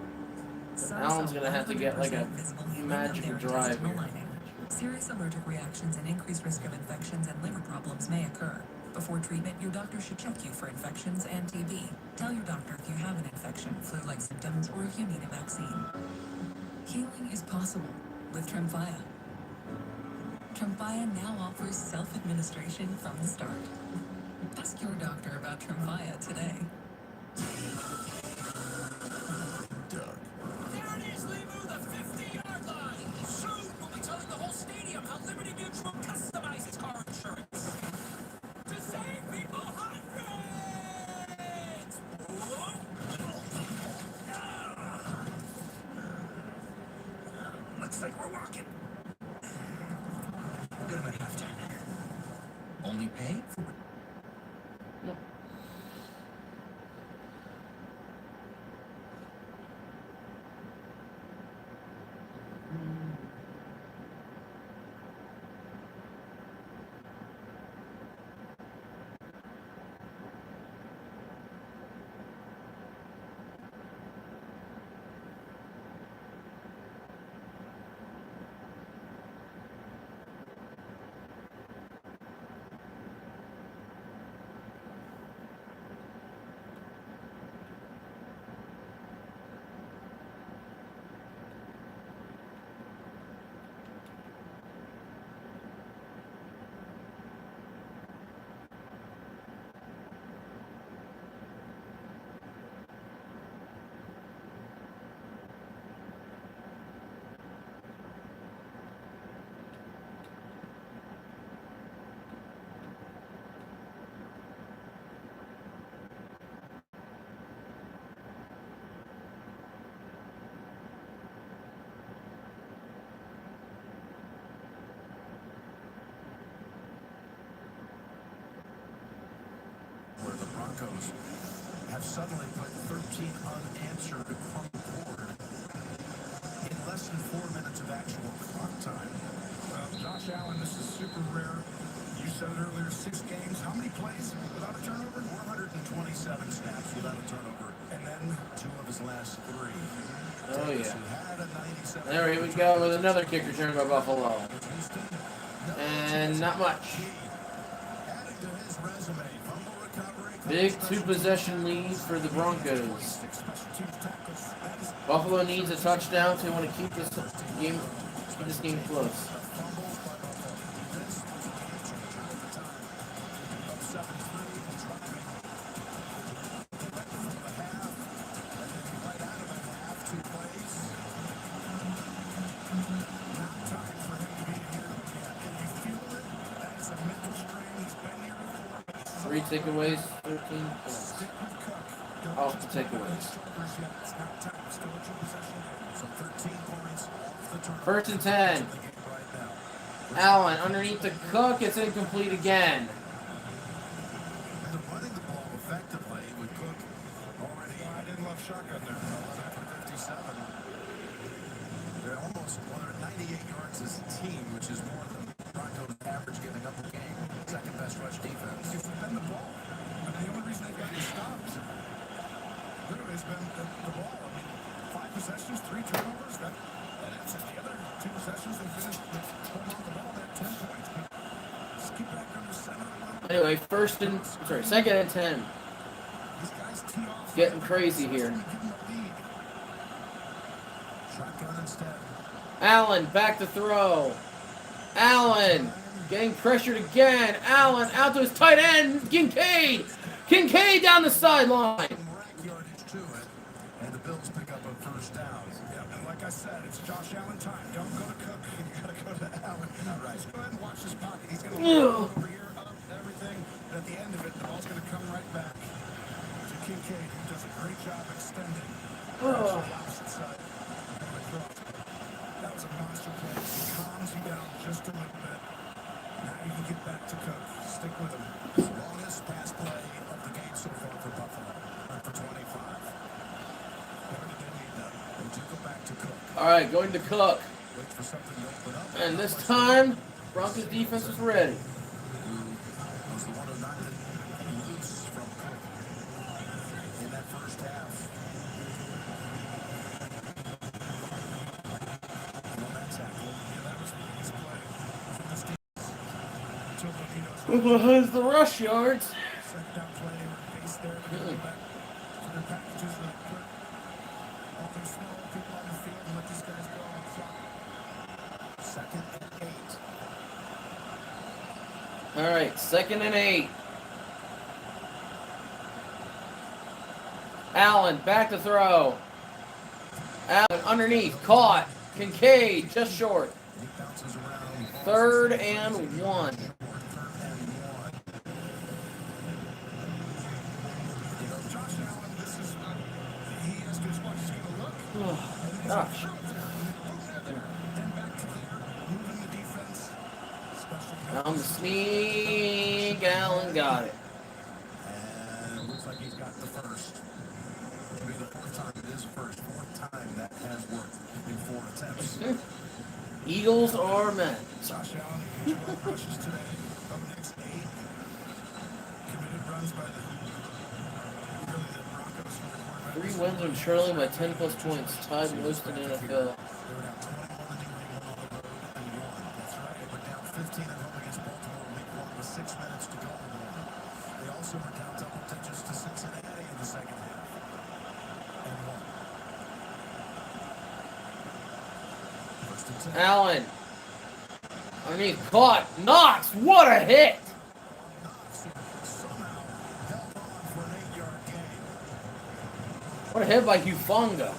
Some Alan's saw gonna have to get like a 100% visible healing of magic their drive intestinal here. lining. Serious allergic reactions and increased risk of infections and liver problems may occur. Before treatment, your doctor should check you for infections and TB. Tell your doctor if you have an infection, flu-like symptoms, or if you need a vaccine. Healing is possible with Tremfya. Tremfya now offers self-administration from the start. Ask your doctor about Tremfya today. Doug. There it is, Limu, the 50-yard line. Soon we'll be telling the whole stadium how Liberty Mutual customizes car insurance. To save people hundreds! Looks like we're walking. Good about halftime. Only pay for it. Broncos have suddenly put 13 unanswered from the board in less than 4 minutes of actual clock time. Well, Josh Allen, this is super rare. You said it earlier, 6 games. How many plays without a turnover? 127 snaps without a turnover, and then 2 of his last 3. Oh, yeah. Had a 97. There we go with another kick return by Buffalo. And not much. Adding to his resume, fumble recovery, Big 2-possession lead for the Broncos. special teams tackles. That is Buffalo needs a touchdown to want to keep this game close. Three takeaways, 13 points. Off the takeaways. First and 10. Allen underneath the Cook. It's incomplete again. They're running the ball effectively with Cook already. I didn't love shotgun there. 57. They're almost 198 yards as a team, which is more than Broncos average giving up a game. Second best rush defense. It's been the ball. I mean, the only reason they've gotten stopped literally has been the ball. I mean, 5 possessions, 3 turnovers. That's it. The other 2 possessions, they finished with hold on the ball. They had 10 points. Just keep back under center. Anyway, second and 10. These guys tee off. Getting crazy here. Give them a lead. Shotgun instead. Allen back to throw. Allen getting pressured again. Allen out to his tight end. Kincaid. Kincaid down the sideline. Rack yardage to it, and the Bills pick up a first down. Yeah, and like I said, it's Josh Allen time. Don't go to Cook. You gotta go to Allen. All right. Just go ahead and watch his pocket. He's gonna look over here, up, everything. And at the end of it, the ball's gonna come right back to Kincaid, who does a great job extending. To the opposite side. Going across. That was a monster play. It calms you down just a little bit. Now you can get back to Cook. Stick with him. Longest pass play of the game so far for Buffalo. For 25. Where did they need that? They do go back to Cook. All right, going to Cook. Wait for something to open up. And this time, Broncos defense is ready. Who was the one who knocked it loose from Cook in that first half. And on that tackle, That was the biggest play from this defense. Until Bonito's Who's the rush yards? second down play, base there. They go back to their packages and put all their small people on the field and let these guys go on the clock. second and 8. All right, second and 8. Allen back to throw. Allen underneath, caught. Kincaid just short. He bounces around. Third and 1. You know, Josh Allen, this is he has to watch. He's going to look. Gosh. Then back to there, moving the defense. Special On the sneak, Allen got it. And it looks like he's got the first. It'll be the 4th time it is first. 4th time that has worked in 4 attempts. Eagles are men. Josh Allen, he 12 rushes today. Of the next 8 committed runs by the Broncos from the quarterback. 3 wins when trailing by 10 plus points, tied most in the NFL. They were down 21 in New England on the road and won. That's right. They were down 15 at home against Baltimore week 1 with 6 minutes to go and won. They also were down double digits to Cincinnati in the second half and won. First and 10. Allen. Underneath, caught. Knox, what a hit! Somehow held on for an 8-yard gain. What a hit by Hufanga. Well,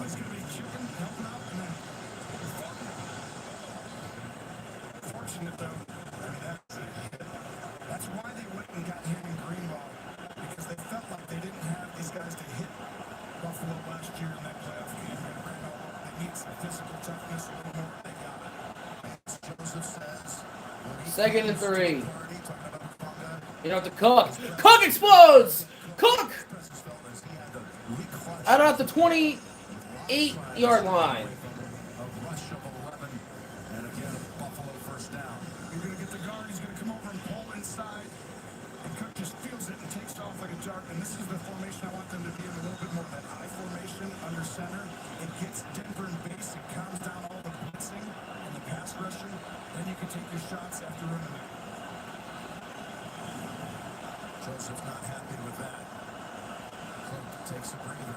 it's going to be chicken helping out and then fortunate though. I mean, that's why they went and got him in Greenlaw, because they felt like they didn't have these guys to hit Buffalo last year in that playoff game. They need some physical toughness, a little more. They got it. Joseph says, when he Second and comes to 3. the party, talking You don't have to cook. Cook explodes! Cook! Out at the 28-yard line. A rush of 11, and again, Buffalo first down. You're going to get the guard. He's going to come over and pull inside. And Cook just feels it and takes off like a dart. And this is the formation I want them to be in, a little bit more of that high formation under center. It gets Denver in base. It calms down all the blitzing and the pass rushing. Then you can take your shots after running it. Joseph's not happy with that. Cook takes a breather.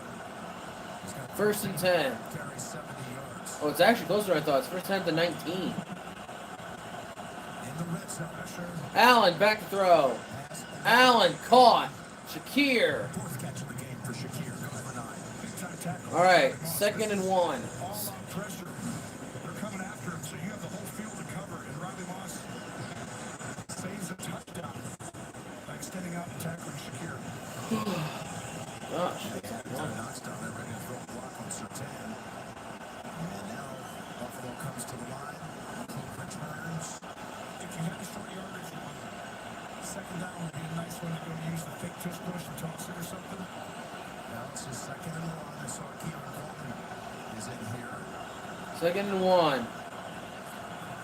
He's got 1st and 10. carries 70 yards. Oh, it's actually closer than I thought. It's 1st and 10 to 19. In the red zone, Usher. Allen, back to throw. Allen caught. Shakir. Fourth catch of the game for Shakir. Goes for 9. Big time tackle. All right, 2nd and 1. All out pressure. They're coming after him, so you have the whole field to cover. And Riley Moss saves a touchdown by extending out and tackling Shakir. Gosh. Knocks down there, ready to throw a block on Surtain. And now Buffalo comes to the line. Cook returns. If you had a short yardage one, 2nd down would be a nice one to go use the fake tush push and toss it or something. Now it's his 2nd and 1. I saw Keelan Coleman is in here. 2nd and 1.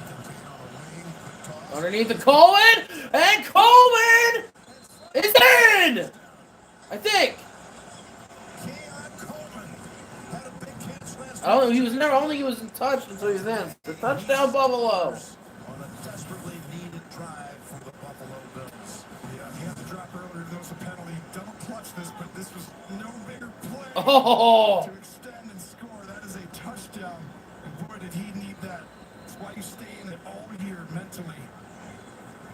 Continue on the wing. Quick toss. Underneath the Coleman. And Coleman is in! I think. Keelan Coleman had a big catch last I don't think he was touched until he was in. The touchdown Buffalo. on a desperately needed drive for the Buffalo Bills. Yeah, he had the drop earlier. There was a penalty. Don't clutch this, but this was no bigger play Oh! to extend and score. That is a touchdown. And boy, did he need that. That's why you stay in it all year mentally.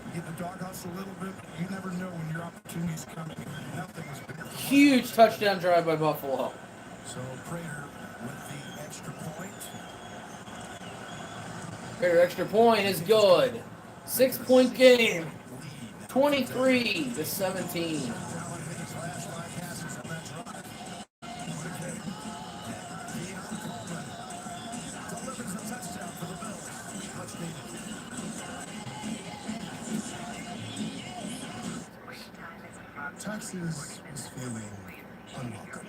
You get the doghouse a little bit. You never know when your opportunity's coming. Nothing is bigger. Huge touchdown drive by Buffalo. So Prater with the extra point. Their extra point is good. 6-point game. 23 to 17. Texas is feeling unwelcome.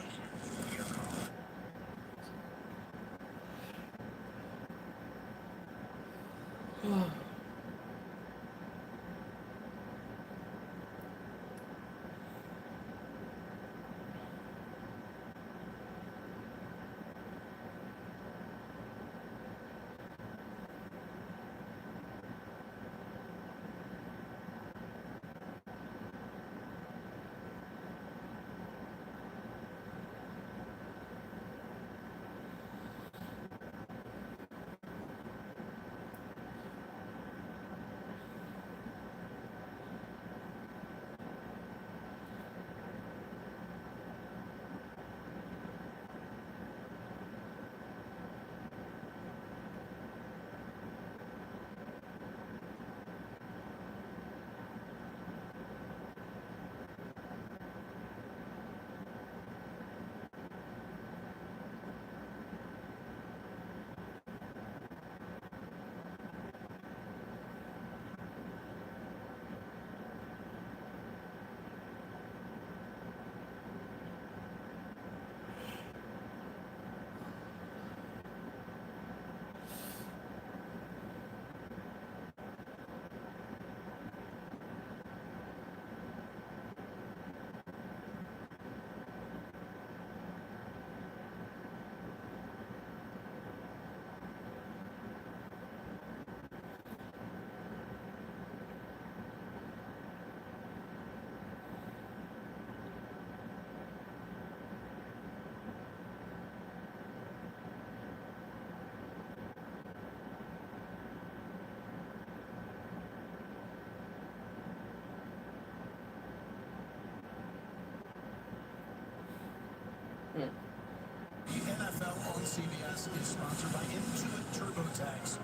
The NFL on CBS is sponsored by Intuit TurboTax.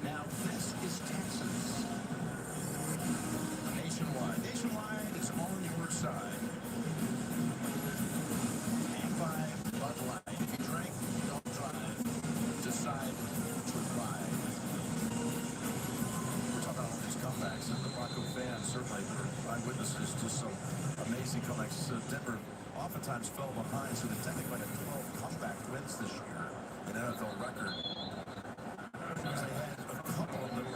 Now this is Texas. Nationwide. Nationwide is on your side. And by Bud Light. If you drink, don't drive. Decide to ride. We're talking about all these comebacks, and the Bronco fans certainly were eyewitnesses Denver oftentimes fell behind, so they've technically had 12 comeback wins this year, an NFL record. Because they had a couple of them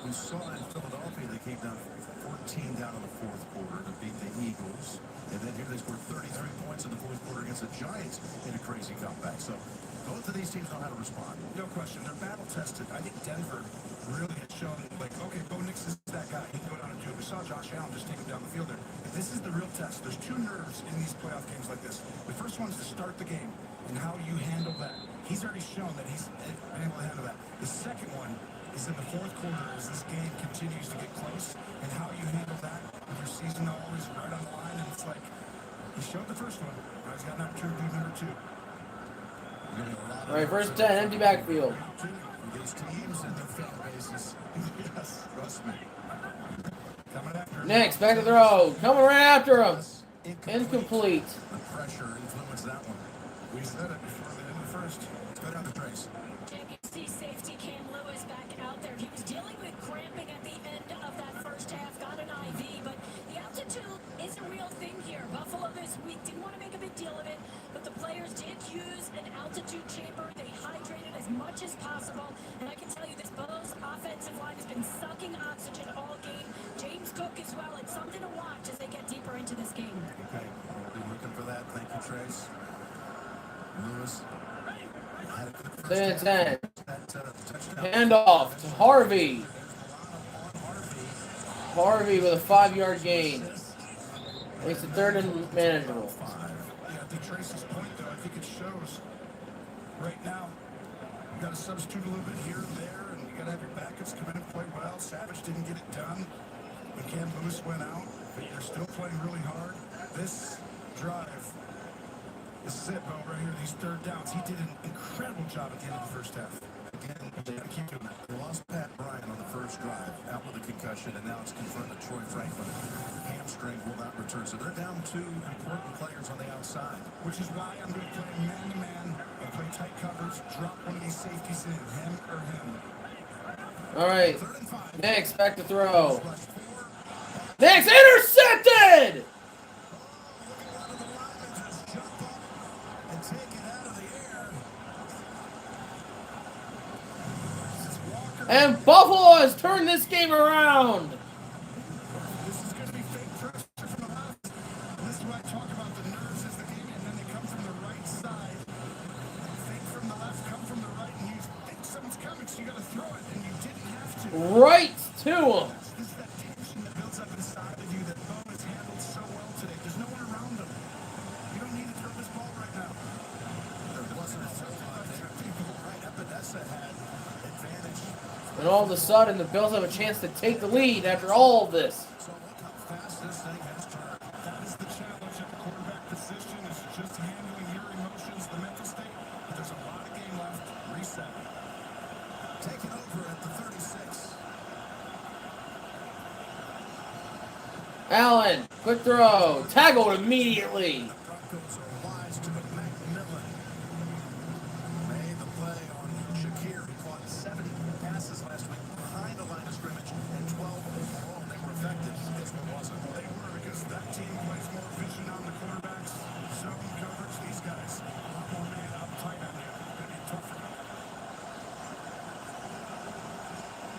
we saw in Philadelphia, they came down 14 down in the fourth quarter to beat the Eagles. And then here they scored 33 points in the fourth quarter against the Giants in a crazy comeback. So both of these teams know how to respond. No question. They're battle tested. I think Denver really has shown, like, okay, Bo Nix is that guy. He can go down and do it. We saw Josh Allen just take him down the field there. This is the real test. There's two nerves in these playoff games like this. The first one is to start the game and how you handle that. He's already shown that he's been able to handle that. The second one is in the fourth quarter as this game continues to get close and how you handle that with your season always right on the line. And it's like, he showed the first one. Now he's got an opportunity to do number two. All right, first 10, empty backfield. These teams and their fan bases. Yes, trust me. Coming after him. Next, back to throw. Coming right after him. Incomplete. The pressure influenced that one. We said it before the end of the first. Let's go down to Trace. JPC safety Cam Lewis back out there. He was dealing with cramping at the end of that first half, got an IV, but the altitude is a real thing here. Buffalo this week didn't want to make a big deal of it, but the players did use an altitude chamber. They hydrated as much as possible, and I can tell you this Bills offensive line has been sucking oxygen all game. James Cook as well. It's something to watch as they get deeper into this game. Okay, we'll be looking for that. Thank you, Trace. Lewis. Had a good first half. 10-10. Touchdown. Handoff to Harvey. Harvey with a 5-yard gain. Makes it third and manageable. Yeah, I think Trace's point, though, I think it shows right now. You got to substitute a little bit here and there, and you got to have your backups come in and play well. Savage didn't get it done when Cam Lewis went out, but you're still playing really hard. This drive, this is it, Bo, right here, these third downs. He did an incredible job at the end of the first half. Again, they keep doing that. They lost Pat Bryant on the first drive, out with a concussion, and now it's confirmed that Troy Franklin hamstring will not return. So they're down two important players on the outside. Which is why I'm going to play man-to-man and play tight covers, drop one of these safeties in, him or him. All right. 3rd and 5. Next, back to throw. Next, intercepted! And take it out of the air. And Buffalo has turned this game around. This is going to be fake pressure from the left. This is what I talk about, the nerves as the game, and then they come from the right side. Fake from the left, come from the right, and you think someone's coming, so you got to throw it, and you didn't have to. Right to him. This is that tension that builds up inside of you that Bo has handled so well today. There's no one around him. You don't need to throw this ball right now. There wasn't a full lot there. People right up at Essa had advantage. And all of a sudden, the Bills have a chance to take the lead after all of this. So look how fast this thing has turned. That is the challenge at the quarterback position, is just handling your emotions, the mental state. But there's a lot of game left. Reset. Taking over at the 36. Allen, quick throw. Tackled immediately. Broncos are wise to McMillan. Made the play on Shakir. He caught 7 passes last week behind the line of scrimmage and 12 overall. They were effective. This one wasn't. They were, because that team plays more vision on the quarterbacks. Zone coverage, these guys, a lot more man up tight on you. Going to be tougher.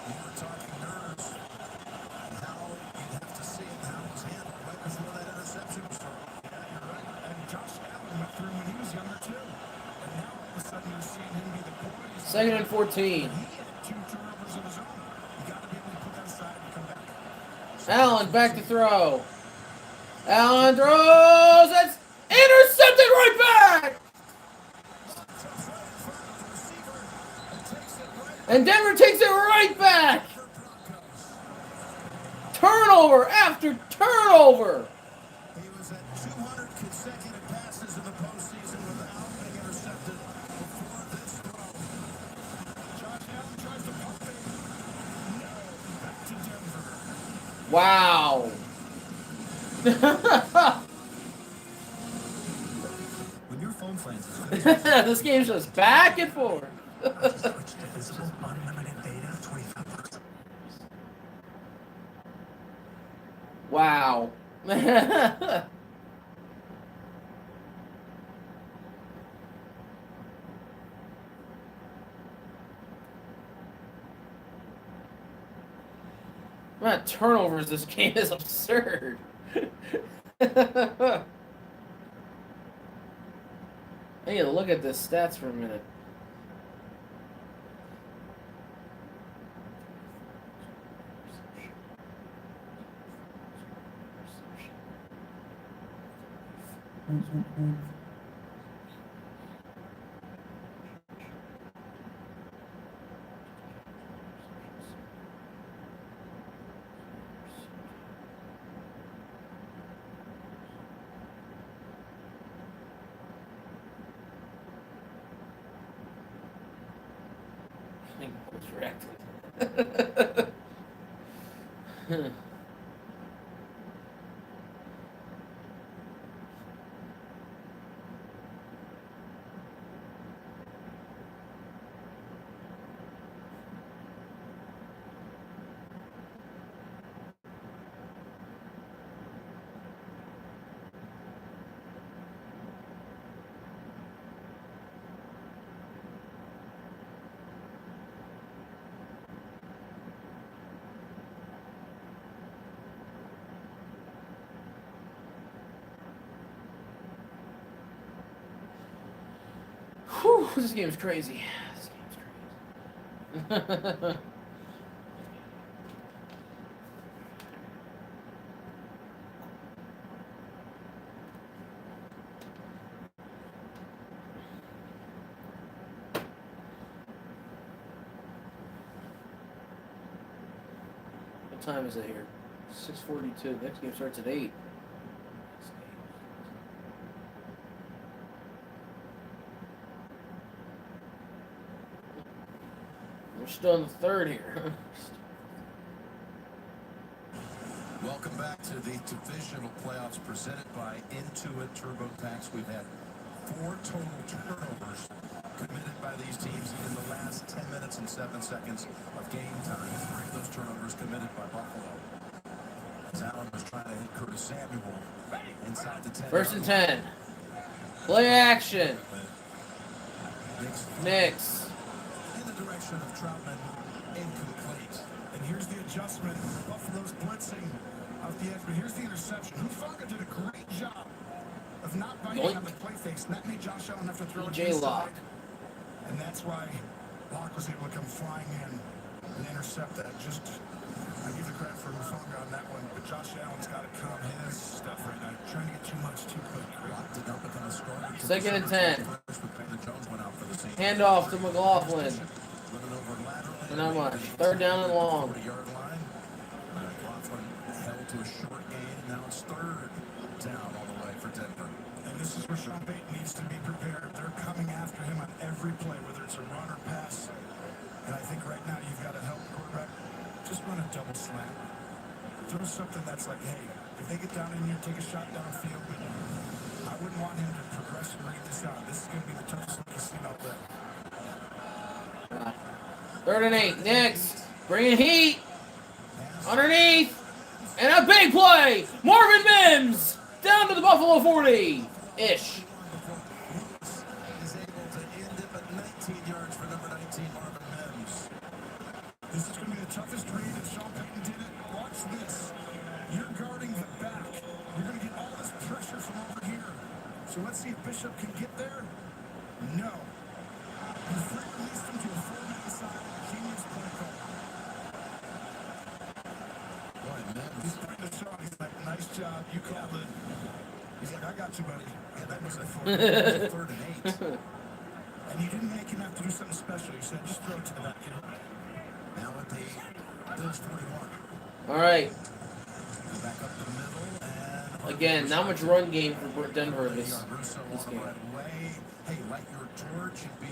We were talking nerves and how you'd have to see it, how it was handled right before that interception was thrown. Yeah, you're right. And Josh Allen went through when he was younger, too. And now all of a sudden you're seeing him be the poise. 2nd and 14. He had 2 turnovers of his own. You got to be able to put that aside and come back. Allen, back to throw. Allen throws. It's intercepted right back. And Denver takes it right back. Turnover after turnover. He was at 200 consecutive passes in the postseason without being intercepted before this throw. Josh Allen tries to pump it. No. Back to Denver. Wow. When your phone plans is This game's just back and forth. switch to Visible Unlimited Data, $25. Wow. turnovers this game is absurd. I need to look at the stats for a minute. I think I was reacting. Whew, this game's crazy. This game's crazy. What time is it here? 6:42. Next game starts at 8. We're still in the third here. Welcome back to the divisional playoffs presented by Intuit TurboTax. We've had 4 total turnovers committed by these teams in the last 10 minutes and 7 seconds of game time. 3 of those turnovers committed by Buffalo. As Allen was trying to hit Curtis Samuel inside the 10. First and 10. Play action. Knicks. In the direction of Troutman, incomplete. And here's the adjustment. Buffalo's blitzing off the edge, but here's the interception. Hufanga did a great job of not biting on the play fakes, and that made Josh Allen have to throw it J. Lock. And that's why Locke was able to come flying in and intercept that. Just, I give the credit for Hufanga on that one, but Josh Allen's got to calm his stuff right now. Trying to get too much too quick. Locke did not become a scorer. Second and 10. Handoff to McLaughlin. Not much. Third down and long. McLaughlin held to a short gain. Now it's third down all the way for Denver. And this is where Sean Payton needs to be prepared. They're coming after him on every play, whether it's a run or pass. And I think right now you've got to help the quarterback. Just run a double slant. Throw something that's like, hey, if they get down in here, take a shot downfield. But I wouldn't want him to progress and read this out. This is going to be the toughest look he's seen out there. Third and 8. Next. Bringing heat. Underneath. And a big play. Marvin Mims. Down to the Buffalo 40-ish. Is able to end it at 19 yards for number 19, Marvin Mims. This is going to be the toughest read, and Sean Payton did it. Watch this. You're guarding the back. You're going to get all this pressure from over here. So let's see if Bishop can get there. No. You free released him to a 4-man side. Genius play call. Boy, Mims. He's putting the shot. He's like, nice job. You called it. He's like, I got you, buddy. Yeah, that was a third and 8. And you didn't make him have to do something special. You said, just throw it to the back. You know? Now at the Bills 41. All right. Back up the middle. And Again, not much run game for Denver this game. Hey, like your George should be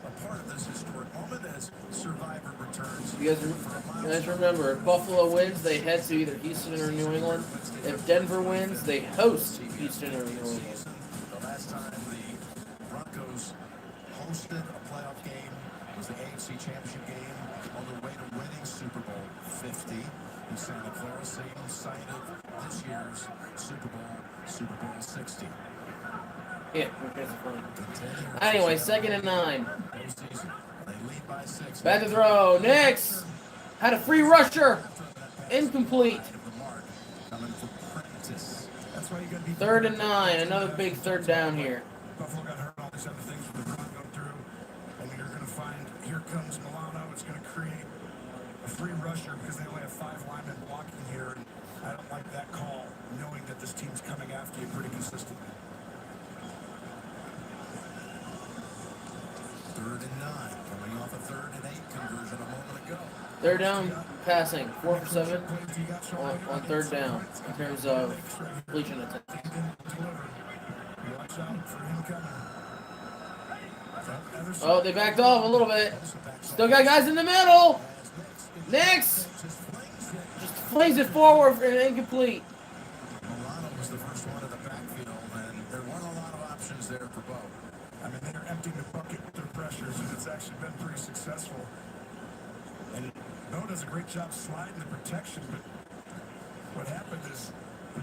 a part of this historic moment as Survivor returns. You guys remember, if Buffalo wins, they head to either Houston or New England. If Denver wins, they host Houston or New England. The last time the Broncos hosted a playoff game was the AFC Championship game on the way to winning Super Bowl 50 in Santa Clara, same site of this year's Super Bowl 60. Yeah, that's funny. Anyway, second and 9. They lead by 6. Back to throw. Next. Had a free rusher. Incomplete. Of the mark. Coming for practice. That's why you got to be 3rd and 9. Another big 3rd down here. Buffalo got hurt, all these other things with the run go through. And you're going to find, here comes Milano. It's going to create a free rusher because they only have 5 linemen blocking here. And I don't like that call, knowing that this team's coming after you pretty consistently. 3rd and 9. Coming off a 3rd and 8 conversion a moment ago. 3rd down passing. 4 for 7 on 3rd down in terms of completion attempts. Watch out for him coming. Oh, they backed off a little bit. Still got guys in the middle. Next. Just plays it forward for an incomplete. Milano was the first one in the backfield, and there weren't a lot of options there for Bo. I mean, they're emptying the bucket with their pressures, and it's actually been pretty successful. And Bo does a great job sliding the protection, but what happened is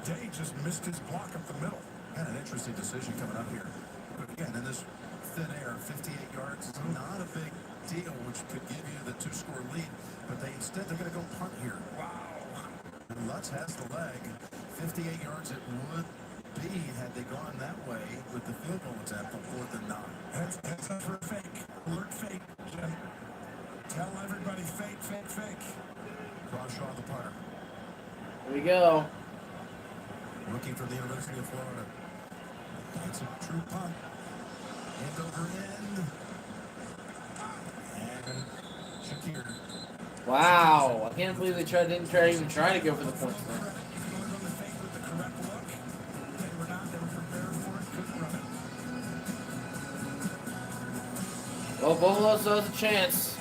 Day just missed his block up the middle. And an interesting decision coming up here. But again, in this thin air, 58 yards is not a big deal, which could give you the 2-score lead. But they're going to go punt here. Wow. And Lutz has the leg. 58 yards it would be had they gone that way with the field goal attempt on 4th and 9. That's up for a fake. Alert fake, Jim. Tell everybody fake, fake, fake. Croshaw the punter. Here we go. Rookie from the University of Florida. It's a true punt. End over end. And Shakir. Wow. I can't believe they didn't even try to go for the points there. Going on the fake with the correct look. They were not. They were prepared for it. Couldn't run it. Well, Buffalo still has a chance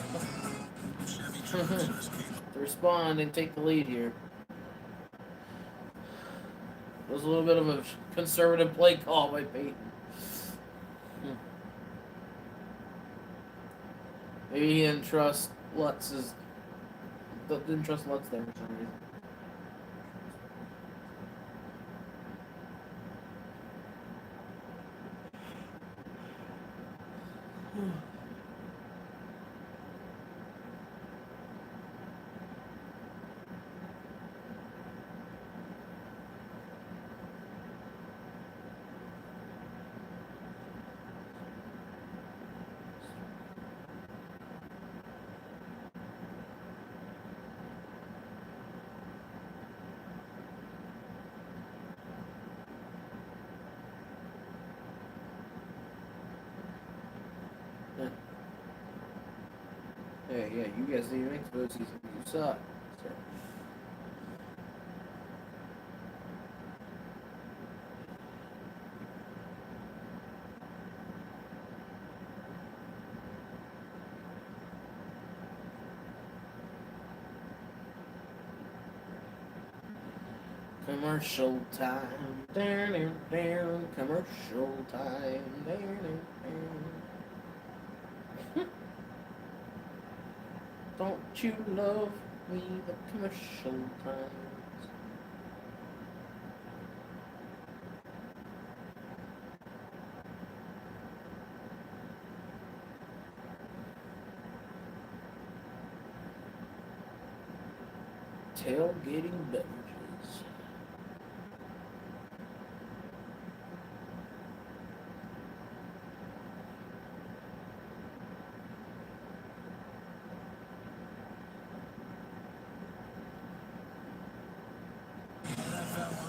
to respond and take the lead here. It was a little bit of a conservative play call by Peyton. Maybe he didn't trust Lutz there for some reason. Yeah, you guys didn't make the postseason. You suck. So. Commercial time. Down. Commercial time. Down. Don't you love me, the commercial times? Tailgating beverages.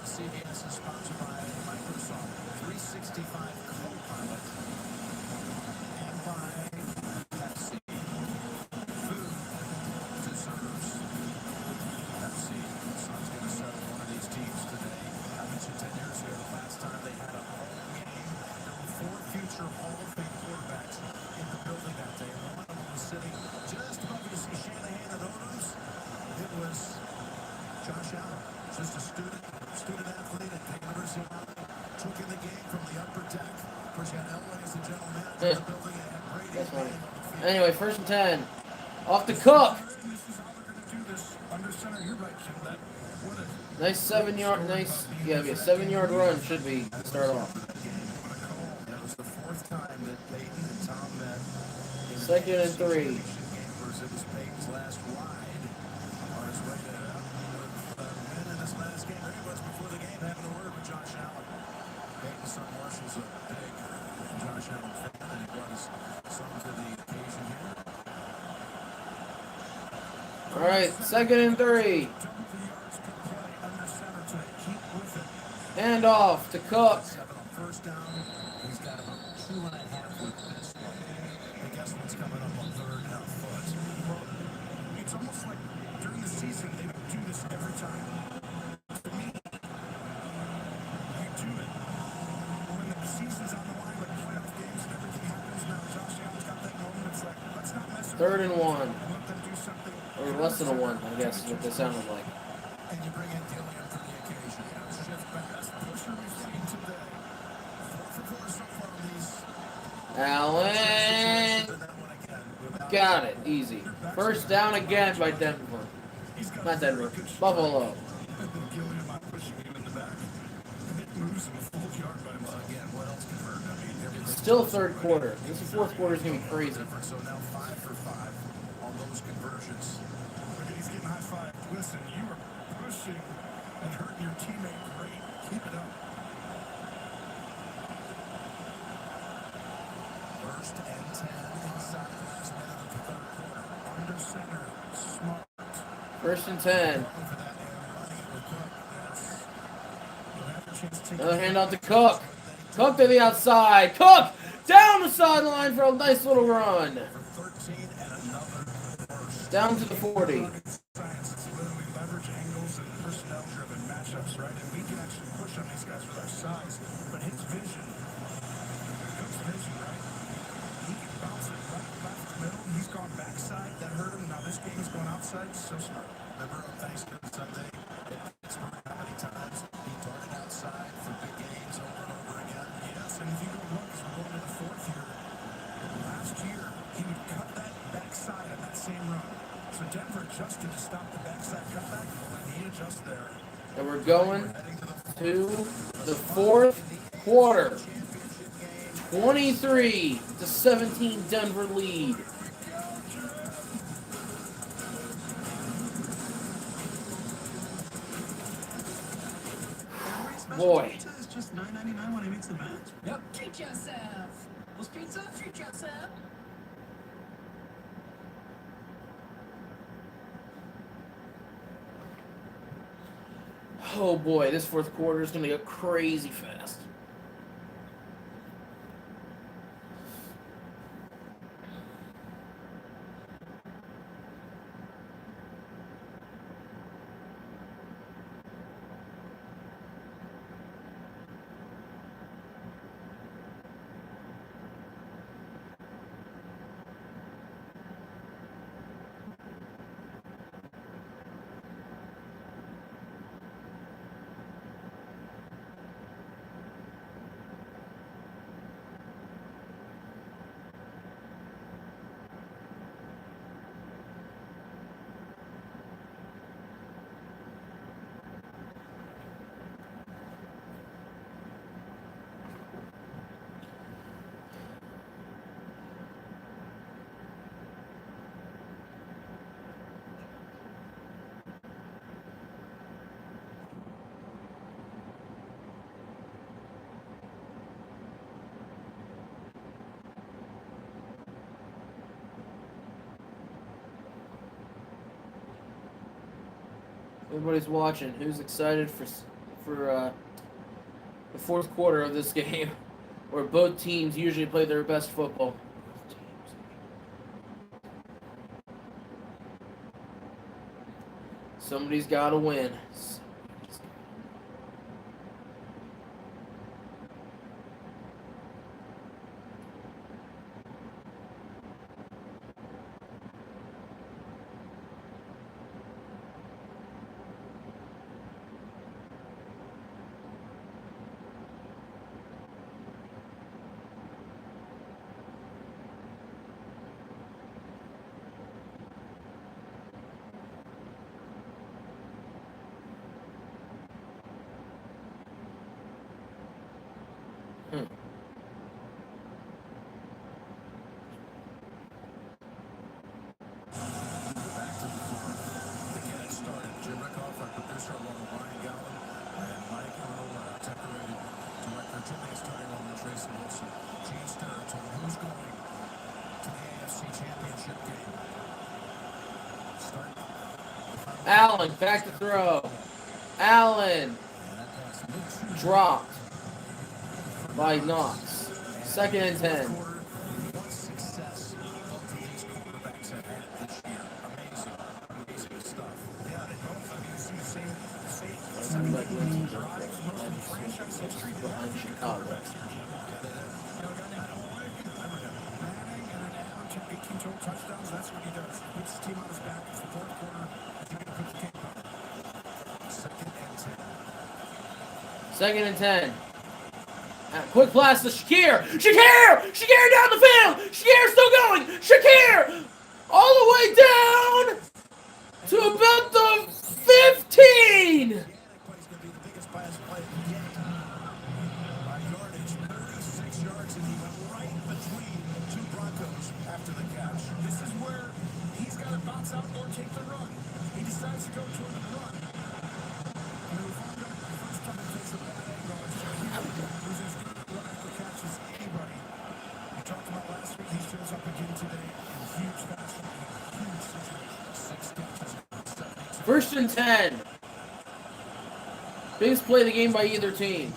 CBS is sponsored by Microsoft 365 Copilot and by Pepsi. Food deserves Pepsi. Sun's going to settle one of these teams today. I mentioned 10 years ago, the last time they had a home game, there were 4 future Hall of Fame quarterbacks in the building that day. And one of them was sitting just above you see Shanahan and Odoms. It was Josh Allen, just a student athlete at the University of Florida, took in the game from the upper deck. Of course, you had Elway as the general manager of the building, and had Brady That's funny. on the field. Anyway, 1st and 10. Off the Cook. This is how they're going to do this under center. You're right, Jim. That would have. Nice 7-yard. Yeah, be a 7-yard run should be to start off. That was the 4th time that Peyton and Tom met. In 2nd and 3. game versus it was Peyton's last ride on his way to this last game. There he was before the game having a word with Josh Allen. Peyton's son Marshall's a big Josh Allen fan, and he brought his son to the occasion here. All right, 2nd and 3. Hand off to Cook. First down, he's got about 2.5 with this one. And guess what's coming up on 3rd and a foot? Well, it's almost like during the season they don't do this every time. To me, you do it when the season's on the line, like playoff games and everything happens. Now Josh Allen's got that moment. It's like, let's not mess around. 3rd and 1. Let them do something. Or less than a 1, I guess, is what they sounded like. And you bring in Gilliam for the occasion. Shift pass. Pusher we've seen today. 4 for 4 so far on these. Allen. Got it. Easy. First down again by Denver. Not Denver. Buffalo. Gilliam not pushing him in the back. It moves him a full yard by him. Again, what else can hurt? I mean, everything. Still 3rd quarter. This 4th quarter is going to be crazy. So now 5 for 5 on those conversions. Look, he's getting high five. Listen, you are pushing and hurting your teammate. Great. Keep it up. 1st and 10 inside the last minute of the 3rd quarter. Under center. Smart. 1st and 10. Another handoff to Cook. Cook to the outside. Cook down the sideline for a nice little run. Down to the 40. Leverage angles and personnel-driven matchups, right? And we can actually push on these guys with our size, but his vision, Cook's vision, right? He can bounce it right left middle. He's gone backside. That hurt him. Now this game is going outside. So smart. Remember on Thanksgiving Sunday in Pittsburgh, how many times he darted outside for big games over and over again? Yes, and if you go look, as we're going to the 4th year, last year he would cut that backside on that same run. So Denver adjusted to stop the backside cutback, and he adjusts there. And we're going to the 4th quarter. 23-17 Denver lead. Boy. It's just $9.99 when he makes the match. Yep. Treat yourself. What's pizza? Treat yourself. Oh boy, this 4th quarter is going to go crazy fast. Everybody's watching. Who's excited for the 4th quarter of this game, where both teams usually play their best football? Somebody's got to win. Today's starting over Tracy Wilson. Gene Sturr told who's going to the AFC Championship game. Start. Allen, back to throw. Allen. Dropped by Knox. 2nd and 10. What success both of these quarterbacks have had this year. Amazing stuff. Yeah, they both, I mean, you see the same drive, most in franchise history Behind Chicago. Manning and an average of 18 total touchdowns. That's what he does. Puts his team on his back. It's the fourth quarter. He's going to put the game on. 2nd and 10. 2nd and 10. Quick pass to Shakir. Shakir down the field. Shakir still going. Shakir all the way down to about the 15. Play's going to be the biggest pass play of the game. By yardage, 36 yards, and he went right between two Broncos after the catch. This is where he's got to bounce out or take the run. He decides to go toward the run. And we found out the first time he takes a bad angle, it's Shakir, who's as good at run after catch as anybody. We talked about last week. He shows up again today in huge fashion, in a huge situation. 6 catches, 7 1st and 10. Biggest play of the game by either team.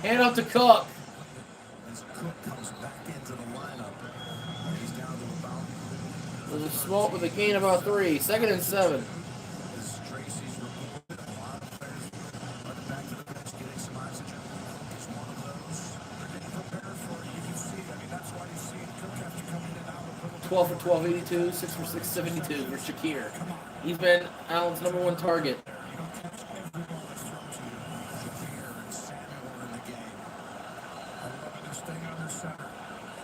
Hand off to Cook. As Cook comes back into the lineup, he's down to about. With a small, with a gain of about 3. 2nd and 7. As Tracy's reported, a lot of players running back to the bench, getting some oxygen. It's one of those. They're getting prepared for it. You can see it. I mean, that's why you see Cook have to come in and out a little bit. 12 for 12, 82. 6 for 6, 72 for Shakir. He's been Allen's #1 target. You don't catch every ball that's thrown to you. Shakir and Samuel are in the game. I love it. They're staying under center.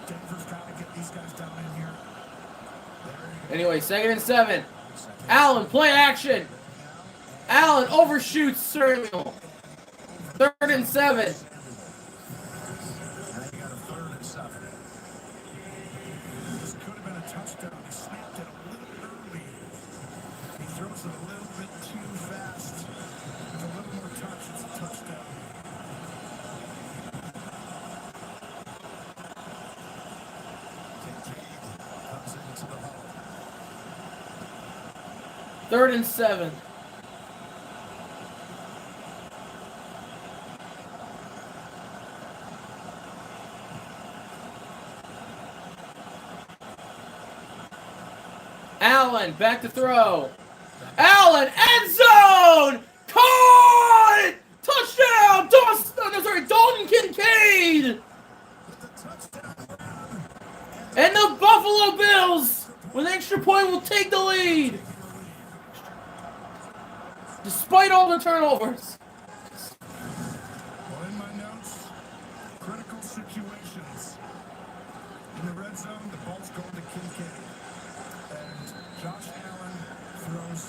Denver's got to get these guys down in here. There you go. Anyway, 2nd and 7. Allen, play action. Allen overshoots Samuel. 3rd and 7. And you got a 3rd and 7. This could have been a touchdown. He snapped it a little early. He throws it a little bit too fast. With a little more touch, it's a touchdown. Kincaid comes into the huddle. 3rd and 7. Allen, back to throw. Allen, end zone! Caught! Touchdown! Dalton Kincaid! And the Buffalo Bills, with an extra point, will take the lead. Despite all the turnovers. Well, in my notes, critical situations. In the red zone, the ball's going to Kincaid. And Josh Allen throws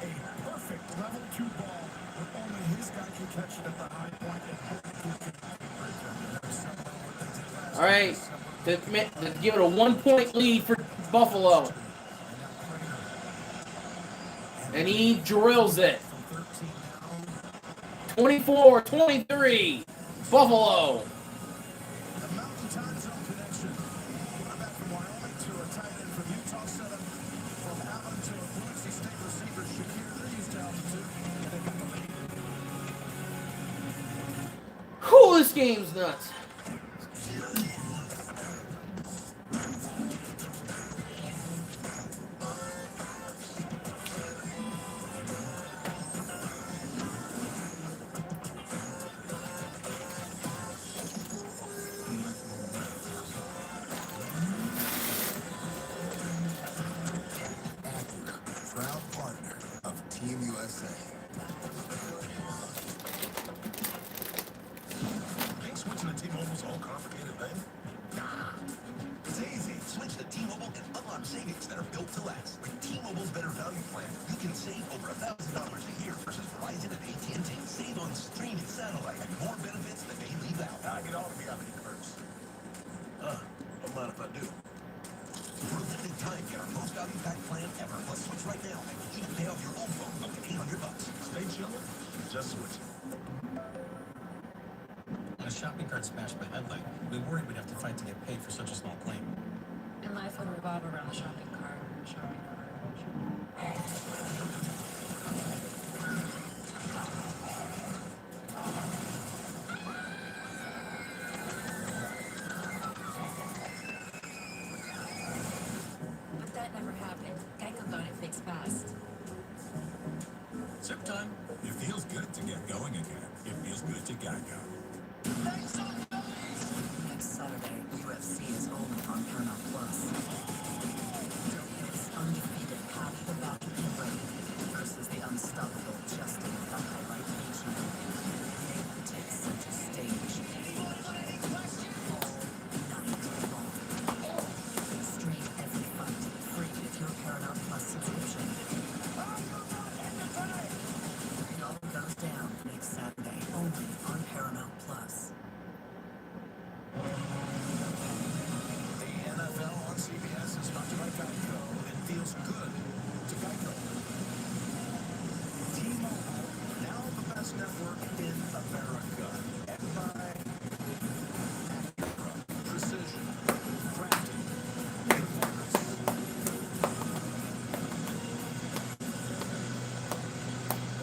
a perfect level 2 ball where only his guy can catch it at the high point. And All right, to give it a 1-point lead for Buffalo. And he drills it. 24-23, Buffalo. The Mountain Time Zone connection. Quarterback from Wyoming to a tight end from Utah setup. From Allen to a Boise State receiver, Shakir. They're used to altitude, and they got the lead. Whew, this game's nuts. Proud partner of Team USA. Ain't switching to T-Mobile's all complicated thing? Nah, it's easy. Switch to T-Mobile and unlock savings that are built to last. With T-Mobile's better value plan, you can save over $1,000 a year versus Verizon and AT&T. Save on streaming, satellite, and more benefits that they leave out. I get all of the other perks. Don't mind if I do. For a limited time, get our most value pack plan ever. Plus, switch right now and you can pay off your old phone up to $800. Stay chillin', just switch. a shopping cart smashed by headlight. We worried we'd have to fight to get paid for such a small claim. And life would revolve around the shopping cart. But that never happened. Geico got it fixed fast. Zip time. It feels good to get going again. It feels good to Geico. Next Saturday, UFC is only on Paramount Plus. It's undefeated Pat the Battle Kimberly versus the unstoppable Justin the Highlight Nation. It takes center stage. All night long. Stream every fight free with your Paramount Plus subscription. It all goes down next Saturday, only on Paramount Plus. The NFL on CBS is sponsored by Geico. It feels good to Geico. T-Mobile, now the best network in America. And by Acura, precision, crafting, performance.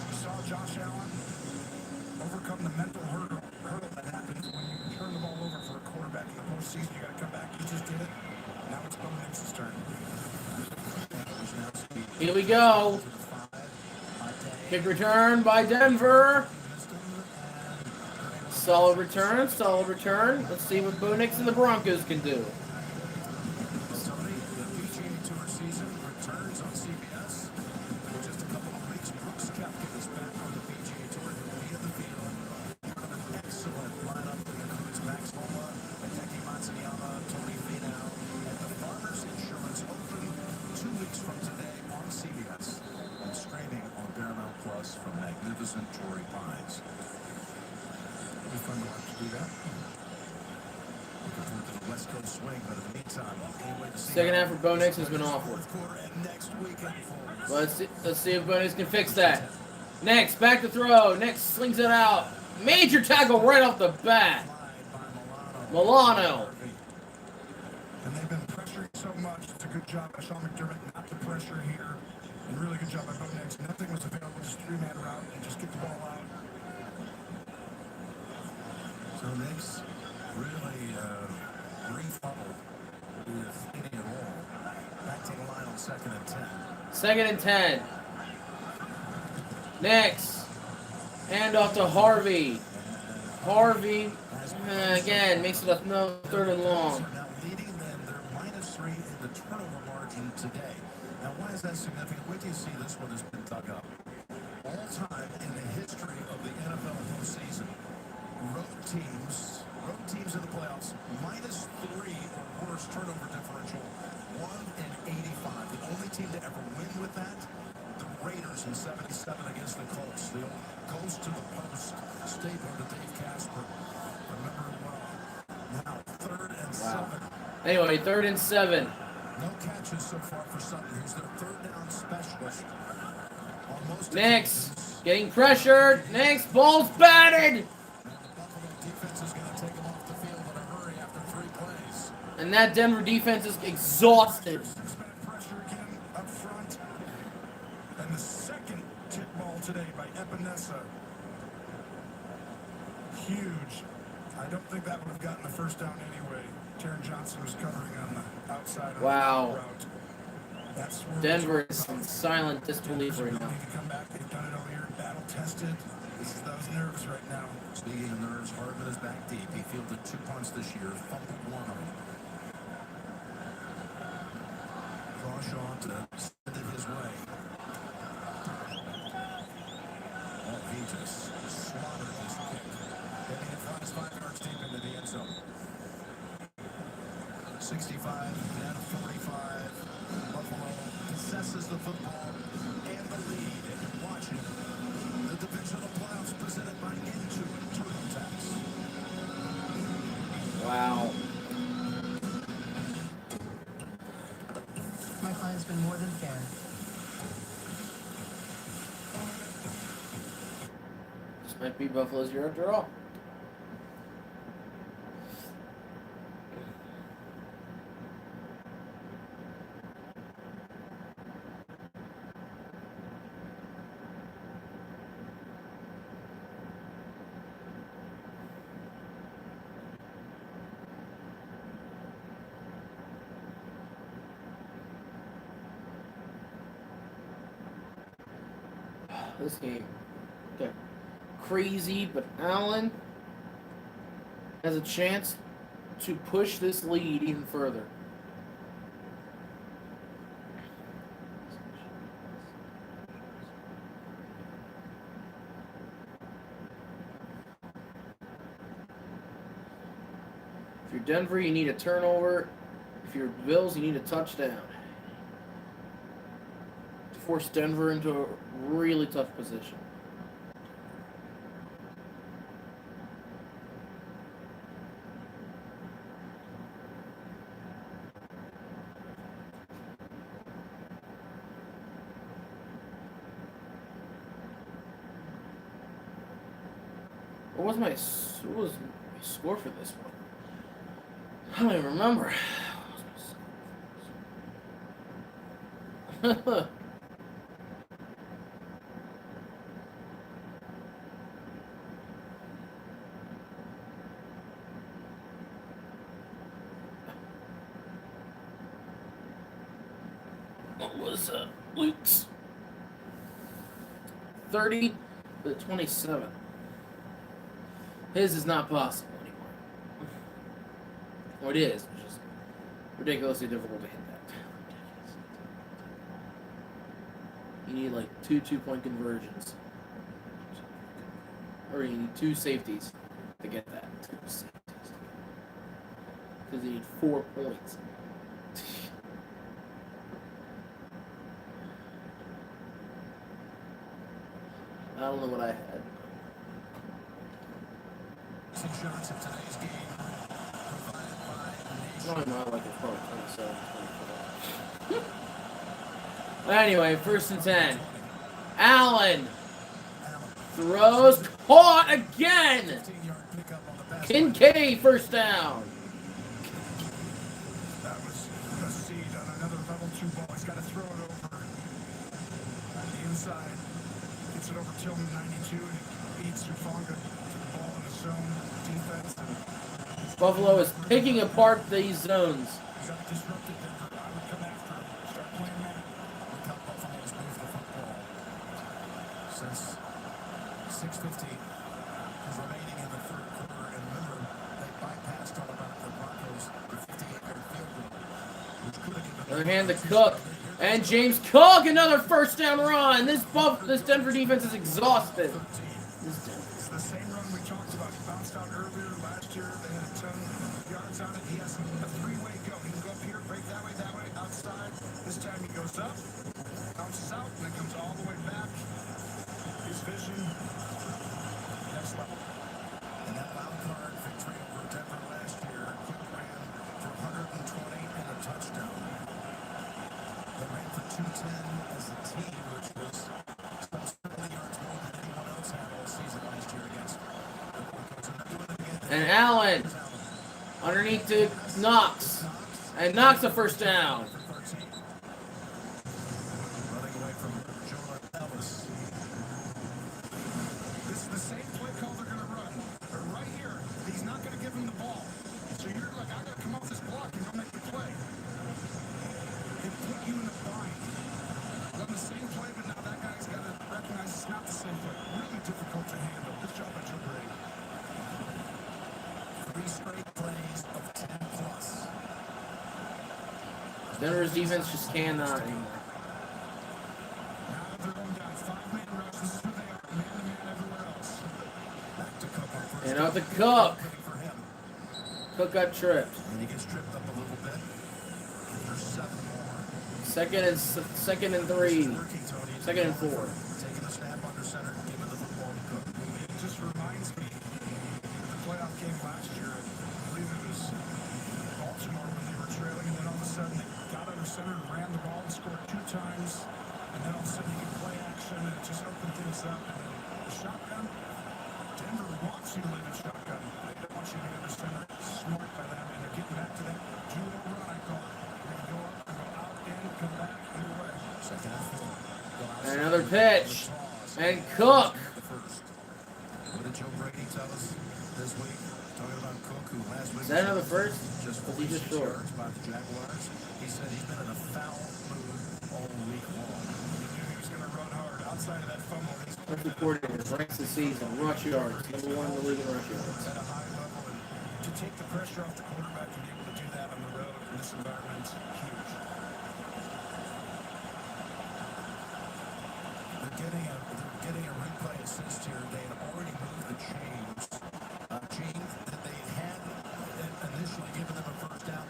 You saw Josh Allen overcome the mental hurdle that happens when you turn the ball over for a quarterback in the postseason. You got to come back. He just did it. Now it's Bo Nix's turn. Here we go. Kick return by Denver. Solid return, solid return. Let's see what Bo Nix and the Broncos can do. Tony, the PGA Tour season returns on CBS. In just a couple of weeks, Brooks Koepka is back on the PGA Tour. He will be in the field. Part of an excellent lineup that includes Max Homa, Hideki Matsuyama, Tony Finau, and the Farmers Insurance Open 2 weeks from today on CBS and streaming on Paramount Plus from magnificent Torrey Pines. It'll be fun to watch you do that. Looking forward to the West Coast swing, but in the meantime, can't wait to see Second how half for Bo Nix has been awful. fourth quarter and next weekend falls. Let's see if Bo Nix can fix that. Next, back to throw. Next, slings it out. Major tackle right off the bat. Milano. And they've been pressuring so much. It's a good job by Sean McDermott not to pressure here. And really good job by Bo Nix. Nothing was available, just three-man route and just get the ball out. So Knicks really refumbled with any at all. Back to the line on 2nd and 10. 2nd and 10. Next. Hand off to Harvey. Harvey, again, makes it another 3rd and long. Now leading them, they're -3 in the turnover margin today. Now why is that significant? Wait till you see this one has been dug up. All time in the history of the NFL postseason, road teams in the playoffs, -3 or worse turnover differential, 1 in 85. The only team to ever win with that, the Raiders in 77 against the Colts. The old Coast to the Post staple to Dave Casper. Remember it well. Now 3rd and 7. Anyway, 3rd and 7. No catches so far for Sutton, who's their 3rd down specialist. On most Next. occasions, Getting pressured. Next. Ball's batted. the Buffalo defense is going to take him off the field in a hurry after 3 plays. And that Denver defense is exhausted. Six-minute pressure again up front. And the second tip ball today by Epinesa. Huge. I don't think that would have gotten the first down anyway. Taron Johnson was covering on the outside of Wow. the route. That's where Denver is in silent disbelief right now. Need to come back. They've done it all year. Battle tested. This is those nerves right now. Speaking of nerves, Hardman is back deep. He fielded 2 punts this year, fumbled 1 of them. Crawshaw to send it his way. Oh, he just slaughtered this kick. Hitting it flies 5 yards deep into the end zone. 65, down to 45. Buffalo possesses the football and the lead. Watching the divisional playoffs presented by Intuit TurboTax. Wow. My client's been more than fair. This might be Buffalo's year after all. This game. Okay. Crazy, but Allen has a chance to push this lead even further. If you're Denver, you need a turnover. If you're Bills, you need a touchdown. To force Denver into a really tough position. What was my score for this one? I don't even remember. What was Luke's? 30 to 27. His is not possible anymore. Well, it is. It's just ridiculously difficult to hit that. You need like two 2-point conversions. Or you need 2 safeties to get that. 2 safeties. Because you need 4 points. I don't know what I had. Shots of today's game provided by No, not like it's probably 27, 24. Anyway, 1st and 10. Allen throws, caught again. 15-yard pickup on the pass. Kincaid, first down. That was a seed on another level 2 ball. He's got to throw it over on the inside. Gets it over Tillman 92 and he beats Ufonga to the ball in his zone defense. Buffalo is picking apart these zones. He's got disrupted Denver. I would come after him. Start playing man. Look how Buffalo has moved the football. Since 6:50 is remaining in the third quarter. And remember, they bypassed all about the Broncos' 58-yard field goal, which could have given Other hand to Cook. And James Cook, another first down run. This Denver defense is exhausted. It's the same run we talked about. He bounced out earlier last year. They had a ton of yards on it. He has a 3-way go. He can go up here, break that way, outside. This time he goes up, bounces out, and then comes all the way back. His vision, next level. And that wild card victory over Denver last year, Cook ran for 120 and a touchdown. They ran for 210 as a team, which was some 70 yards more than anyone else had all season last year against the Broncos. And they're doing it again. And Allen underneath to Knox. And Knox a first down. For 13. Running away from Jonah Ellis. This is the same play call they're going to run. But right here, he's not going to give him the ball. So you're like, I got to come off this block and go make the play. They put you in a bind. Run the same play, but now that guy's got to recognize it's not the same play. Really difficult to handle. Good job by Joe Brady. 3 straight plays of 10 plus. Denver's defense just cannot anymore. Now they're going down 5-man rush. This is who they are. Man-to-man everywhere else. Back to Cook on first And down. out to Cook. Looking for him. Cook got tripped. And he gets tripped up a little bit. There's 7 more. Second and 3. Working, Tony. Second and 4. Taking the snap under center, giving the football to Cook. It just reminds me of the playoff game last year. I believe it was Baltimore when they were trailing, and then all of a sudden they got under center and ran the ball and scored 2 times. And then all of a sudden you get play action and it just opened things up. And then the shotgun, Denver wants you to live in shotgun. They don't want you to get under center. Smart by them, and they're getting back to that dual run, I call it. You're going to go up and go out in, come back, either way. Second and 4. And another pitch. And Cook. The first. What did Joe Brady tell us this week? Talking about Cook, who last week Is that another first? just Was he just 46 short? yards by the Jaguars. He said he's been in a foul mood all week long. He knew he was going to run hard. I outside of that fumble, he's played Defensive coordinator ranks the season, rush yards, number 1 in the league in rush yards. at a high level, and to take the pressure off the quarterback and be able to do that on the road in this environment is huge. They're getting a replay assist here. They had already moved the chains. Chains that they had initially given them a first down,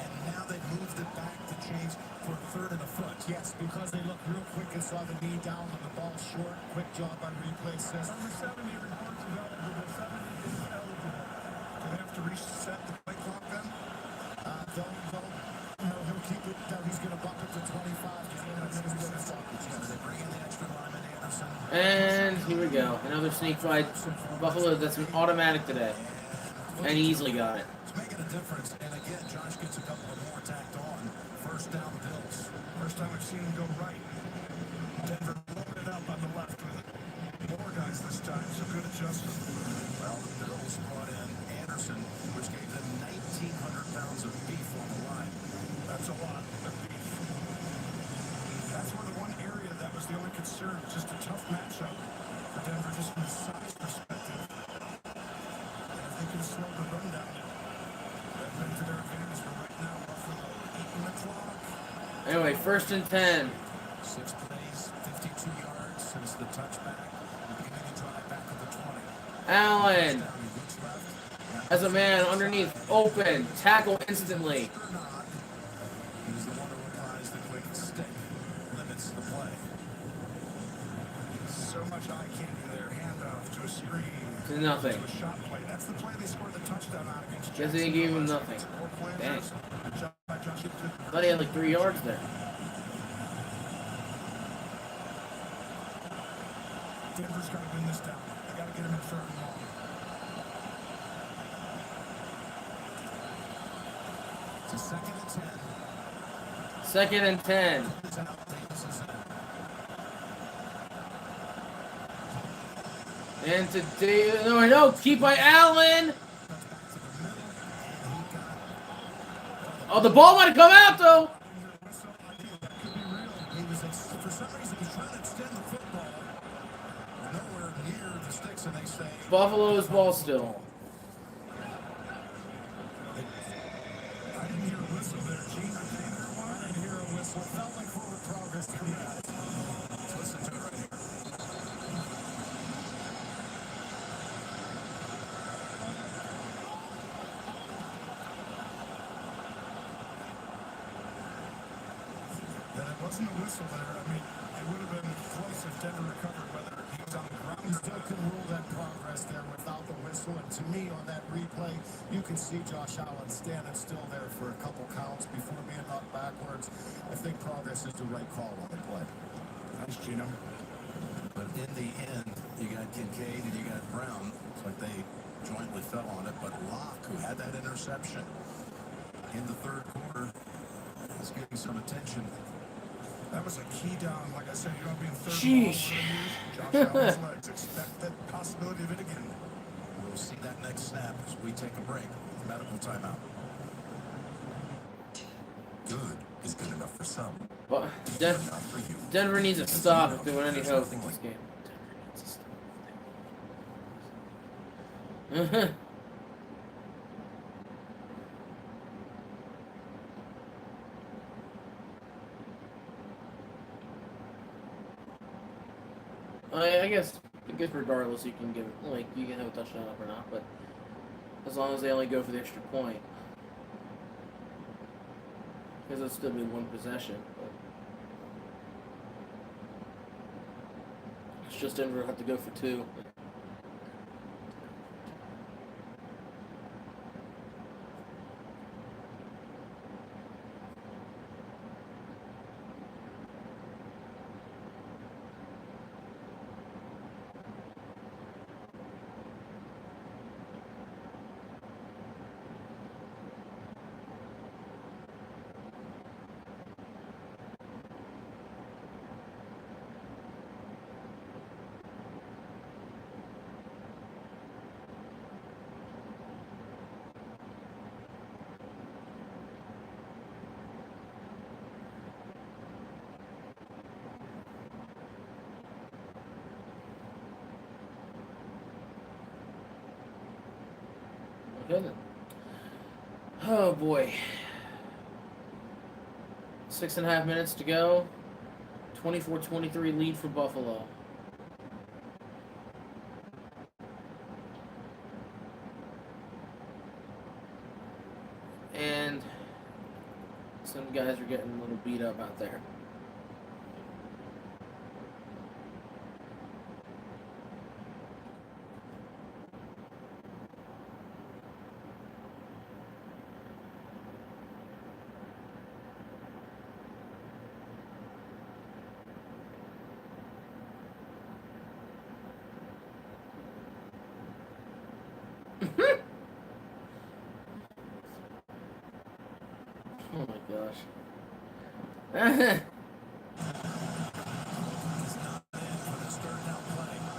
and now they've moved it back to chains for a third and a foot. Yes, because they looked real quick and saw the knee down on the ball short. Quick job on replay assist. Number 70 reports available. The 70 is eligible. Do they have to reset the play clock then? He'll keep it. He's going to bump it to 25. They bring in the extra lineman, Anderson. And here we go. Another sneak fight. Buffalo, that's been automatic today. And easily got it. It's making a difference. And again, Josh gets a couple of more tacked on. First down Bills. First time I've seen him go right. Denver loaded up on the left with more guys this time. So good adjustment. Well, the Bills brought in Anderson, which gave them 1,900 pounds of beef on the line. That's a lot of beef. That's where the one area that was the only concern. Just a tough matchup for Denver, just from a size perspective. And if they could slow the run down, that'd been to their advantage. But right now, Buffalo eating the clock. Anyway, 1st and 10. 6 plays, 52 yards since the touchback. Beginning to drive back to the 20. Allen Down, he looks left. has a man underneath, open, tackle instantly. Or not, he's the one who applies the quick stick, limits the play. So much eye candy there, handoff to a screen, To nothing. to a shot play. That's the play they scored the touchdown on against Guess they gave him nothing. Dang. Thought he had like 3 yards there. Denver's got to win this down. They got to get him in third and long. It's a 2nd and 10. 2nd and 10. It's out. Davis is in. And today, no, keep by Allen. Oh, the ball might have come out though. For some reason, he's trying to extend the football. Nowhere near the sticks, and they say. Buffalo's ball still. I didn't hear a whistle there, Gene. I didn't hear a whistle. It felt like forward progress to me. Let's listen to it right here. That it wasn't a whistle there. I mean, it would have been close if Denver recovered, whether he was on the ground. You still can rule that progress there without the whistle. And to me, on that replay, you can see Josh Allen standing still there for a couple counts before being knocked backwards. I think progress is the right call on the play. Nice, Gino. But in the end, you got Kincaid and you got Brown. It's like they jointly fell on it. But Locke, who had that interception in the third quarter, is getting some attention. That was a key down. Like I said, you don't be in third. Sheesh. Josh Allen's legs. Expect that possibility of it again. We'll see that next snap as we take a break. Medical timeout. Good is good enough for some. But Not for you. Denver needs to stop if they want any hope in this game. Denver needs to stop. I guess regardless, you can give you can have a touchdown up or not, but as long as they only go for the extra point, because it'll still be one possession. But it's just Denver have to go for 2. Good. Oh boy. 6.5 minutes to go. 24-23 lead for Buffalo. And some guys are getting a little beat up out there. Oh my gosh.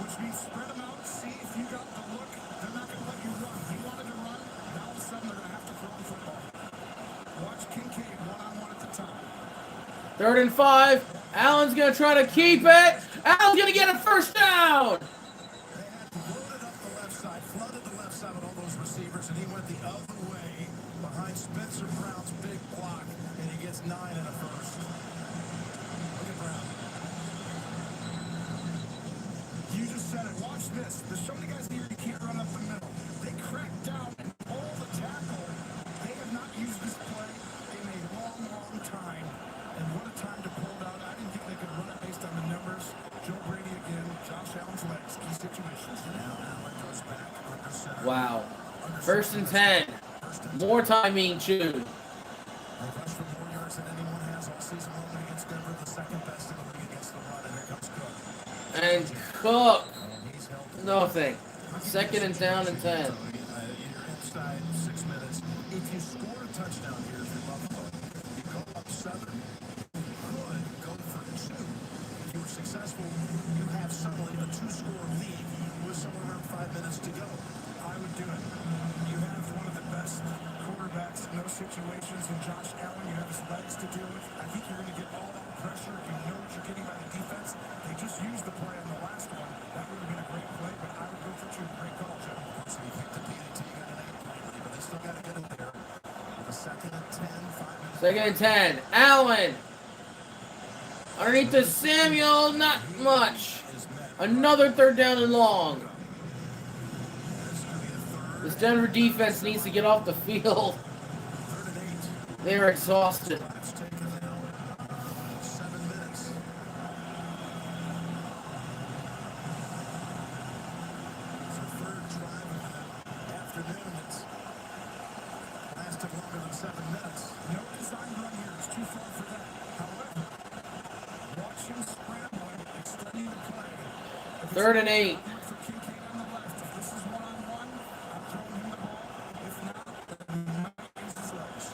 Which means spread them out, see if you got the look. They're not going to let you run. He wanted to run. Now all of a sudden they're going to have to throw the football. Watch Kincaid one-on-one at the top. 3rd and 5. Allen's going to try to keep it. Allen's going to get a first down. They had loaded up the left side, flooded the left side with all those receivers, and he went the other way behind Spencer Brown's big block, and he gets 9 and a first. Look at Brown. You just said it. Watch this. There's so many guys here you can't run up the middle. They cracked down and all the tackle. They have not used this play in a long, long time. And what a time to pull it out. I didn't think they could run it based on the numbers. Joe Brady again. Josh Allen's legs. Key situations. Now Allen goes back under center. Wow. 1st and 10. More time being chewed. A rush for more yards than anyone has all season long against Denver. The second best in the league against the run. And here comes Cook. And Cook. He's held Nothing. 2nd and down and 10. You're inside 6 minutes. If you score a touchdown here for Buffalo, you go up 7. You could go for 2. If you were successful, you have suddenly a 2-score lead with somewhere around 5 minutes to go. I would do it. You have one of the best quarterbacks in those situations in Josh Allen. You have his legs to deal with. I think you're going to get all that pressure. You know what you're getting by the defense. They just used the play on the last one. That would have been a great play, but I would go for 2. Great call, Joe. So you picked the PAT, you got an 8 play lead, but they still got to get it there. With a 2nd and 10, 5 minutes. 2nd and 10. Allen. Underneath to Samuel. Not much. Another 3rd down and long. This Denver defense needs to get off the field. 3rd and 8. They are exhausted. It's taken now 7 minutes. It's the 3rd drive of the afternoon. It's lasted longer than 7 minutes. No design run here. It's too far for that. However, watch him scrambling, extending the play. 3rd and 8. For Kincaid on the left. If this is one-on-one, I'm throwing him the ball. If not, then he might use his legs.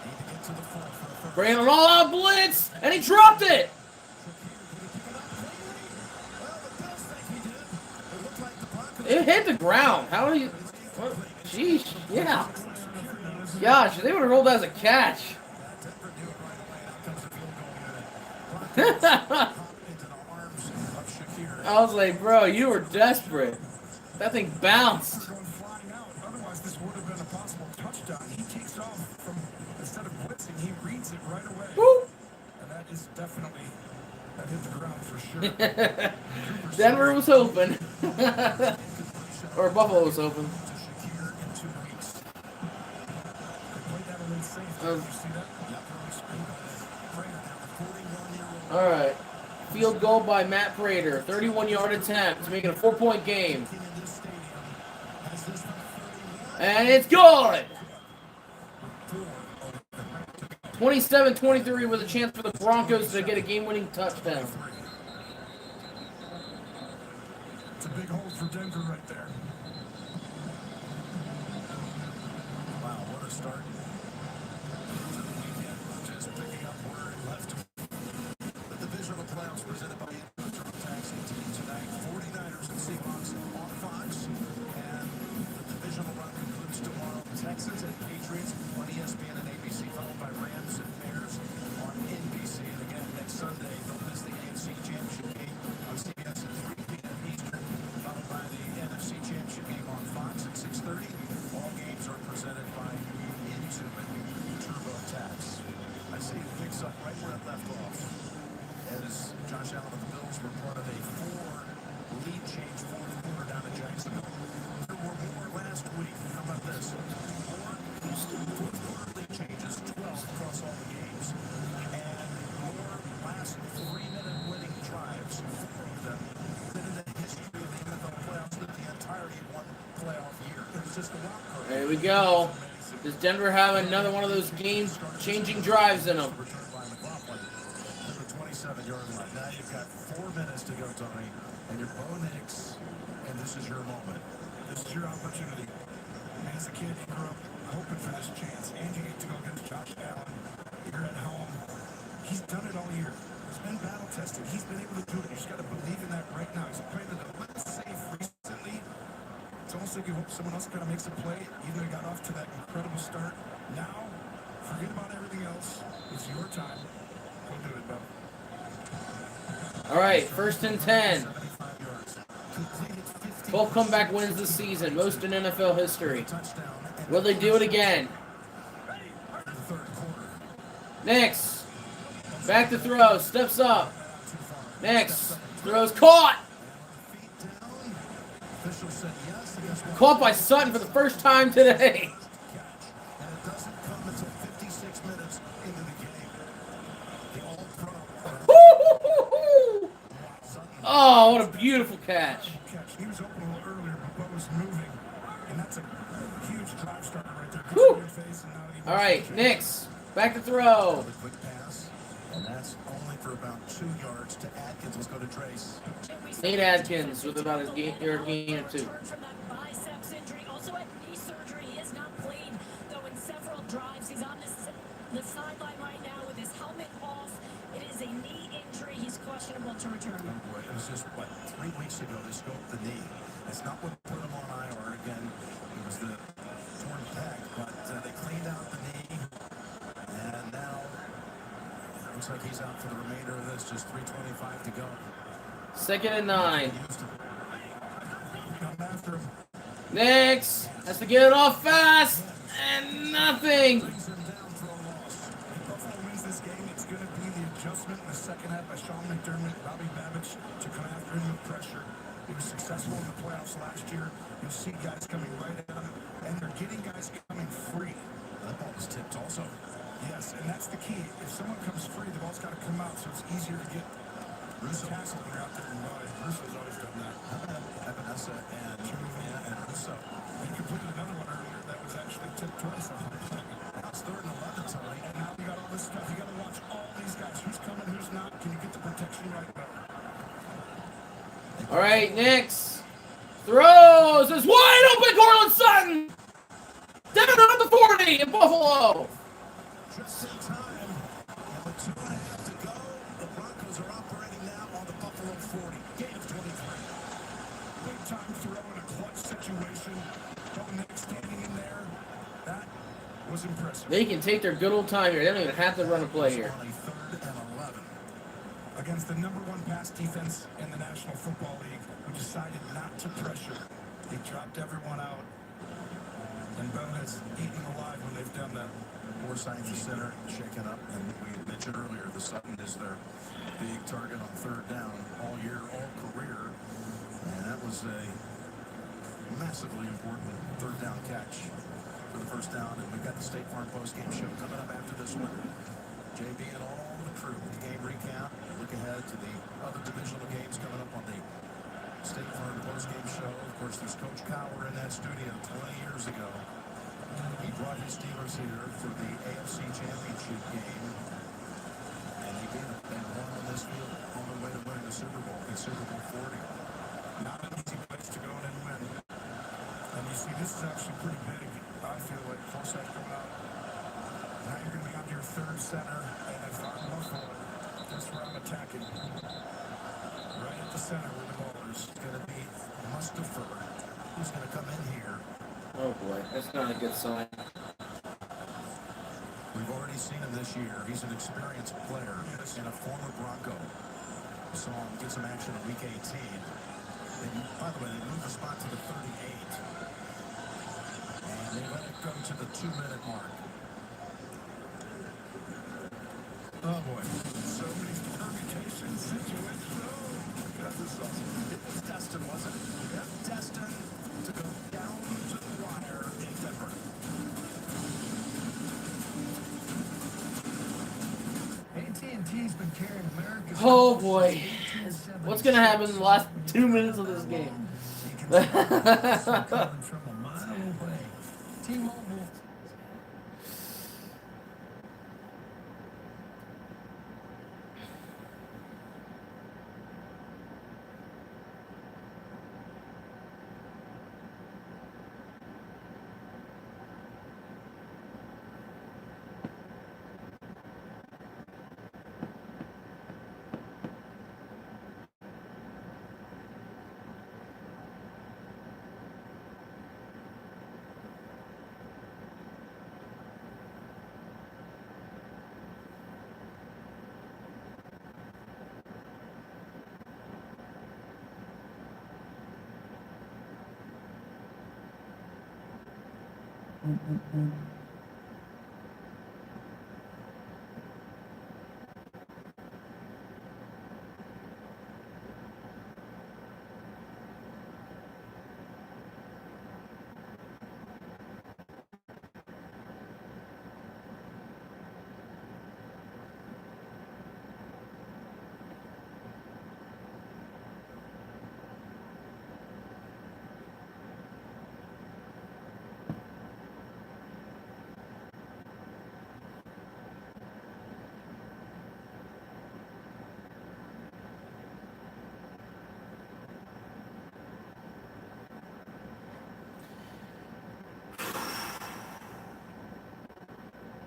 Need to get to the 4 for the first. Bringing an all-out blitz, and he dropped it. It hit the ground. How do you? What? Sheesh. Yeah. Gosh, they would have rolled that as a catch. I was like, bro, you were desperate. That thing bounced. Going flying out. Otherwise, this would have been a possible touchdown. He takes off from, instead of blitzing, he reads it right away. Woo. And that is definitely, that hit the ground for sure. Denver was open. Or Buffalo was open. To Shakir in 2 weeks. They played that one in safety. Did you see that? Yep. Prater now, the 41-year-old. All right. Field goal by Matt Prater. 31-yard attempt to make it a 4-point game. In this stadium has this from 31. And it's good! 27-23 with a chance for the Broncos to get a game-winning touchdown. It's a big hold for Denver right there. Wow, what a start to the weekend. Just picking up where it left. The divisional playoffs presented by Inventor Taxi Team tonight. 49ers and Seahawks on Fox. And the divisional run concludes tomorrow. Texans and Patriots on ESPN and ABC, followed by Rams and Bears on NBC. And again, next Sunday, don't miss the AFC Championship game on CBS at 3 p.m. Eastern, followed by the NFC Championship game on Fox at 6:30. lead change fourth quarter down in Jacksonville. There were more last week. How about this? More fourth quarter lead changes, 12 across all the games. And more last 3-minute winning drives, 4 of them, than in the history of the NFL playoffs in the entirety of one playoff year. It was just a wild card. There we go. Does Denver have another one of those game-changing drives in them? Return by McLaughlin to the 27-yard line. Now you've got 4 minutes to go, Tony, and you're Bo Nix, and this is your moment. This is your opportunity. As a kid, you grew up hoping for this chance, and you get to go against Josh Allen. You're at home. He's done it all year. He's been battle-tested. He's been able to do it. You just got to believe in that right now. He's played it a little safe recently. It's almost like you hope someone else kind of makes a play, even though he got off to that incredible start. Now, forget about everything else. It's your time. Go do it, Bo. All right, 1st and 10. 12 comeback wins this season, most in NFL history. Will they do it again? Nix. Back to throw. Steps up. Nix. Throws caught. Caught by Sutton for the first time today. And it doesn't come until 56 minutes into the game. The all-pro. Oh, what a beautiful catch. He was open a little earlier, but Bo was moving. And that's a huge drive starter right there. Woo. Your face, and now he All right, Nix. Back to throw. The quick pass, and that's only for about 2 yards to Atkins. Let's go to Trace. Nate Adkins with about a gain or two. From that biceps injury, also had knee surgery. He has not played though in several drives. He's on the sideline right now with his helmet off. It is a knee injury. He's questionable to return. Oh boy, it was just, 3 weeks ago they scoped the knee. It's not what put him on IR again. It was the torn pec, but they cleaned out the knee. And now, looks like he's out for the remainder of this. Just 3:25 to go. 2nd and 9. come after him. Nix has to get it off fast. And nothing. Brings him down for a loss. If Buffalo wins this game, it's going to be the adjustment in the second half by Sean McDermott, Robbie Babbage to come after him with pressure. He was successful in the playoffs last year. You'll see guys coming right at him, and they're getting guys coming free. That ball was tipped also. Yes, and that's the key. If someone comes free, the ball's got to come out, so it's easier to get Russo Castle when you're out there in mud. Russo's always done that. Epinesa and Russo. He completed another one earlier that was actually tipped twice. Now it's 3rd and 11, Tony. And now you got all this stuff. You got to watch all these guys. Who's coming, who's not. Can you get the protection right now? All right, Nix throws. It's wide open. Cortland Sutton down at the 40 in Buffalo. Just in time. And with 2.5 to go, the Broncos are operating now on the Buffalo 40. Gain of 23. Big time throw in a clutch situation. Bo Nix standing in there. That was impressive. They can take their good old time here. They don't even have to run a play here. On a 3rd and 11. Against the #1 pass defense in the National Football League, who decided not to pressure. They dropped everyone out. And Bo has eaten alive when they've done that. Forsythe, the center, shaken up. And we mentioned earlier, the Sutton is their big target on 3rd down all year, all career. And that was a massively important 3rd down catch for the 1st down. And we've got the State Farm postgame show coming up after this one. JB and all the crew with the game recap. Look ahead to the other divisional games coming up on the State Farm postgame show. Of course, there's Coach Cower in that studio 20 years ago. He brought his Steelers here for the AFC Championship game. And they did. They won on this field on the way to winning the Super Bowl in Super Bowl 40. Not an easy place to go in and win. And you see, this is actually pretty big. I feel like Forsythe coming out. Now you're going to be on your 3rd center. And if I'm Buffalo, that's where I'm attacking. Right at the center where the ball is. It's going to be Mustafa who's going to come in here. Oh boy, that's not a good sign. We've already seen him this year. He's an experienced player and a former Bronco. We saw him get some action in Week 18. By the way, they moved the spot to the 38. And they let it go to the 2-minute mark. Oh boy. So many permutations, situations. That's the sauce. It was destined, wasn't it? Yep, destined to go down to the wire in Denver. AT&T's been carrying America's Oh boy. What's going to happen in the last 2 minutes of this game? Coming from a mile away. T-Mobile.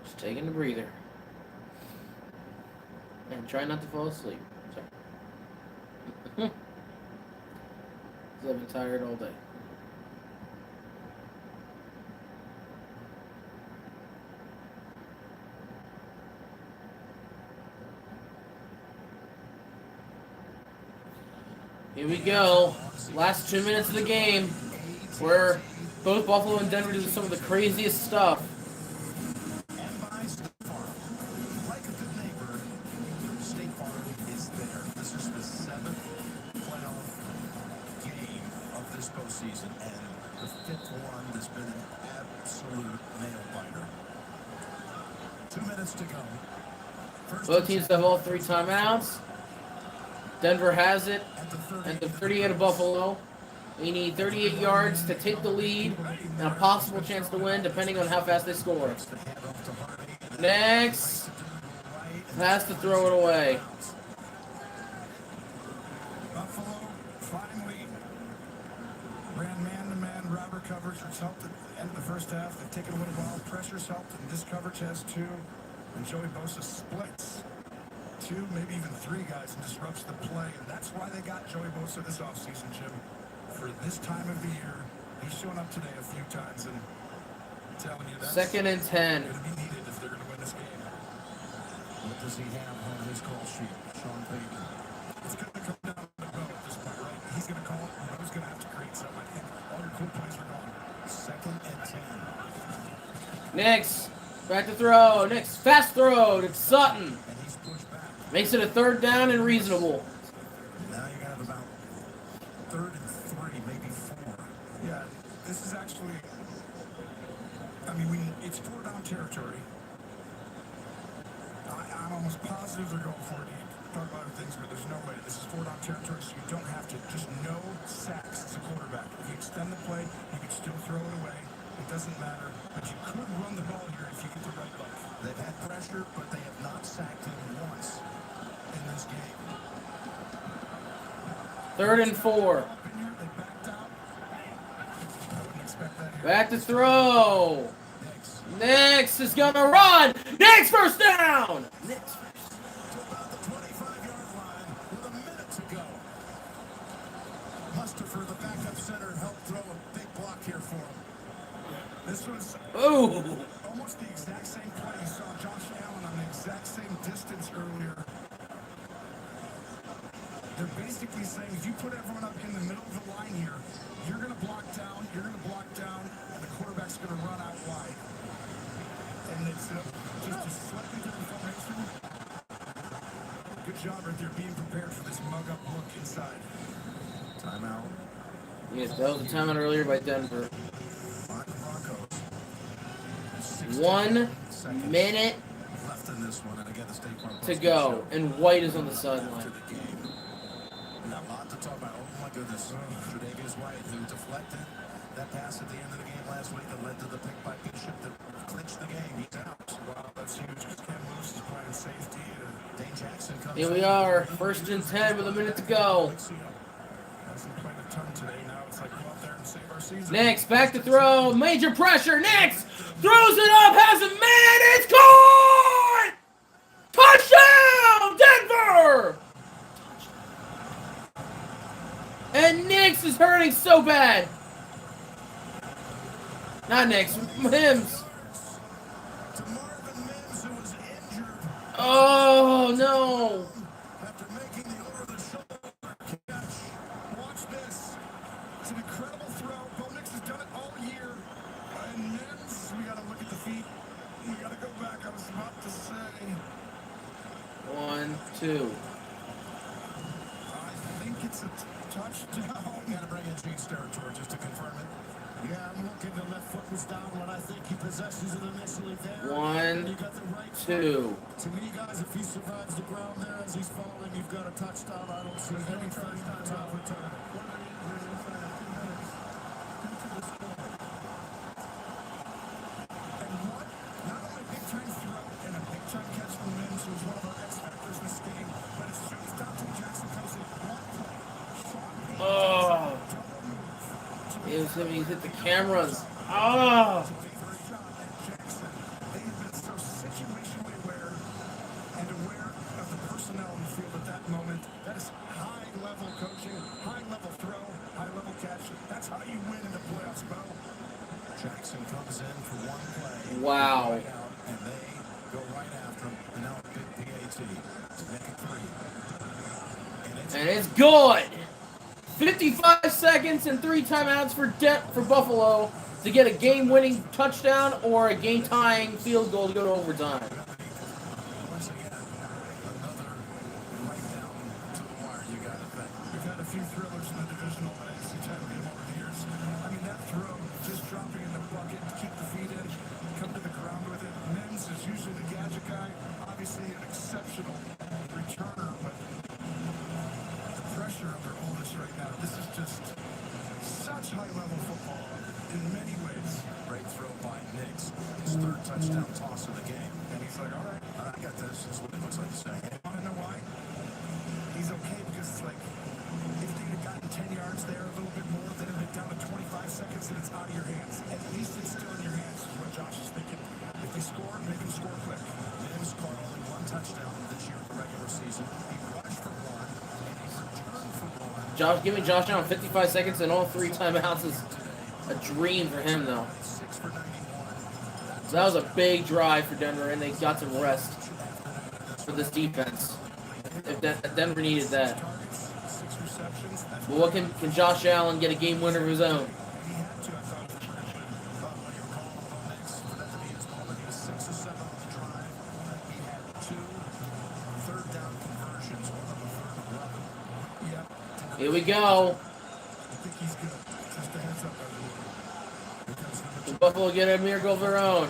Just taking a breather. And try not to fall asleep. Sorry. 'Cause I've been tired all day. Here we go. Last 2 minutes of the game, where both Buffalo and Denver do some of the craziest stuff. And by State Farm. Like a good neighbor, State Farm is there. This is the 7th playoff game of this postseason, and the 5th one has been an absolute nail-biter. 2 minutes to go. First Both teams have all 3 timeouts. Denver has it at the 38 of Buffalo. They need 38 yards to take the lead and a possible chance to win, depending on how fast they score. Next, has to throw it away. Buffalo finally ran man-to-man robber coverage, which helped at the end of the first half. They've taken a little while. Pressure's helped, and this coverage has 2. And Joey Bosa splits 2, maybe even 3 guys and disrupts the play. And that's why they got Joey Bosa this offseason, Jim. For this time of the year, he's shown up today a few times, and I'm telling you, that's 2nd and 10. going to be needed if they're going to win this game. What does he have on his call sheet, Sean Payton? It's going to come down to Bo at this point, right? He's going to call it, and Bo's going to have to create something. I think all your cool plays are gone. 2nd and 10. Next, back to throw. Next, fast throw to Sutton. And he's pushed back. Makes it a 3rd down and reasonable. Now you have about 3rd and 3, maybe 4. Yeah, this is actually, I mean, it's 4-down territory. I'm almost positive they're going for it. You talk about other things, but there's no way. This is 4-down territory, so you don't have to. Just no sacks as a quarterback. If you extend the play, you can still throw it away. It doesn't matter. But you could run the ball here if you get the right look. They've had pressure, but they have not sacked him once in this game. 3rd and 4. Back to throw. Next is gonna run. Next first down. Next first. To about the 25-yard line with a minute to go. Mustafer, the backup center, helped throw a big block here for him. This was almost the exact same play. You saw Josh Allen on the exact same distance earlier. They're basically saying, if you put everyone up in the middle of the line here, you're going to block down, and the quarterback's going to run out wide. And it's just a slightly different formation. Good job right there being prepared for this mug-up look inside. Timeout. Yes, that was a timeout earlier by Denver. On the Broncos. 1 seconds minute left in this one, and again, the State Farm to go, and White is on the to sideline. the game. We got a lot to talk about. Oh my goodness. Tre'Davious White, who deflected that pass at the end of the game last week that led to the pick by Bishop that clinched the game. He's out. Wow, that's huge because Cam Lewis is playing safety. Dane Jackson comes Here we are, 1st and 10 with a minute to go. Hasn't played a ton today. Now it's like go out there and save our season. Nix, back to throw, major pressure. Nix throws it up, has a man, it's caught! Touchdown, Denver! And Nix is hurting so bad. Not Nix, Mims. Oh no! After making the over-the-shoulder catch. Watch this. It's an incredible throw. Bo Nix has done it all year. And Mims, we got to look at the feet. We got to go back. I was about to say. 1, 2. I think it's a touchdown. Got to bring in Chiefs territory just to confirm it. Yeah, I'm looking. The left foot was down when I think he possesses it initially there. 1, And you got the right foot. 2. To me, guys, if he survives the ground there as he's falling, you've got a touchdown. I don't see anything on top return. And what? Not only a big-time throw and a big-time catch from Mims, who's one of our X-factors in this game, but as soon as Dante Jackson comes in, 1 play. Oh. He's hit the cameras. Oh. They have been so situationally aware and aware of the personnel in the field at that moment. That is high-level coaching, high-level throw, high-level catch. That's how you win in the playoffs, Bo. Jackson comes in for 1 play. Wow. Right out, and they go right after him. And now a big PAT to make it 3. And it's good. 55 seconds and 3 timeouts for Buffalo to get a game-winning touchdown or a game-tying field goal to go to overtime. Once again, another right down to the wire. You got it. We've had a few thrillers in the divisional NFC title game over the years. I mean, that throw, just dropping in the bucket to keep the feet in, come to the ground with it. Mims is usually the gadget guy. Obviously, an exceptional returner, but the pressure of their oldest right now. This is just such high-level football in many ways. Great throw by Nix. His 3rd touchdown toss of the game. And he's like, all right, I got this. That's what it looks like to say. And you want to know why? He's okay because it's like, if they'd have gotten 10 yards there, a little bit more, then it'd been down to 25 seconds and it's out of your hands. At least it's still in your hands, is what Josh is thinking. If they score, make them score quick. Mims caught only 1 touchdown this year in the regular season. He rushed for 1, and he returned for 1. Giving Josh Allen 55 seconds and all 3 timeouts is a dream for him, though. 6 for 91. So that was a big drive for Denver, and they got some rest for this defense. If Denver needed that. But what can Josh Allen get a game winner of his own? Here we go. Will Buffalo get a miracle of their own?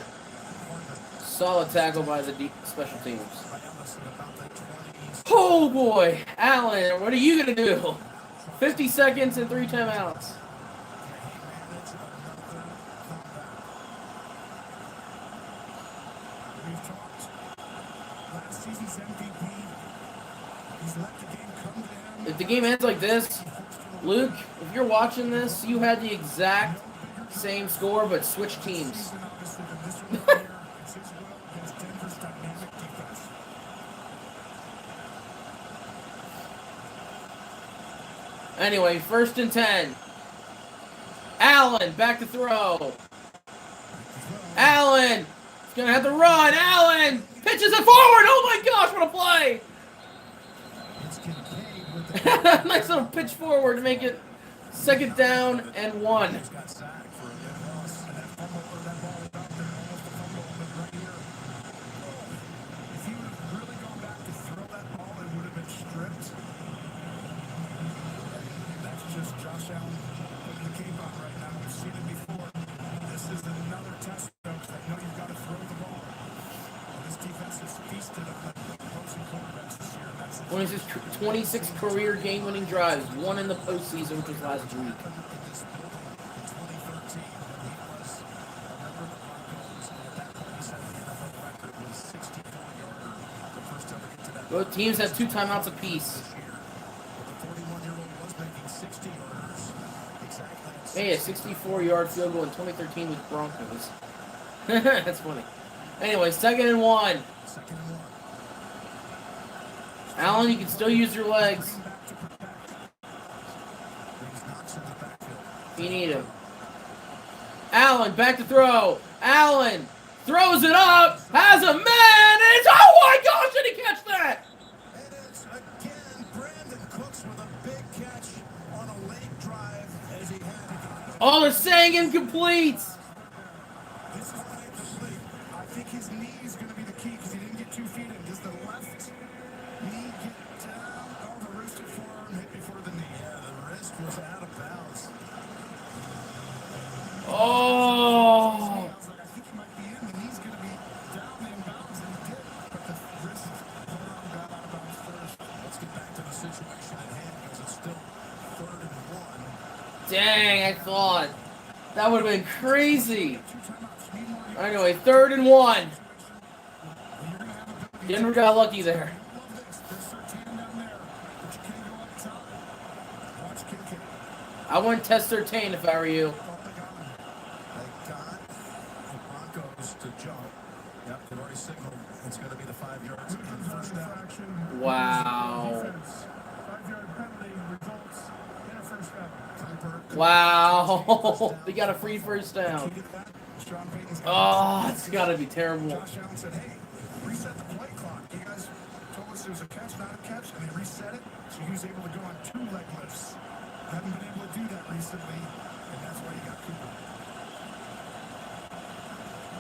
Solid tackle by the special teams. Oh boy, Allen, what are you gonna do? 50 seconds and 3 timeouts. If the game ends like this, Luke, if you're watching this, you had the exact same score but switch teams. Anyway, 1st and 10. Allen, back to throw. Allen, he's gonna have to run. Allen pitches it forward. Oh my gosh, what a play! Nice little pitch forward to make it 2nd down and 1. 26 career game-winning drives, one in the postseason, which was last week. Both teams have 2 timeouts apiece. Hey, a 64-yard field goal in 2013 with Broncos. That's funny. Anyway, 2nd and 1. Allen, you can still use your legs. If you need him. Allen, back to throw. Allen throws it up. Has a man. And it's, oh my gosh, did he catch that? And it's again Brandon Cooks with a big catch on a late drive as he had. Oh, they're saying incomplete. This is not incomplete. I think his knee is going to be the key because he didn't get 2 feet in. Does the left knee get down? Oh, the wristed forearm hit before the knee. Yeah, the wrist was out of bounds. Oh. I think he might be in. The knee's going to be down in bounds, and he did. But the wrist forearm got out of bounds first. Let's get back to the situation at hand because it's still 3rd and 1. Dang, I thought. That would have been crazy. Anyway, 3rd and 1. Denver got lucky there. I wouldn't test Surtain if I were you. They got the Broncos to jump. Yep, they've already signaled it's going to be the 5 yards on first down. Wow. 5-yard penalty results in a first down. Wow. They got a free first down. Oh, it's got to be terrible. Josh Allen said, hey, reset the play clock. You guys told us there was a catch, not a catch, and they reset it, so he was able to go on 2 leg lifts. Haven't been able to do that recently, and that's why you got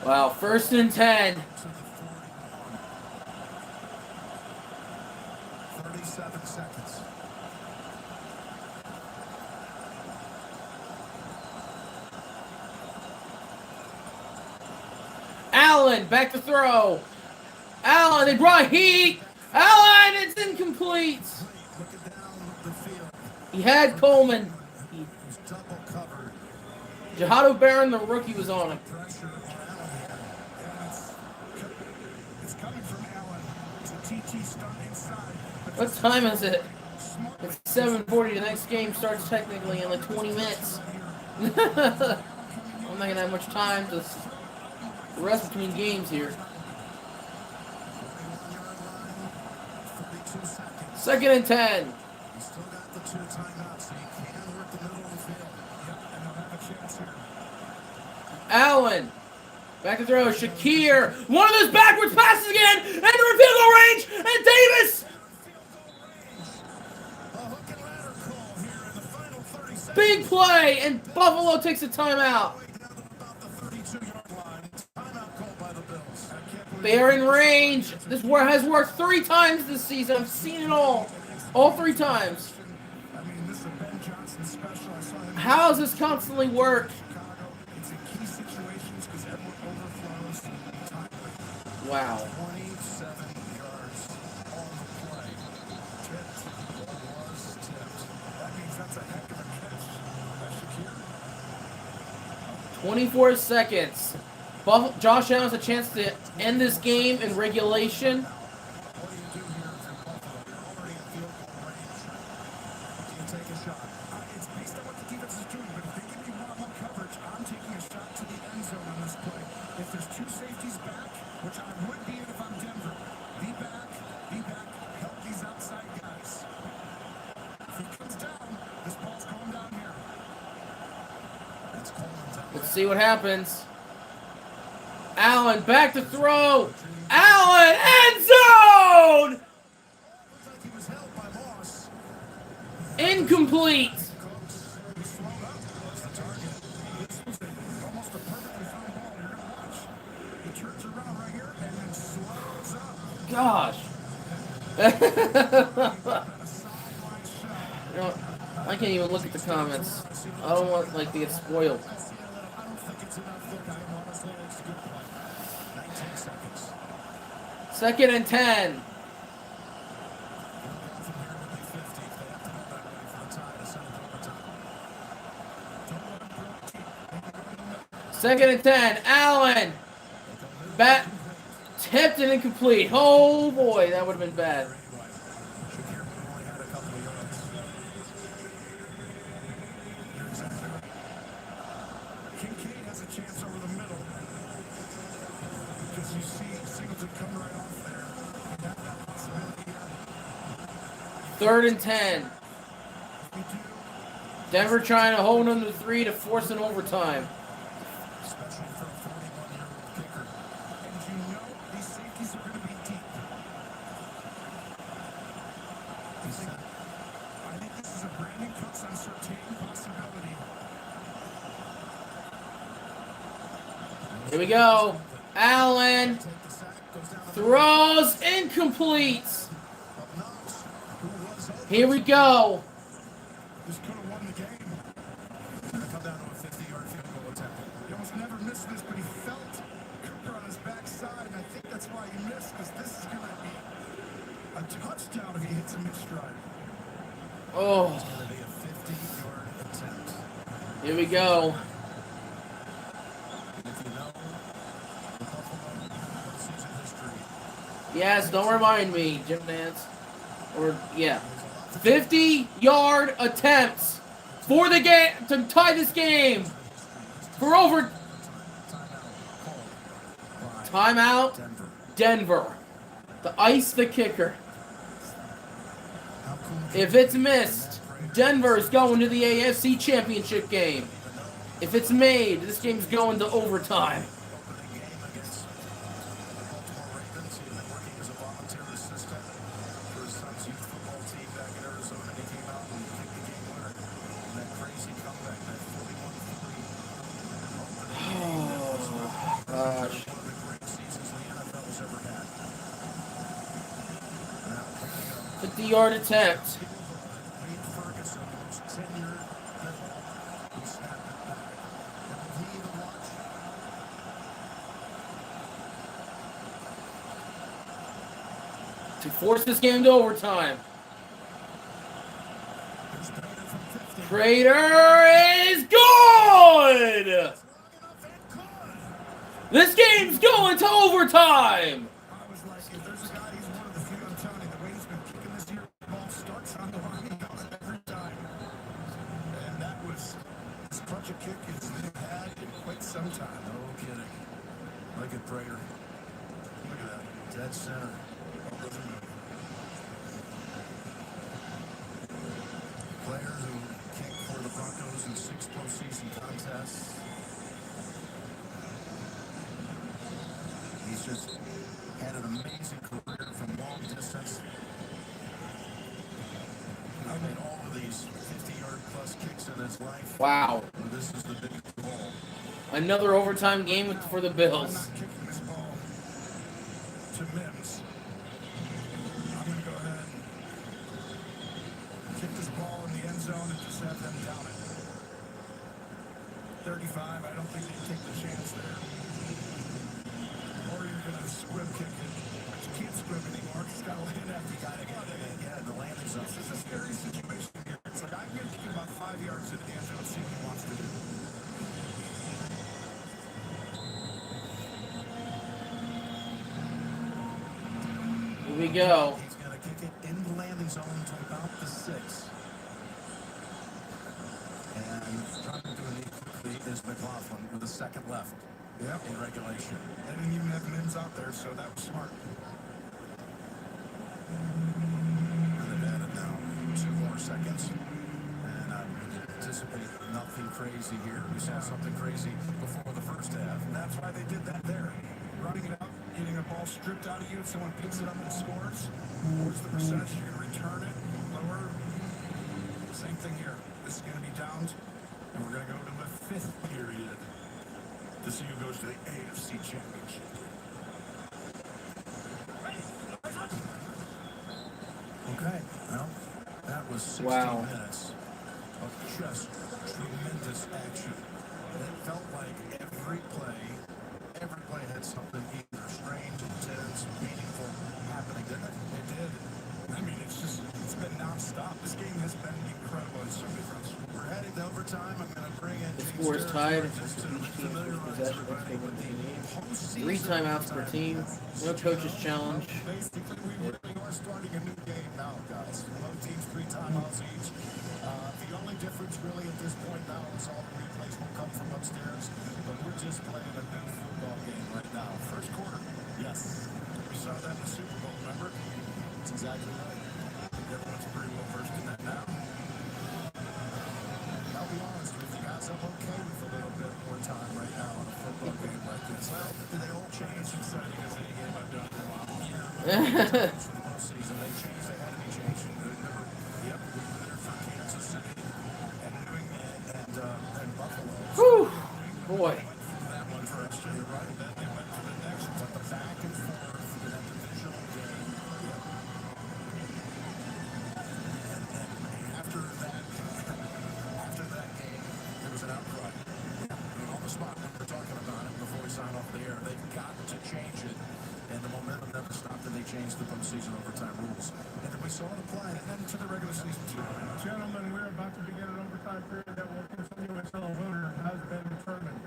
Cooper. Wow, 1st and 10. 37 seconds. Allen, back to throw. Allen, they brought heat. Allen, it's incomplete. Looking down the field. He had Coleman. He was double covered. Jahado Barron, the rookie, was on him. Pressure on Allen here. And it's coming from Allen. It's a TT stunt inside. What time is it? It's 7:40. The next game starts technically in like 20 minutes. I'm not going to have much time to rest between games here. 2nd and 10. He's still got the 2 timeouts, so you can work the middle of the field. Yep, and they'll have a chance here. Allen. Back to throw. Shakir. One of those backwards passes again. And they're in field goal range. And Davis. A hook and ladder call here in the final 30 seconds. Big play. And Buffalo takes a timeout. Down to about the 32-yard line. Timeout called by the Bills. I can't believe They are in range. This has worked 3 times this season. I've seen it all. All 3 times. I mean, this is a Ben Johnson special. I saw him. How does this constantly work? Chicago. It's in key situations because everyone overflows. Wow. 27 yards on the play. Tipped. Was tipped. That means that's a heck of a catch by Shakir. 24 seconds. Josh Allen has a chance to end this game in regulation. What do you do here if you're Buffalo? You're already in field goal range. Do you take a shot? It's based on what the defense is doing, but if they give me one-on-one coverage, I'm taking a shot to the end zone on this play. If there's 2 safeties back, which I would be if I'm Denver, be back, help these outside guys. If he comes down, this ball's going down here. That's Coleman down. Let's see what happens. Allen back to throw. Allen end zone. Looks like he was held by Moss. Incomplete. He slowed up. That's the target. This was almost a perfectly found ball. You're going to watch. He turns around right here and then slows up. Gosh. You know, I can't even look at the comments. I don't want to get spoiled. I don't think it's enough. Look, I honestly, it's a good play. 19 seconds. 2nd and 10. Second and 10. Allen. Bat tipped and incomplete. Oh boy, that would have been bad. Shakir only had a couple of yards. You're exactly right. Kincaid has a chance over the middle. Because you see Singleton coming right off there. And that possibility here. Third and 10. We do. Denver trying to hold them to 3 to force an overtime. Especially for a 41-year-old kicker. And you know these safeties are going to be deep. I think this is a Brandon Cooks uncertain possibility. Here we go. Allen Take the sack, goes down the throws incomplete. of Knox, who was open. Here we go. This could have won the game. It's going to come down to a 50-yard field goal attempt. He almost never missed this, but he felt Cooper on his backside, and I think that's why he missed, because this is going to be a touchdown if he hits a mid-stride. Oh, It's going to be a 50-yard attempt. here we go. And if you know the Buffalo postseason history, Yes, don't remind me, Jim Nance. Or, yeah. 50-yard attempts for the game to tie this game. For over. Timeout. Denver. Denver. To ice the kicker. How cool If it's missed, Denver's going to the AFC Championship game. If it's made, this game's going to overtime. opening game against the Baltimore Ravens. He had been working as a volunteer assistant for his son's youth football team back in Arizona. He came out and kicked the game winner. And that crazy comeback, that 41-3. Gosh. One of the great seasons the NFL has ever had. Now, here we go. 50-yard attempt. Wade Ferguson, the most tenured Bill, who snapped it back. And will he even watch? To force this game to overtime. Here's Bader from 50. Prater is good! Long enough and good. This game's going to overtime! I was like, if there's a guy, he's one of the few. I'm telling you, the way he's been kicking this year, the ball starts on the line every time. And that was as clutch a kick as they've had in quite some time. No kidding. Look at Prater. Look at that. Dead center. Ball doesn't move. Player who kicked for the Broncos in 6 postseason contests. He's just had an amazing career from long distance. I made all of these 50-yard plus kicks in his life. Wow. And this is the biggest of all. Another overtime game for the I'm Bills. not kicking this ball to Mims. I'm going to go ahead and kick this ball in the end zone and just have them down it. 35, I don't think they take the chance there. Or you're going to squib kick it. But you can't squib anymore. Just got to land after you got to get it. Yeah, the landing zone. This is a scary situation here. It's like I'm going to kick about 5 yards into the end zone and see what he wants to do. Here we go. He's going to kick it in the landing zone to about the 6. And trying to do it quickly is McLaughlin with a second left in regulation. They didn't even have Mims out there, so that was smart. And they've added now 2 more seconds. And I would anticipate nothing crazy here. We saw something crazy before the first half. And that's why they did that there. Running it out, getting a ball stripped out of you. If someone picks it up and scores, what's the percentage you're going to return it? Lower. Same thing here. This is going to be downed, and we're going to go to the 5th period to see who goes to the AFC Championship. Okay, well, that was 16 Wow. minutes of just tremendous action. And it felt like every play had something either strange, intense, meaningful happening, didn't it? It did. I mean, it's been nonstop. This game has been incredible on so many fronts. We're heading to overtime. I'm going to bring in The James score is tied. Terry just to Each team's first familiarize possession is everybody to win with the the game. postseason 3 timeouts per overtime. team. No coaches challenge. Basically, we really are starting a new game now, guys. Both teams 3 timeouts each. The only difference really at this point now is all the replays will come from upstairs, but we're just playing a new football game right now. First quarter, yes. We saw that in the Super Bowl, remember? That's exactly right. Everyone's pretty well versed in that now. I'll be honest with you guys, I'm okay with a little bit more time right now in a football game like this. Well, they all change exciting as any game I've done in a while. For the postseason, they changed, they had to be changing. Remember, yep, we were there for Kansas City and New England and Buffalo. Whew, boy. That one first, you're right. Then they went to the next one, but the back and forth in that divisional game. Yep. And after that game, there was an outcry. On the spot, when we're talking about it before we sign off the air, they've got to change it. And the momentum never stopped, and they changed the postseason overtime rules. And then we saw it applied, and then to the regular season too. Gentlemen, we're about to begin an overtime period that will continue until a voter has been determined.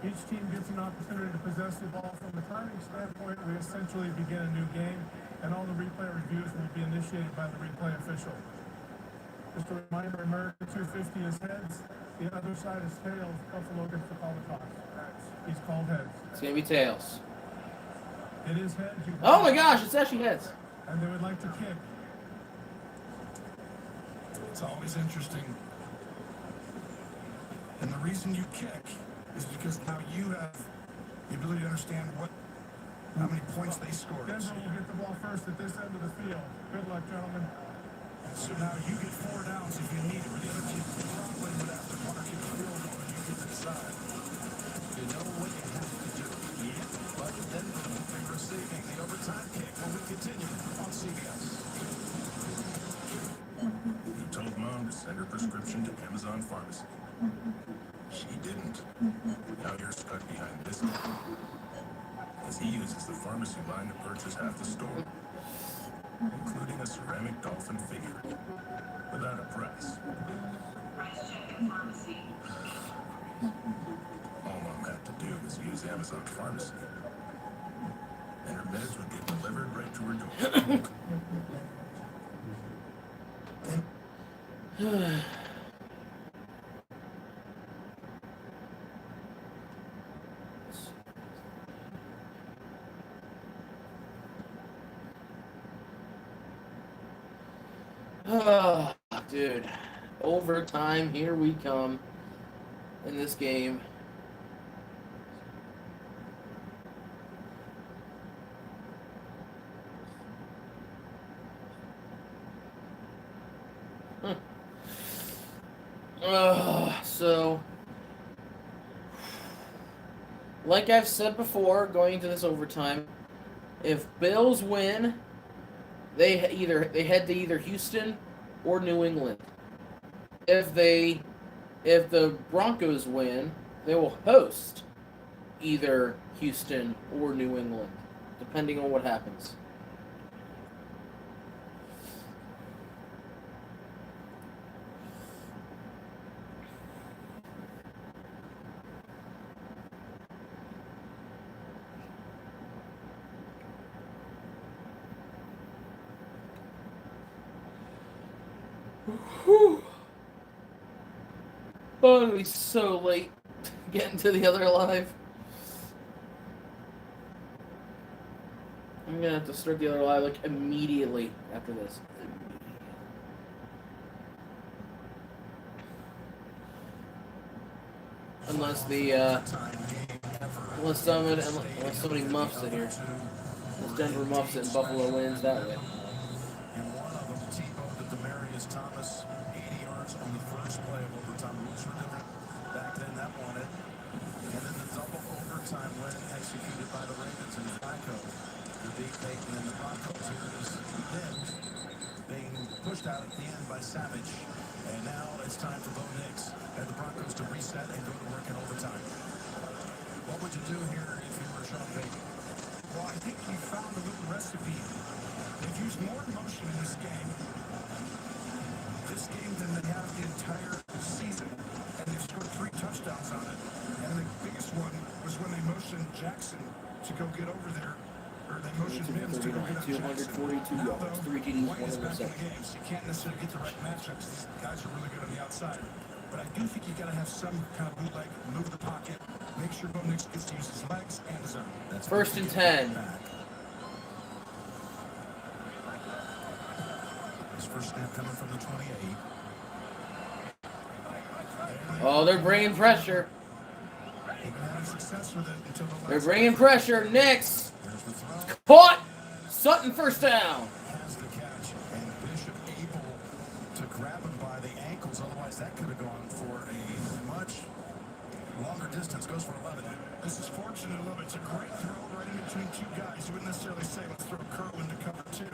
Each team gets an opportunity to possess the ball. From a timing standpoint, we essentially begin a new game, and all the replay reviews will be initiated by the replay official. Just a reminder, America 250 is heads, the other side is tails. Buffalo gets to call the toss. He's called heads. It's going to be tails. It is heads. Oh my gosh, it's actually heads. And they would like to kick. It's always interesting. And the reason you kick is because now you have the ability to understand how many points they scored. Denver will get the ball first at this end of the field. Good luck, gentlemen. So now you get 4 downs if you need it, or the other team probably would have to want to kick a field goal and you get to decide. You know what you have to do. Yeah. But then we'll be receiving the overtime kick when we continue on CBS. You told Mom to send her prescription to Amazon Pharmacy. She didn't. Now you're stuck behind this guy, as he uses the pharmacy line to purchase half the store, including a ceramic dolphin figure, without a price. All Mom had to do was use Amazon Pharmacy, and her meds would get delivered right to her door. Oh, dude. Overtime, here we come in this game. So, like I've said before, going into this overtime, if Bills win, they head to either Houston or New England. If the Broncos win, they will host either Houston or New England, depending on what happens. Whew. Oh, it'll be so late getting to the other live. I'm gonna have to start the other live like immediately after this. Unless somebody muffs it here. Unless Denver muffs it and Buffalo wins that way. And one of them, T-bowed to Demaryius Thomas, 80 yards on the first play of overtime. Rules were different back then, that won it. And then the double overtime win executed by the Ravens and Flacco. The deep Peyton and the Broncos. Here is Mims being pushed out at the end by Savage. And now it's time for Bo Nix and the Broncos to reset and go to work in overtime. What would you do here if you were Sean Payton? Well, I think you found a little recipe. They've used more motion in this game Jackson to go get over there, or they motioned Mims to go get up 242 Now, yards, though, 3 TDs, White 1 is back in the interception. game, so you can't necessarily get the right matchups. These guys are really good on the outside. But I do think you got to have some kind of bootleg, move the pocket, make sure Bo Nix gets to use his legs and his arm. That's First and 10. His first snap coming from the 28. Oh, they're bringing pressure. They've been having success with it until the They're last bringing pressure. Next. There's the throw. Caught. Sutton first down. Has the catch, and Bishop able to grab him by the ankles. Otherwise, that could have gone for a much longer distance. Goes for 11. This is fortunate a little bit. It's a great throw right in between two guys. You wouldn't necessarily say, let's throw Curl into cover 2.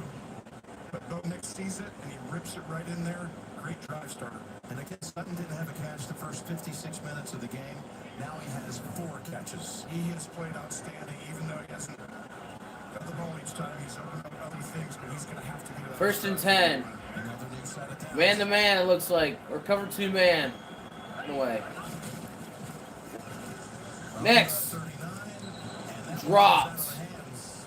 But Bo Nix sees it, and he rips it right in there. Great drive starter. And again, Sutton didn't have a catch the first 56 minutes of the game. Now he has 4 catches. He has played outstanding, even though he hasn't got the ball each time. He's opened up other things, but he's going to have to do that. First and 10. Another near side of town. Man to man, it looks like. Or cover 2 man. In a way. Next. 39, and that Dropped. was out of the hands.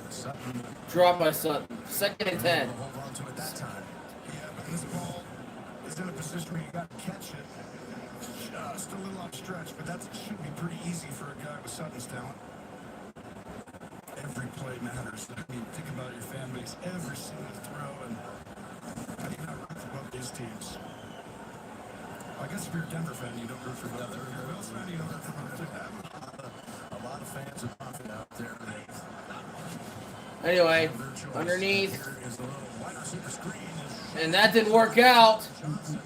Sutton Drop by Sutton. Second and 10. able to hold on to it that time. Yeah, but this ball is in a position where you got to catch it. Just a little outstretched, but that should be pretty easy for a guy with Sutton's talent. Every play matters. I mean, think about your fan base. Every single throw, and how do you not root for both these teams? I guess if you're a Denver fan, you don't root for both. If you're a Bills fan, you don't root for both. A lot of fans of Buffett out there. Anyway, Their choice. underneath. Here is the little wide receiver screen. And that didn't work out. Johnson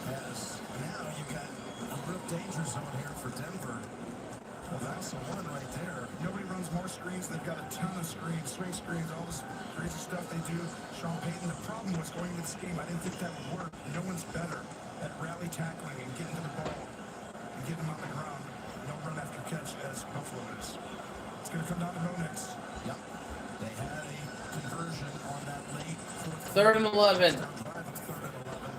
has now you got a real danger zone here for Denver. Well, that's the one right there. Nobody runs more screens. They've got a ton of screens, swing screens, all this crazy stuff they do. Sean Payton, the problem was going into this game, I didn't think that would work. No one's better at rally tackling and getting to the ball and getting them on the ground. No run after catch as Buffalo is. It's going to come down to Bo Nix. Yep. They had a conversion on that late fourth. 3rd and 11. Drive of 3rd and 11.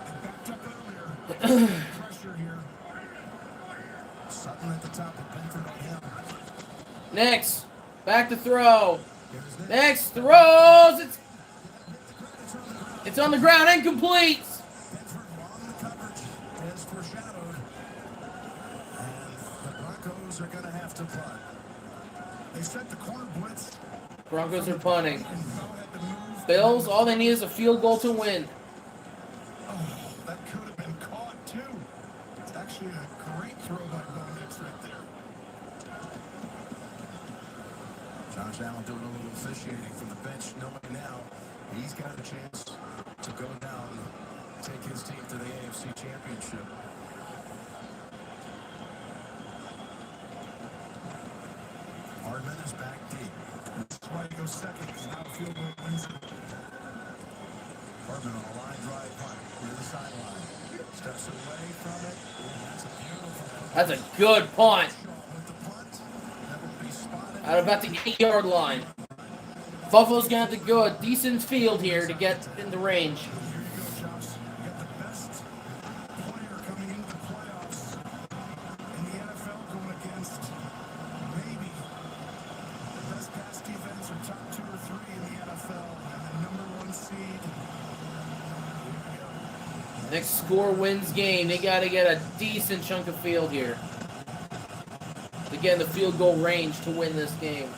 They backed up earlier. Pressure here. Sutton at the top of Benford on him. Next. Back to throw. Here's Nick. Next. Throws. It's on the ground. Incomplete. Benford on the coverage as foreshadowed. And the Broncos are going to have to punt. They set the corner blitz. Broncos are punting. And Bo had to move. Bills, all they need is a field goal to win. Oh, that could have been caught, too. It's actually a great throw by Bo Nix right there. Josh Allen doing a little officiating from the bench, knowing now he's got a chance to go down and take his team to the AFC Championship. Hardman is back deep. That's why he goes second, because now field goal wins it. Hardman on a line drive punt near the sideline. Steps away from it. Ooh, that's a beautiful That's a good punt. shot with the punt. That will be spotted. At about the 8-yard line. Buffalo's going to have to go a decent field here to get in the range. Here you go, Josh. You got the best player coming into the playoffs in the NFL going against maybe the best pass defense or top 2 or 3 in the NFL and the number 1 seed. Next score wins game. They got to get a decent chunk of field here to get in the field goal range to win this game.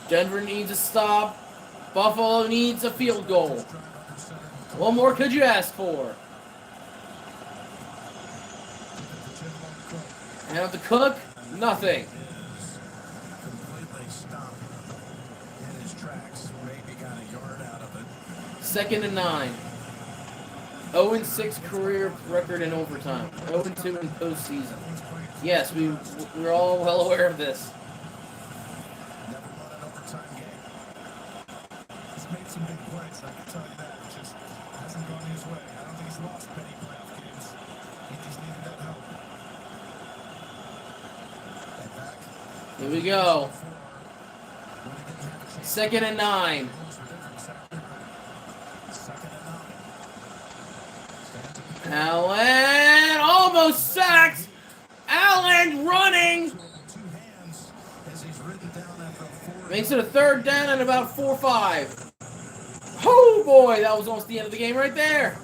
Denver needs a stop. Buffalo needs a field goal. What more could you ask for? And at the Cook, nothing. Completely stopped in his tracks. Maybe got a yard out of it. 2nd and 9. 0-6 career record in overtime. 0-2 in postseason. Yes, we're all well aware of this. Never won an overtime game. He's made some big plays, I can tell you that. It just hasn't gone his way. I don't think he's lost many playoff games. He just needed that help. And back. Here we go. When he didn't have a chance. 2nd and 9. Rules were different. Second and 9. Allen almost sacked. Allen running. Makes it a 3rd down and about 4-5. Oh boy, that was almost the end of the game right there.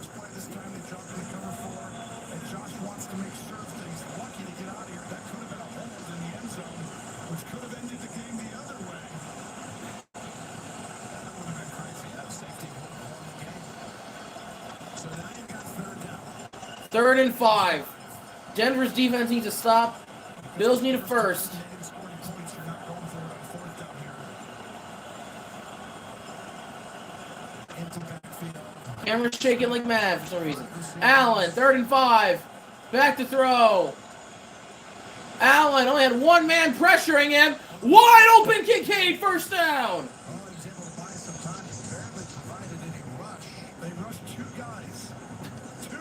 Third and 5. Denver's defense needs to stop. Bills need a first. Camera's shaking like mad for some reason. Allen, 3rd and 5. Back to throw. Allen only had one man pressuring him. Wide open Kincaid, first down. They rushed 2 guys. 2.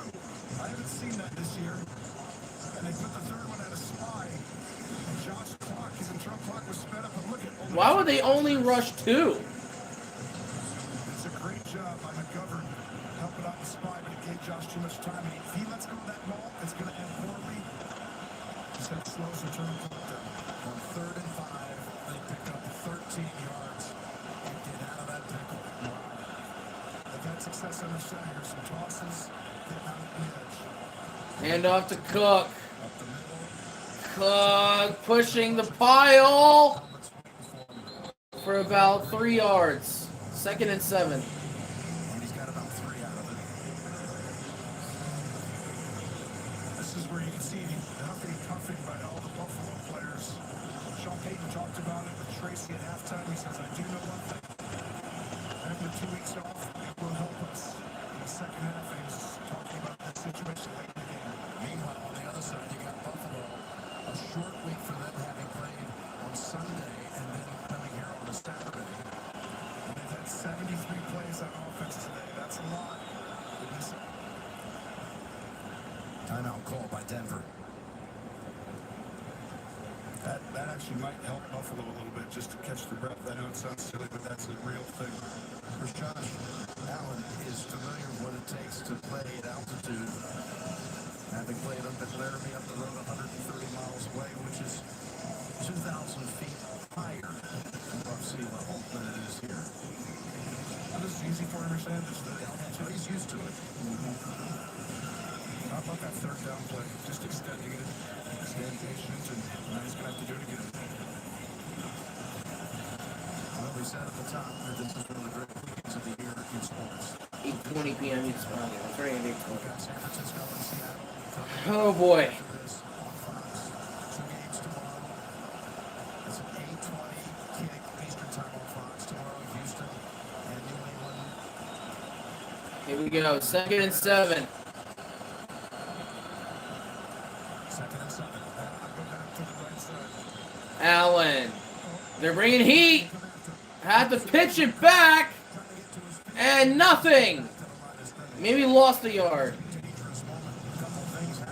I haven't seen that this year. And they put the 3rd one at a spy. And Josh's clock, his internal clock was sped up. And look at Why would they only rush 2? It's a great job by McGovern helping out the spy, but it gave Josh too much time. And if he lets go of that ball, it's going to end poorly. Just have to slow his internal clock down. On 3rd and 5, they picked up 13 yards and get out of that pickle. They've had success on the center. Some tosses, getting out of the edge. Hand off to Cook. Up the middle. Cook pushing the pile for about 3 yards. 2nd and 7. And he's got about 3 out of it. This is where you can see the huffing and puffing by all the Buffalo players. Sean Payton talked about it with Tracy at halftime. He says, I do know one thing. After 2 weeks off, it will help us. In the second half, he was talking about that situation late in the game. Meanwhile, on the other side, you got Buffalo. A short week for them, having played on Sunday and then coming here on a Saturday. And they've had 73 plays on offense today. That's a lot. Timeout call by Denver. That actually might help Buffalo a little bit just to catch their breath. I know it sounds silly, but that's a real thing. For Josh Allen is familiar with what it takes to play at altitude. Having played up at Laramie up the road 130 miles away, which is 2,000 feet higher above sea level than it is here. And this is easy for him to understand. This is the altitude. He's used to it. How about that 3rd down play? Just extending it. Stand patient, and now he's going to have to do it again. Well, we said at the top that this is one of the great weekends of the year in sports. 8:20 p.m. East Coast. That's right, Andy. We've got San Francisco and Seattle. Oh boy. This on Fox. 2 games tomorrow. It's an 8:20 kick Eastern time on Fox tomorrow. Houston and New England. Here we go. 2nd and 7. 2nd and 7. I go back to the right side. Allen. They're bringing heat. Had to pitch it back. And nothing. Maybe lost a yard.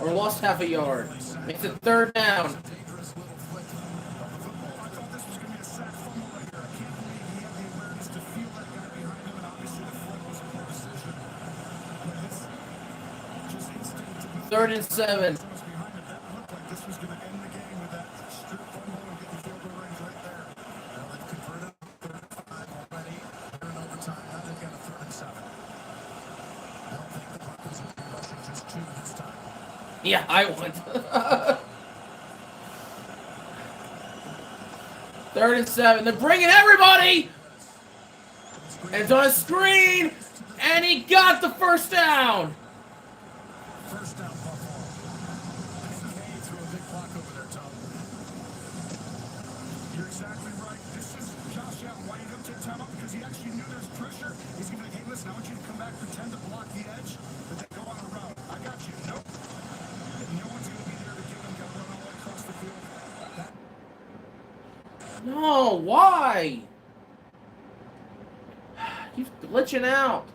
Or lost half a yard. Makes it 3rd down. Third and 7. This was going to end the game with that strip fumble and get the field goal range right there. Now they've converted 3rd and 5 already. They're in overtime. Now they've got a 3rd and 7. I don't think the Broncos will be rushing just 2 this time. Yeah, I would. 3rd and 7. They're bringing everybody. And it's on a screen. And he got the first down. First down, Buffalo. Kincaid threw a big block over there, Tom. You're exactly right. This is Josh Allen. Why you don't take time out? Because he actually knew there's pressure. He's going to be, hey, listen, I want you to come back, pretend to block the edge, but then go on a route. I got you. Nope. And no one's going to be there to give him. Got to run all the way across the field. No, why? He's glitching out.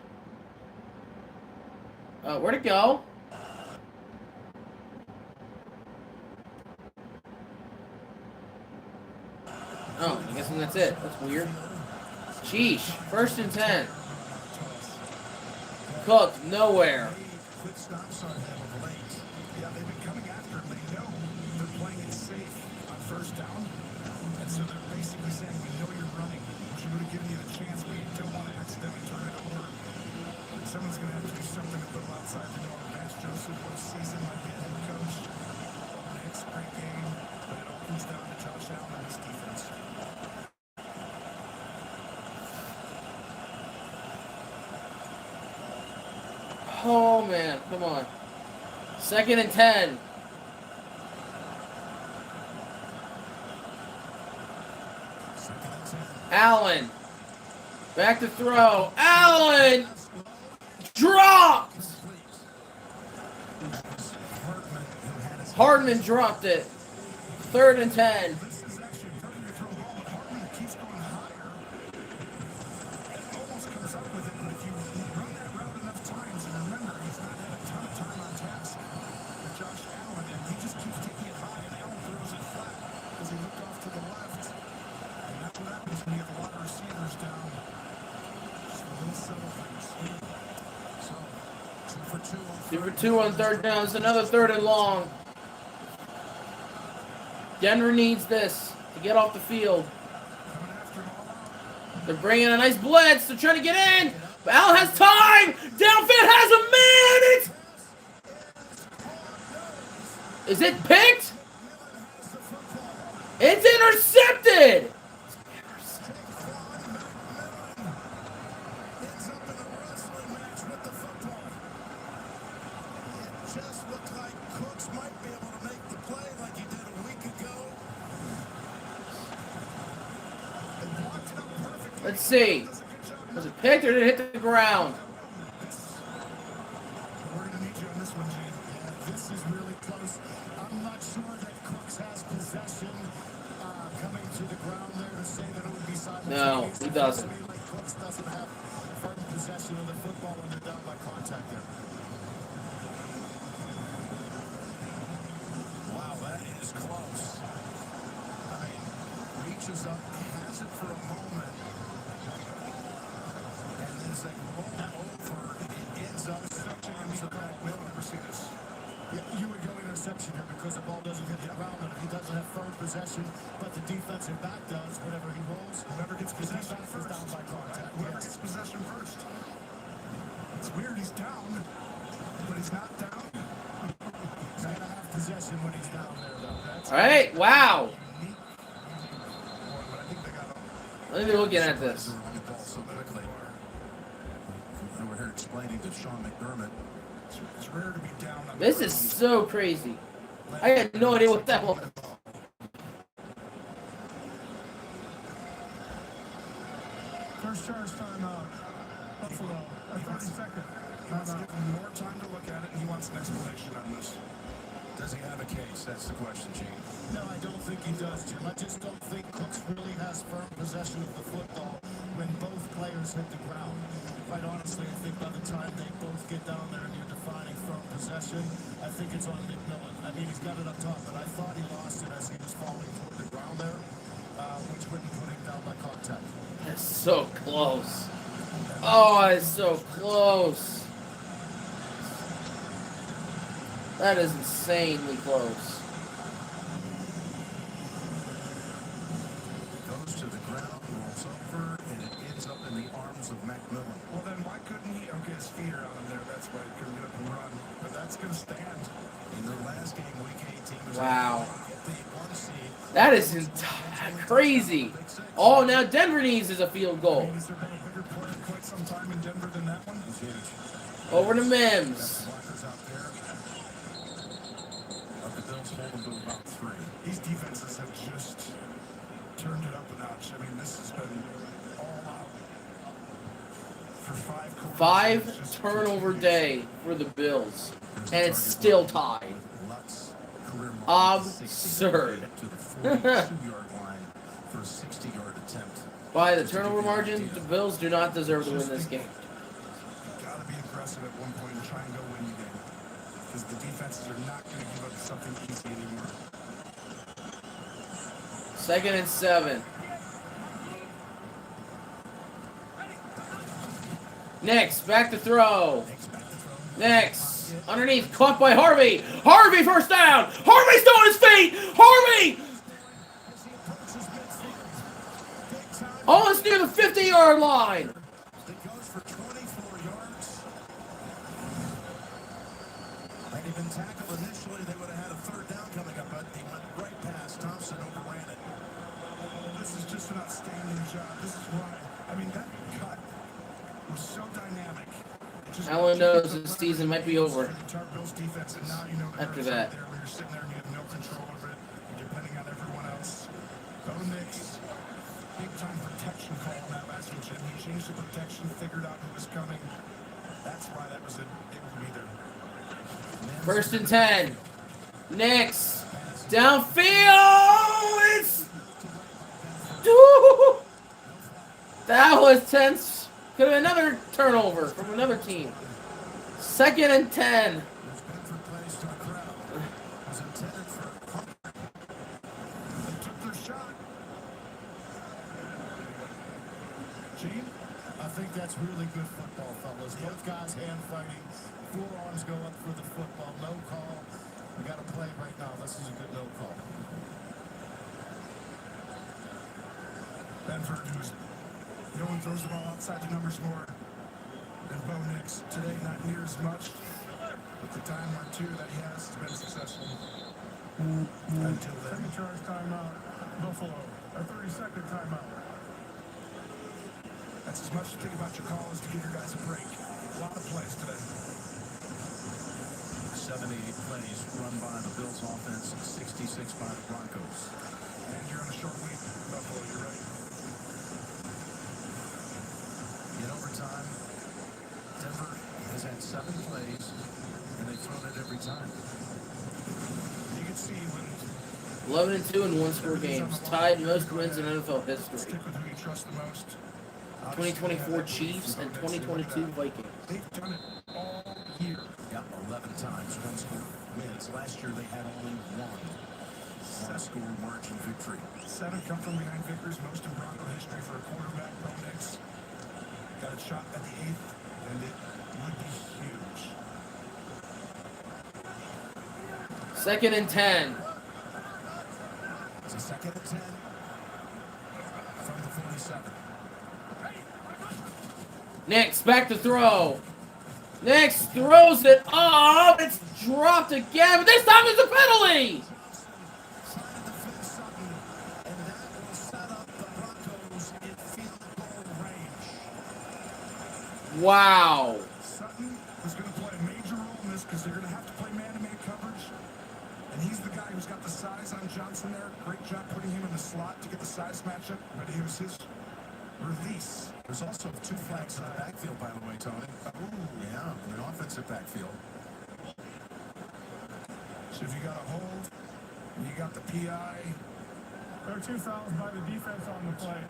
Where'd it go? Oh, I guess that's it. That's weird. Sheesh. 1st and 10. Cook, nowhere. Quick stop Joseph postseason might be a head coach. Next great game, but it all comes down to Josh Allen and his defense. Oh man, come on. 2nd and 10. Allen. Back to throw. Allen! Dropped! Hardman dropped it. 3rd and 10. Two for 2 on 3rd down. It's another 3rd and long. Denver needs this to get off the field. They're bringing a nice blitz. They're trying to get in. But Allen has time. Downfield has a man. Is it picked? It's intercepted. Let's see. Was it picked or did it hit the ground? We're going to need you on this one, Gene. This is really close. I'm not sure that Cooks has possession coming to the ground there to say that it would be simultaneous. No, he doesn't. Cooks doesn't have firm possession of the football when they're down by contact there. Wow, that is close. I mean, reaches up, has it for a moment. As they roll over, it ends up touching the back. We'll never see this. Yeah, you would go interception here because the ball doesn't hit the ground and he doesn't have firm possession, but the defensive back does. Whenever he rolls, whoever gets possession first is down by contact. Whoever gets possession first. It's weird, he's down, but he's not down. He's going to have possession when he's down there, though. That's all right, wow. unique. But I think they got Let me be looking at this. We're here explaining to Sean McDermott. It's rare to be down on This is so crazy. I had no idea what that was. First charge timeout. Buffalo. 30-second. Let's give him more time to look at it, and he wants an explanation on this. Does he have a case? That's the question, Gene. No, I don't think he does, Jim. I just don't think Cooks really has firm possession of the football when both players hit the ground. Quite honestly, I think by the time they both get down there and you're defining firm possession, I think it's on McMillan. I mean, he's got it up top, but I thought he lost it as he was falling toward the ground there, which wouldn't put him down by contact. That's so close. Oh, it's so close. That is insanely close. Goes to the ground, rolls over, and it ends up in the arms of McMillan. Well, then why couldn't he? Okay, his feet are on him there. That's why he couldn't get up and run. But that's going to stand. In their last game, Week 18 was Wow. the 1 seed. That is crazy. All now Denver needs is a field goal. Has there been a bigger play in quite some time in Denver than that one? It's huge. Over to Mims. Blockers out there. The Bills hold them to about 3. These defenses have just turned it up a notch. I mean, this has been all out for 5 quarters. 5 turnover day for the Bills, and it's still tied. Absurd. To the 42-yard line for a 60-yard attempt. By the turnover margin, the Bills do not deserve to win this game. You got to be aggressive at one point and try and go win the game. Because the defenses are not going to give up something easy anymore. 2nd and 7. Next, back to throw. Next, underneath, caught by Harvey. Harvey, first down. Harvey's still on his feet. Harvey! Almost near the 50-yard line. It goes for 24 yards. Had he been tackled initially, they would have had a third down coming up, but he went right past Thompson, overran it. This is just an outstanding job. This is why. I mean, that cut was so dynamic. Allen knows his season might be over Defense, and now you know after that. there where you're sitting there and you have no control over it, depending on everyone else. Bo Nix, big time protection call on that last one. He changed the protection, figured out who was coming. That's why that was able to be there. First and 10. Nix. Downfield. It's. Woo! That was tense. Could have been another turnover from another team. Second and 10. Gene, I think that's really good football, fellas. Both guys hand fighting. Forearms go up for the football. No call. We got to play right now. This is a good no call. Benford, who's no one throws the ball outside the numbers more than Bo Nix. Today, not near as much. But the time or two that he has been successful. Until then. Second charge timeout, Buffalo. A 30-second timeout. That's as much to think about your call as to give your guys a break. A lot of plays today. 78 plays run by the Bills offense, 66 by the Broncos. And you're on a short week, Buffalo, you're right. In overtime, Denver has had 7 plays, and they've thrown it every time. You can see when 11-2 in one-score games. Tied most wins in NFL history. stick with who you trust the most. 2024 Chiefs and 2022 Vikings. They've done it all year. Yeah, 11 times, one-score wins. Last year they had only one-score margin victory. 7 come from behind victories, most in Bronco history for a quarterback. Bo Nix got a shot at the 8th, and it would be huge. Second and 10. It's a second and 10 from the 47. Nix back to throw. Nix throws it up. It's dropped again, but this time it's a penalty. Wow. Sutton was going to play a major role in this because they're going to have to play man-to-man coverage. And he's the guy who's got the size on Johnson there. Great job putting him in the slot to get the size matchup. But it was his release. There's also 2 flags in the backfield, by the way, Tony. Yeah, in the offensive backfield. So if you got a hold, and you got the PI. There are 2 fouls by the defense on the play.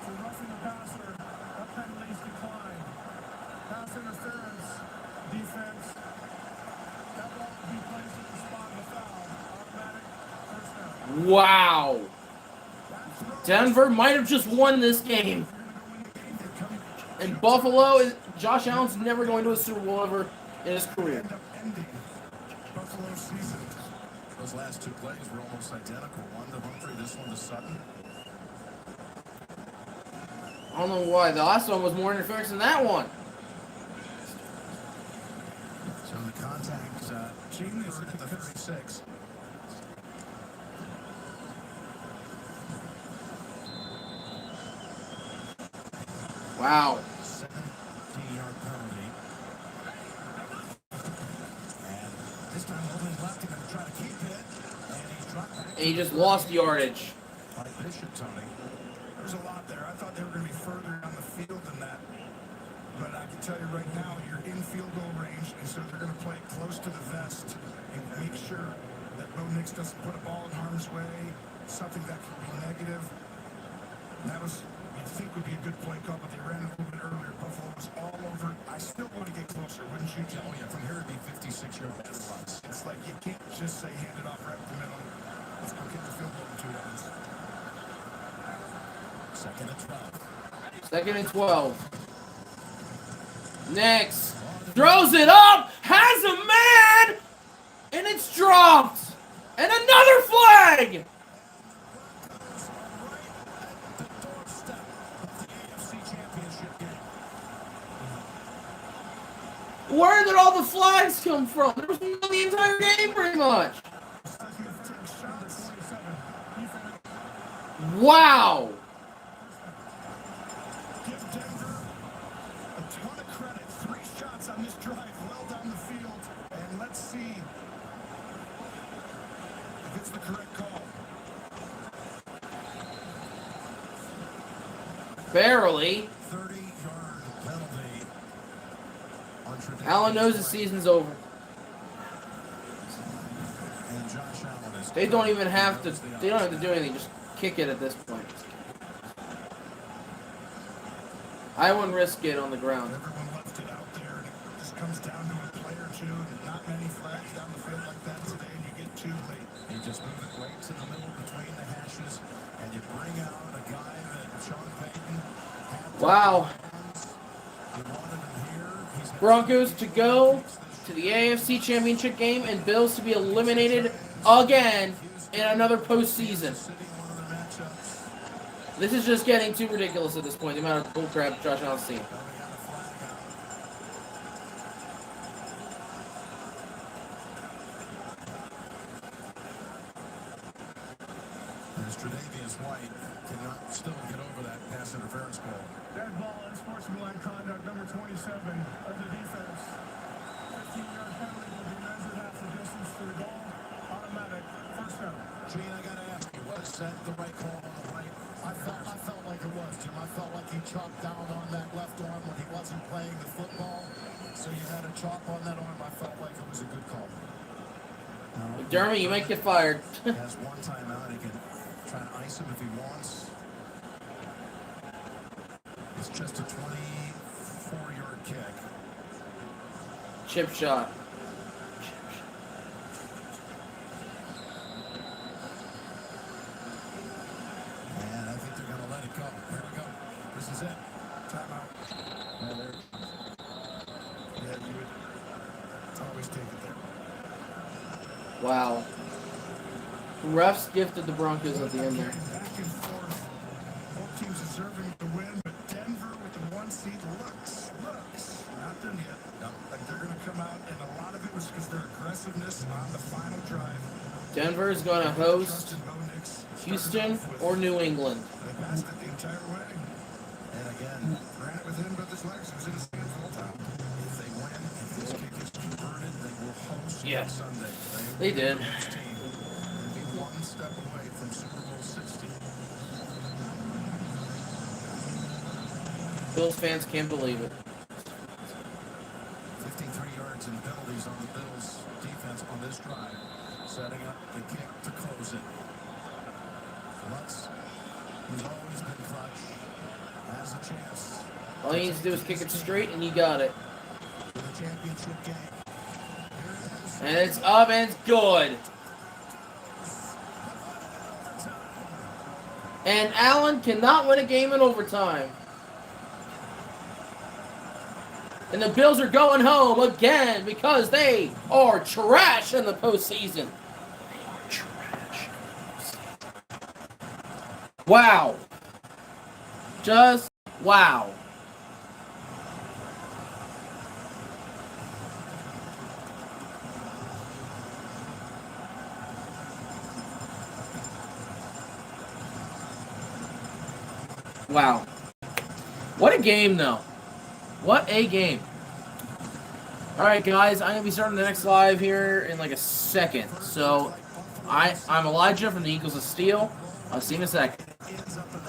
For roughing the passer, that penalties decline. Pass interference, defense. That ball will be placed at the spot of the foul. Automatic first down. Wow. Denver might have just won this game. And Buffalo, Josh Allen's never going to a Super Bowl ever in his career. Buffalo season. Those last 2 plays were almost identical. One to Humphrey, this one to Sutton. I don't know why. The last one was more interference than that one. So the contact, Gene is third at the 36. Wow. 17-yard penalty. And this time holding left, he's going to try to keep it. And he's dropped back. And he just lost yardage. By Bishop, Tony. There's a lot there. I thought they were going to be further down the field than that. But I can tell you right now, you're in field goal range, and so they're going to play close to the vest and make sure that Bo Nix doesn't put a ball in harm's way, something that could be negative. And that was, you'd think would be a good play call, but they ran a little bit earlier. Buffalo was all over. I still want to get closer, wouldn't you, Joe? Oh, yeah, from here it'd be 56-yard runs. It's like you can't just say hand it off right up the middle. Let's go get the field goal in 2 yards. Second and 12. Second and 12. Next. Throws it up. Has a man. And it's dropped. And another flag. The doorstep of the AFC Championship game. Where did all the flags come from? There was none the entire game, pretty much. Wow. Give Denver a ton of credit. 3 shots on this drive, well down the field. And let's see if it's the correct call. Barely. 30-yard penalty on Tredavious Allen knows the White. season's over. And Josh Allen is They don't even have to. They don't have to do anything. Just kick it at this point. I wouldn't risk it on the ground. Everyone left it out there, and it just comes down to a play or two, and not many flags down the field like that today, and you get 2 late. You just move it right to the middle between the hashes, and you bring out a guy that Sean Payton had. Wow. You wanted him here. He's Broncos to go to the AFC Championship game and Bills to be eliminated again in another postseason. sitting one of the matchups. This is just getting too ridiculous at this point, the amount of bullcrap Josh Allen's seen. Now we got a flag out. As Tredavious White cannot still get over that pass interference call. Dead ball, unsportsmanlike conduct, number 27 of the defense. 15-yard penalty will be measured half the distance to the goal. Automatic, first down. Gene, I gotta ask you, was that the right call on the right? I felt like it was, Jim. I felt like he chopped down on that left arm when he wasn't playing the football. So you had a chop on that arm. I felt like it was a good call. McDermott, you might get fired. He has one timeout. He can try to ice him if he wants. It's just a 24-yard kick. Chip shot. And I think they're going to let it go. Here we go. This is it. Timeout. Yeah, there. Yeah, you would always take it there. Wow. Refs gifted the Broncos at the end there. Back and forth. Both teams deserving the win, but Denver with the 1 seed looks. Not done yet. No, like they're going to come out, and a lot of it was because their aggressiveness on the final drive. Denver is going to host Justin Bo Nix Houston or New England. They passed it the entire way. And again, ran it with him, but his legs was in his hands the whole time. If they win, if this kick is converted, they will host Yeah. on Sunday. They did. This team will be 1 step away from Super Bowl 60. Bills fans can't believe it. 53 yards and penalties on the Bills defense on this drive, setting up the kick to close it. Lutz, who's always been clutch, has a chance. All you need to do is kick it straight and you got it. For the championship game. And it's up and it's good. And Allen cannot win a game in overtime. And the Bills are going home again because they are trash in the postseason. They are trash. Wow. Just wow. Wow. What a game, though. What a game. Alright, guys, I'm going to be starting the next live here in like a second. So, I'm Elijah from the Eagles of Steel. I'll see you in a second. Ends up in